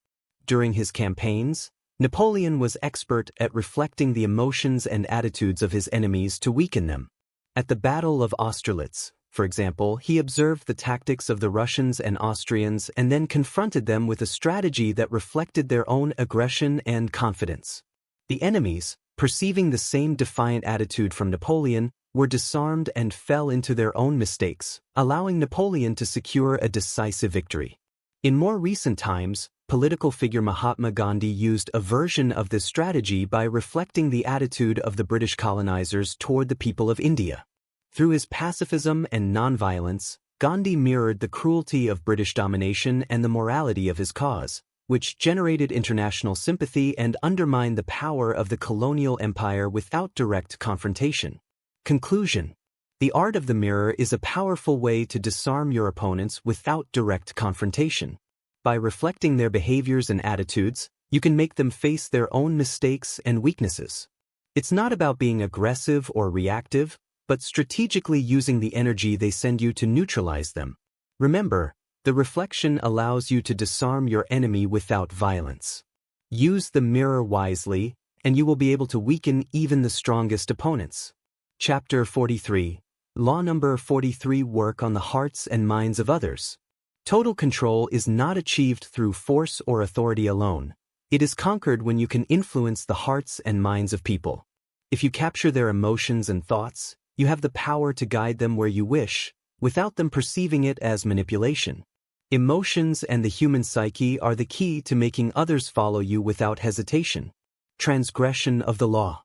During his campaigns, Napoleon was expert at reflecting the emotions and attitudes of his enemies to weaken them. At the Battle of Austerlitz, for example, he observed the tactics of the Russians and Austrians and then confronted them with a strategy that reflected their own aggression and confidence. The enemies, perceiving the same defiant attitude from Napoleon, were disarmed and fell into their own mistakes, allowing Napoleon to secure a decisive victory. In more recent times, political figure Mahatma Gandhi used a version of this strategy by reflecting the attitude of the British colonizers toward the people of India. Through his pacifism and nonviolence, Gandhi mirrored the cruelty of British domination and the morality of his cause, which generated international sympathy and undermined the power of the colonial empire without direct confrontation. Conclusion. The art of the mirror is a powerful way to disarm your opponents without direct confrontation. By reflecting their behaviors and attitudes, you can make them face their own mistakes and weaknesses. It's not about being aggressive or reactive, but strategically using the energy they send you to neutralize them. Remember, the reflection allows you to disarm your enemy without violence. Use the mirror wisely, and you will be able to weaken even the strongest opponents. Chapter 43. Law number 43. Work on the hearts and minds of others. Total control is not achieved through force or authority alone. It is conquered when you can influence the hearts and minds of people. If you capture their emotions and thoughts, you have the power to guide them where you wish, without them perceiving it as manipulation. Emotions and the human psyche are the key to making others follow you without hesitation. Transgression of the law.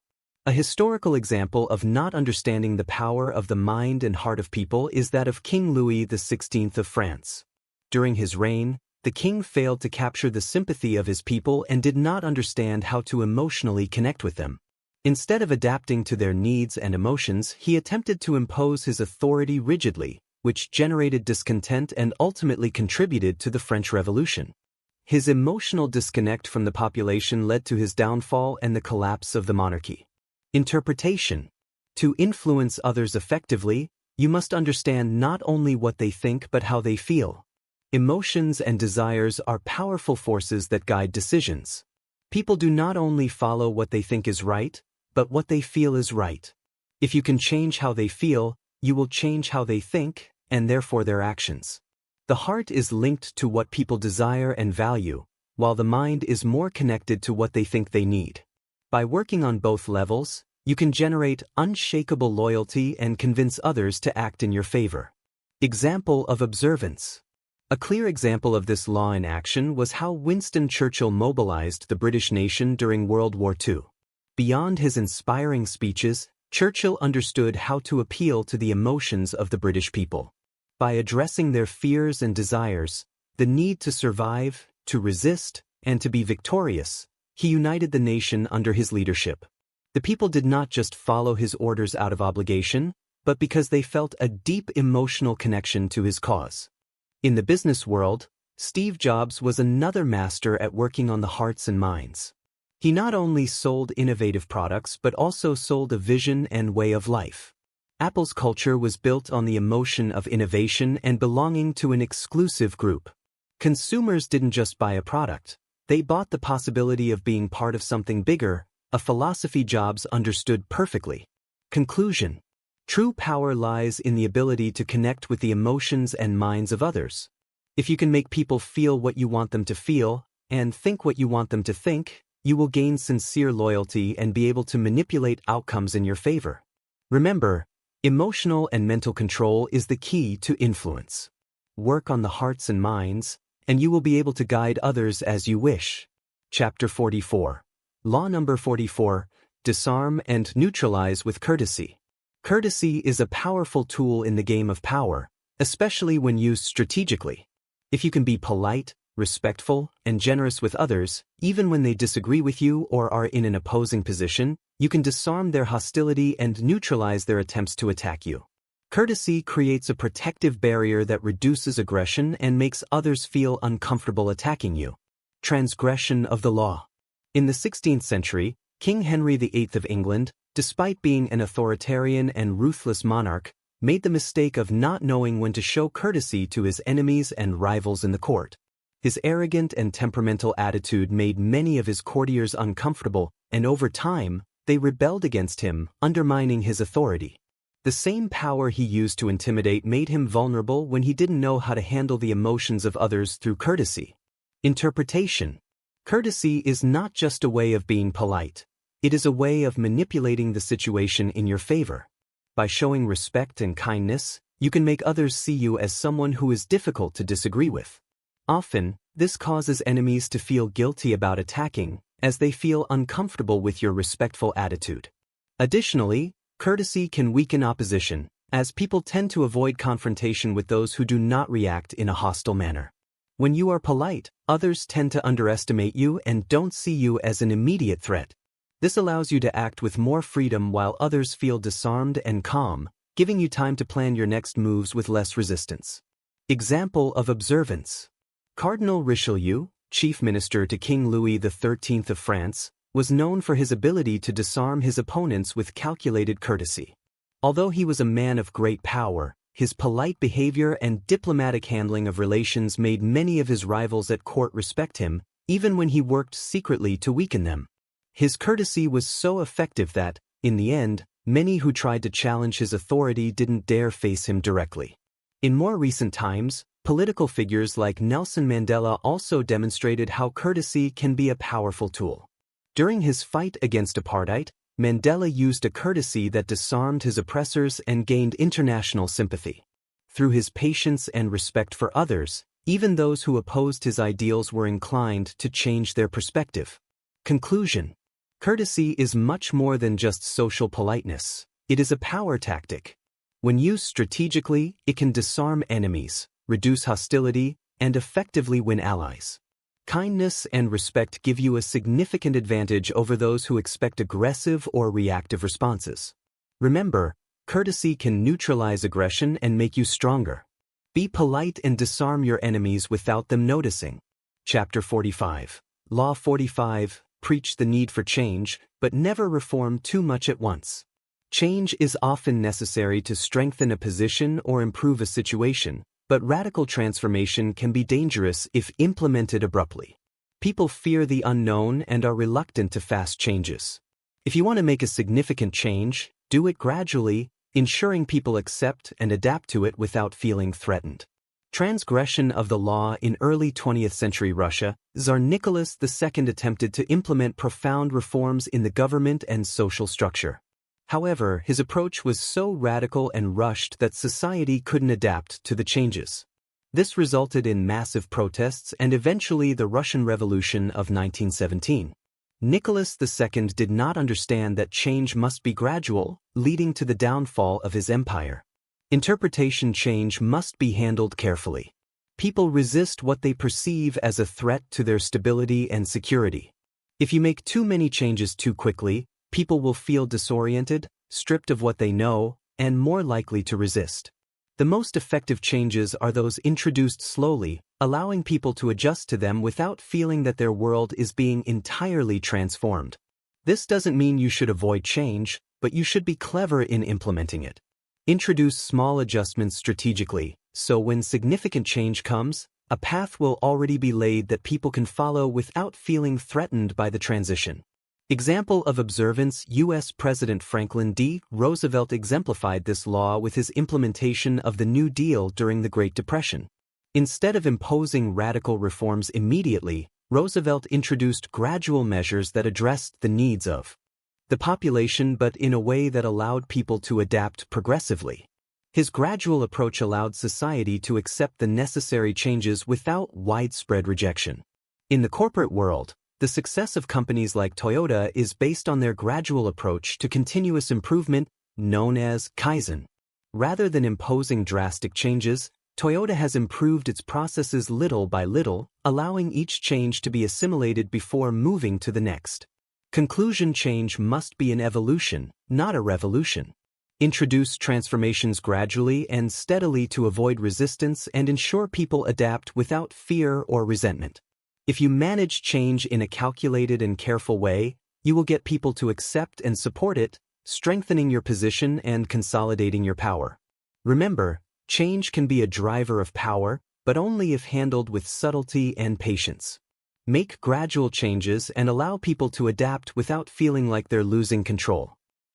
A historical example of not understanding the power of the mind and heart of people is that of King Louis XVI of France. During his reign, the king failed to capture the sympathy of his people and did not understand how to emotionally connect with them. Instead of adapting to their needs and emotions, he attempted to impose his authority rigidly, which generated discontent and ultimately contributed to the French Revolution. His emotional disconnect from the population led to his downfall and the collapse of the monarchy. Interpretation. To influence others effectively, you must understand not only what they think but how they feel. Emotions and desires are powerful forces that guide decisions. People do not only follow what they think is right, but what they feel is right. If you can change how they feel, you will change how they think, and therefore their actions. The heart is linked to what people desire and value, while the mind is more connected to what they think they need. By working on both levels, you can generate unshakable loyalty and convince others to act in your favor. Example of observance. A clear example of this law in action was how Winston Churchill mobilized the British nation during World War II. Beyond his inspiring speeches, Churchill understood how to appeal to the emotions of the British people. By addressing their fears and desires, the need to survive, to resist, and to be victorious, he united the nation under his leadership. The people did not just follow his orders out of obligation, but because they felt a deep emotional connection to his cause. In the business world, Steve Jobs was another master at working on the hearts and minds. He not only sold innovative products but also sold a vision and way of life. Apple's culture was built on the emotion of innovation and belonging to an exclusive group. Consumers didn't just buy a product, they bought the possibility of being part of something bigger, a philosophy Jobs understood perfectly. Conclusion. True power lies in the ability to connect with the emotions and minds of others. If you can make people feel what you want them to feel, and think what you want them to think, you will gain sincere loyalty and be able to manipulate outcomes in your favor. Remember, emotional and mental control is the key to influence. Work on the hearts and minds, and you will be able to guide others as you wish. Chapter 44. Law number 44. Disarm and neutralize with courtesy. Courtesy is a powerful tool in the game of power, especially when used strategically. If you can be polite, respectful, and generous with others, even when they disagree with you or are in an opposing position, you can disarm their hostility and neutralize their attempts to attack you. Courtesy creates a protective barrier that reduces aggression and makes others feel uncomfortable attacking you. Transgression of the law. In the 16th century, King Henry VIII of England, despite being an authoritarian and ruthless monarch, made the mistake of not knowing when to show courtesy to his enemies and rivals in the court. His arrogant and temperamental attitude made many of his courtiers uncomfortable, and over time, they rebelled against him, undermining his authority. The same power he used to intimidate made him vulnerable when he didn't know how to handle the emotions of others through courtesy. Interpretation. Courtesy is not just a way of being polite. It is a way of manipulating the situation in your favor. By showing respect and kindness, you can make others see you as someone who is difficult to disagree with. Often, this causes enemies to feel guilty about attacking, as they feel uncomfortable with your respectful attitude. Additionally, courtesy can weaken opposition, as people tend to avoid confrontation with those who do not react in a hostile manner. When you are polite, others tend to underestimate you and don't see you as an immediate threat. This allows you to act with more freedom while others feel disarmed and calm, giving you time to plan your next moves with less resistance. Example of observance. Cardinal Richelieu, chief minister to King Louis XIII of France, was known for his ability to disarm his opponents with calculated courtesy. Although he was a man of great power, his polite behavior and diplomatic handling of relations made many of his rivals at court respect him, even when he worked secretly to weaken them. His courtesy was so effective that, in the end, many who tried to challenge his authority didn't dare face him directly. In more recent times, political figures like Nelson Mandela also demonstrated how courtesy can be a powerful tool. During his fight against apartheid, Mandela used a courtesy that disarmed his oppressors and gained international sympathy. Through his patience and respect for others, even those who opposed his ideals were inclined to change their perspective. Conclusion. Courtesy is much more than just social politeness. It is a power tactic. When used strategically, it can disarm enemies, reduce hostility, and effectively win allies. Kindness and respect give you a significant advantage over those who expect aggressive or reactive responses. Remember, courtesy can neutralize aggression and make you stronger. Be polite and disarm your enemies without them noticing. Chapter 45. Law 45. Preach the need for change, but never reform too much at once. Change is often necessary to strengthen a position or improve a situation, but radical transformation can be dangerous if implemented abruptly. People fear the unknown and are reluctant to fast changes. If you want to make a significant change, do it gradually, ensuring people accept and adapt to it without feeling threatened. Transgression of the law. In early 20th century Russia, Tsar Nicholas II attempted to implement profound reforms in the government and social structure. However, his approach was so radical and rushed that society couldn't adapt to the changes. This resulted in massive protests and eventually the Russian Revolution of 1917. Nicholas II did not understand that change must be gradual, leading to the downfall of his empire. Interpretation change must be handled carefully. People resist what they perceive as a threat to their stability and security. If you make too many changes too quickly, people will feel disoriented, stripped of what they know, and more likely to resist. The most effective changes are those introduced slowly, allowing people to adjust to them without feeling that their world is being entirely transformed. This doesn't mean you should avoid change, but you should be clever in implementing it. Introduce small adjustments strategically, so when significant change comes, a path will already be laid that people can follow without feeling threatened by the transition. Example of observance: U.S. President Franklin D. Roosevelt exemplified this law with his implementation of the New Deal during the Great Depression. Instead of imposing radical reforms immediately, Roosevelt introduced gradual measures that addressed the needs of the population but in a way that allowed people to adapt progressively. His gradual approach allowed society to accept the necessary changes without widespread rejection. In the corporate world, the success of companies like Toyota is based on their gradual approach to continuous improvement, known as Kaizen. Rather than imposing drastic changes, Toyota has improved its processes little by little, allowing each change to be assimilated before moving to the next. Conclusion: change must be an evolution, not a revolution. Introduce transformations gradually and steadily to avoid resistance and ensure people adapt without fear or resentment. If you manage change in a calculated and careful way, you will get people to accept and support it, strengthening your position and consolidating your power. Remember, change can be a driver of power, but only if handled with subtlety and patience. Make gradual changes and allow people to adapt without feeling like they're losing control.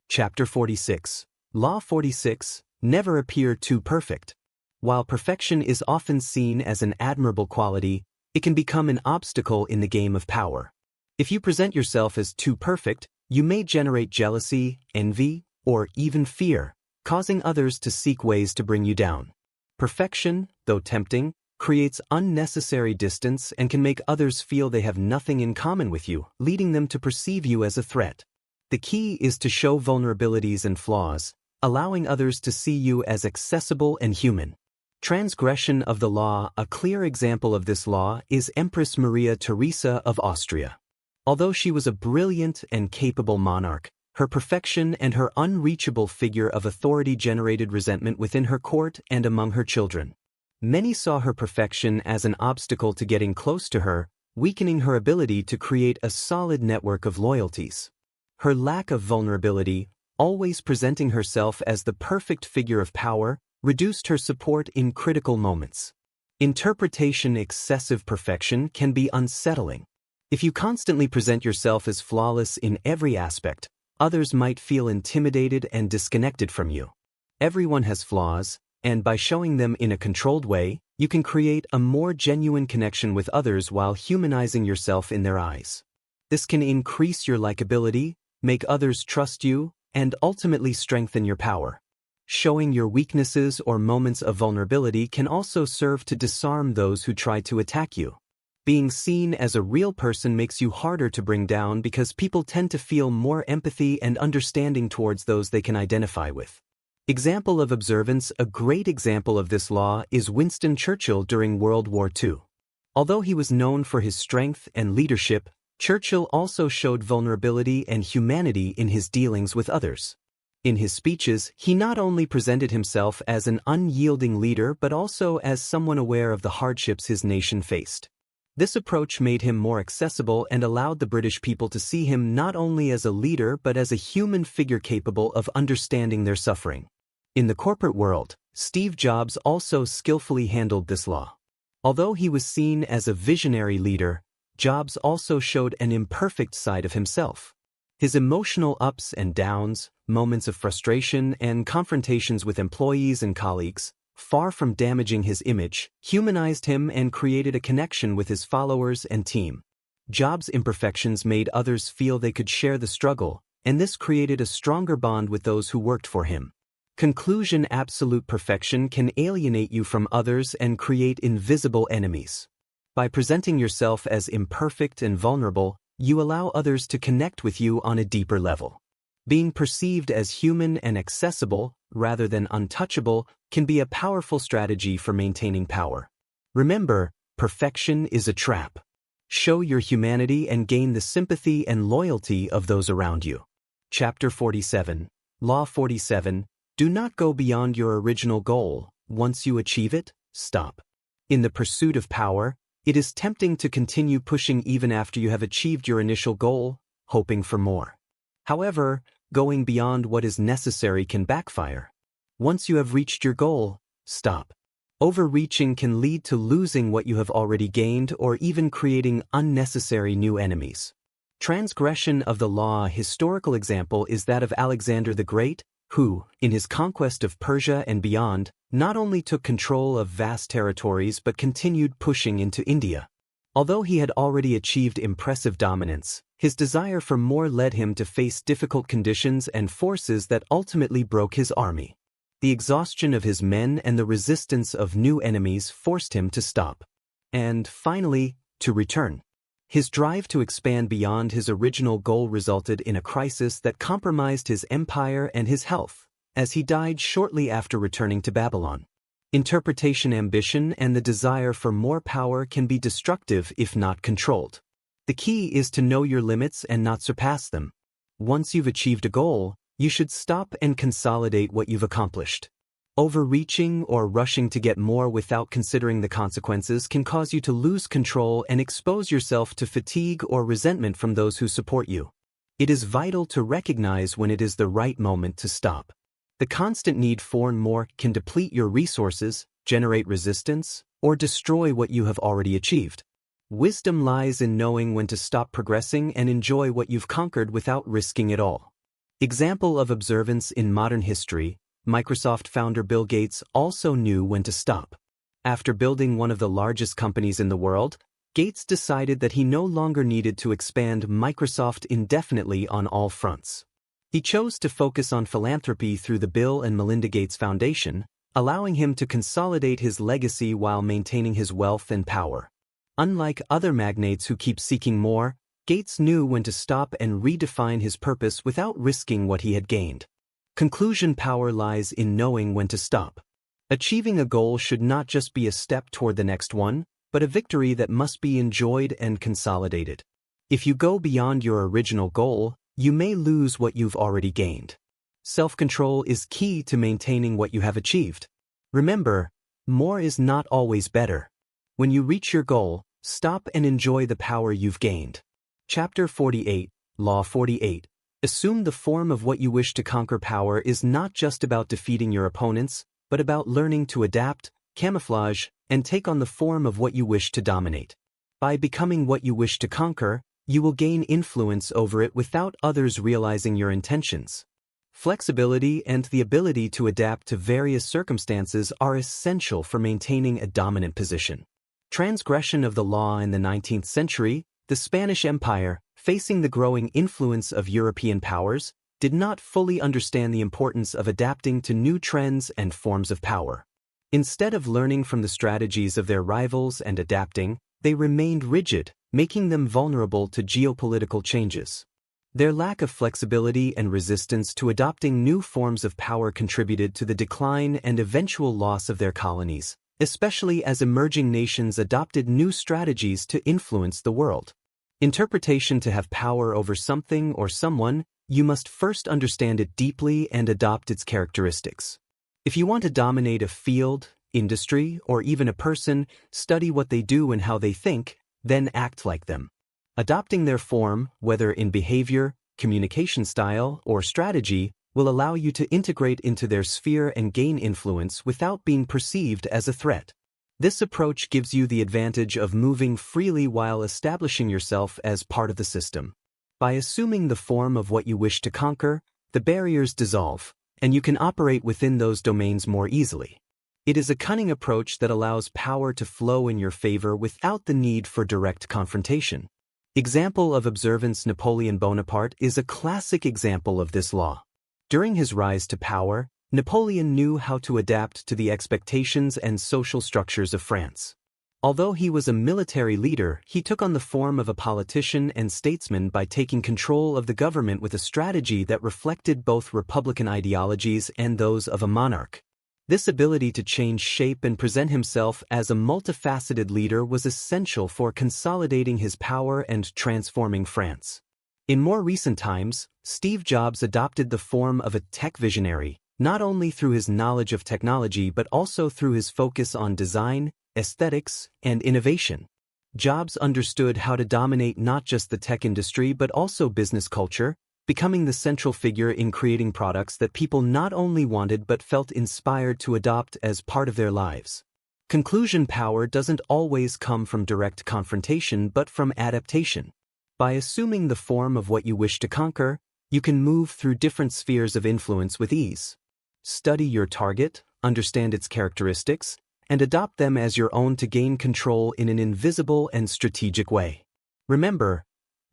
Chapter 46. Law 46. Never appear too perfect. While perfection is often seen as an admirable quality, it can become an obstacle in the game of power. If you present yourself as too perfect, you may generate jealousy, envy, or even fear, causing others to seek ways to bring you down. Perfection, though tempting, creates unnecessary distance and can make others feel they have nothing in common with you, leading them to perceive you as a threat. The key is to show vulnerabilities and flaws, allowing others to see you as accessible and human. Transgression of the law: a clear example of this law is Empress Maria Theresa of Austria. Although she was a brilliant and capable monarch, her perfection and her unreachable figure of authority generated resentment within her court and among her children. Many saw her perfection as an obstacle to getting close to her, weakening her ability to create a solid network of loyalties. Her lack of vulnerability, always presenting herself as the perfect figure of power, reduced her support in critical moments. Interpretation: excessive perfection can be unsettling. If you constantly present yourself as flawless in every aspect, others might feel intimidated and disconnected from you. Everyone has flaws, and by showing them in a controlled way, you can create a more genuine connection with others while humanizing yourself in their eyes. This can increase your likability, make others trust you, and ultimately strengthen your power. Showing your weaknesses or moments of vulnerability can also serve to disarm those who try to attack you. Being seen as a real person makes you harder to bring down because people tend to feel more empathy and understanding towards those they can identify with. Example of observance: a great example of this law is Winston Churchill during World War II. Although he was known for his strength and leadership, Churchill also showed vulnerability and humanity in his dealings with others. In his speeches, he not only presented himself as an unyielding leader but also as someone aware of the hardships his nation faced. This approach made him more accessible and allowed the British people to see him not only as a leader but as a human figure capable of understanding their suffering. In the corporate world, Steve Jobs also skillfully handled this law. Although he was seen as a visionary leader, Jobs also showed an imperfect side of himself. His emotional ups and downs, moments of frustration, and confrontations with employees and colleagues, far from damaging his image, humanized him and created a connection with his followers and team. Jobs' imperfections made others feel they could share the struggle, and this created a stronger bond with those who worked for him. Conclusion: absolute perfection can alienate you from others and create invisible enemies. By presenting yourself as imperfect and vulnerable, you allow others to connect with you on a deeper level. Being perceived as human and accessible, rather than untouchable, can be a powerful strategy for maintaining power. Remember, perfection is a trap. Show your humanity and gain the sympathy and loyalty of those around you. Chapter 47. Law 47. Do not go beyond your original goal. Once you achieve it, stop. In the pursuit of power, it is tempting to continue pushing even after you have achieved your initial goal, hoping for more. However, going beyond what is necessary can backfire. Once you have reached your goal, stop. Overreaching can lead to losing what you have already gained or even creating unnecessary new enemies. Transgression of the law. A historical example is that of Alexander the Great, who, in his conquest of Persia and beyond, not only took control of vast territories but continued pushing into India. Although he had already achieved impressive dominance, his desire for more led him to face difficult conditions and forces that ultimately broke his army. The exhaustion of his men and the resistance of new enemies forced him to stop. And, finally, to return. His drive to expand beyond his original goal resulted in a crisis that compromised his empire and his health, as he died shortly after returning to Babylon. Interpretation. Ambition and the desire for more power can be destructive if not controlled. The key is to know your limits and not surpass them. Once you've achieved a goal, you should stop and consolidate what you've accomplished. Overreaching or rushing to get more without considering the consequences can cause you to lose control and expose yourself to fatigue or resentment from those who support you. It is vital to recognize when it is the right moment to stop. The constant need for more can deplete your resources, generate resistance, or destroy what you have already achieved. Wisdom lies in knowing when to stop progressing and enjoy what you've conquered without risking it all. Example of observance in modern history. Microsoft founder Bill Gates also knew when to stop. After building one of the largest companies in the world, Gates decided that he no longer needed to expand Microsoft indefinitely on all fronts. He chose to focus on philanthropy through the Bill and Melinda Gates Foundation, allowing him to consolidate his legacy while maintaining his wealth and power. Unlike other magnates who keep seeking more, Gates knew when to stop and redefine his purpose without risking what he had gained. Conclusion. Power lies in knowing when to stop. Achieving a goal should not just be a step toward the next one, but a victory that must be enjoyed and consolidated. If you go beyond your original goal, you may lose what you've already gained. Self-control is key to maintaining what you have achieved. Remember, more is not always better. When you reach your goal, stop and enjoy the power you've gained. Chapter 48, Law 48. Assume the form of what you wish to conquer. Power is not just about defeating your opponents, but about learning to adapt, camouflage, and take on the form of what you wish to dominate. By becoming what you wish to conquer, you will gain influence over it without others realizing your intentions. Flexibility and the ability to adapt to various circumstances are essential for maintaining a dominant position. Transgression of the law. In the 19th century, the Spanish Empire, facing the growing influence of European powers, did not fully understand the importance of adapting to new trends and forms of power. Instead of learning from the strategies of their rivals and adapting, they remained rigid, making them vulnerable to geopolitical changes. Their lack of flexibility and resistance to adopting new forms of power contributed to the decline and eventual loss of their colonies, especially as emerging nations adopted new strategies to influence the world. Interpretation. To have power over something or someone, you must first understand it deeply and adopt its characteristics. If you want to dominate a field, industry, or even a person, study what they do and how they think, then act like them. Adopting their form, whether in behavior, communication style, or strategy, will allow you to integrate into their sphere and gain influence without being perceived as a threat. This approach gives you the advantage of moving freely while establishing yourself as part of the system. By assuming the form of what you wish to conquer, the barriers dissolve, and you can operate within those domains more easily. It is a cunning approach that allows power to flow in your favor without the need for direct confrontation. Example of observance. Napoleon Bonaparte is a classic example of this law. During his rise to power, Napoleon knew how to adapt to the expectations and social structures of France. Although he was a military leader, he took on the form of a politician and statesman by taking control of the government with a strategy that reflected both republican ideologies and those of a monarch. This ability to change shape and present himself as a multifaceted leader was essential for consolidating his power and transforming France. In more recent times, Steve Jobs adopted the form of a tech visionary, not only through his knowledge of technology but also through his focus on design, aesthetics, and innovation. Jobs understood how to dominate not just the tech industry but also business culture, becoming the central figure in creating products that people not only wanted but felt inspired to adopt as part of their lives. Conclusion. Power doesn't always come from direct confrontation but from adaptation. By assuming the form of what you wish to conquer, you can move through different spheres of influence with ease. Study your target, understand its characteristics, and adopt them as your own to gain control in an invisible and strategic way. Remember,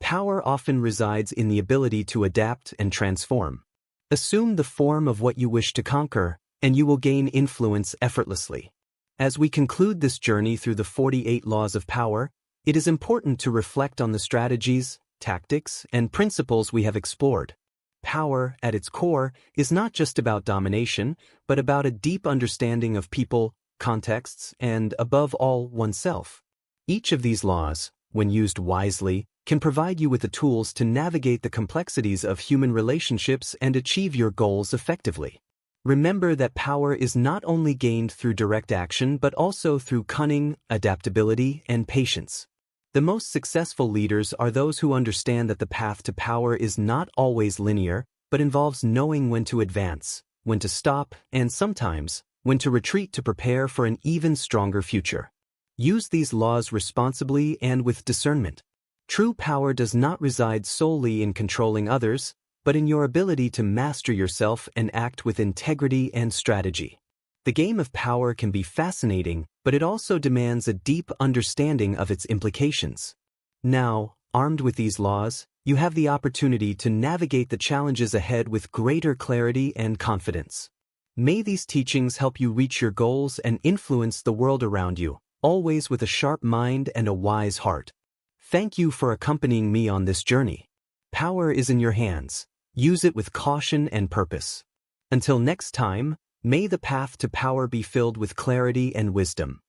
power often resides in the ability to adapt and transform. Assume the form of what you wish to conquer, and you will gain influence effortlessly. As we conclude this journey through the 48 laws of power, it is important to reflect on the strategies, tactics, and principles we have explored. Power, at its core, is not just about domination, but about a deep understanding of people, contexts, and, above all, oneself. Each of these laws, when used wisely, can provide you with the tools to navigate the complexities of human relationships and achieve your goals effectively. Remember that power is not only gained through direct action but also through cunning, adaptability, and patience. The most successful leaders are those who understand that the path to power is not always linear, but involves knowing when to advance, when to stop, and sometimes, when to retreat to prepare for an even stronger future. Use these laws responsibly and with discernment. True power does not reside solely in controlling others, but in your ability to master yourself and act with integrity and strategy. The game of power can be fascinating, but it also demands a deep understanding of its implications. Now, armed with these laws, you have the opportunity to navigate the challenges ahead with greater clarity and confidence. May these teachings help you reach your goals and influence the world around you, always with a sharp mind and a wise heart. Thank you for accompanying me on this journey. Power is in your hands. Use it with caution and purpose. Until next time, may the path to power be filled with clarity and wisdom.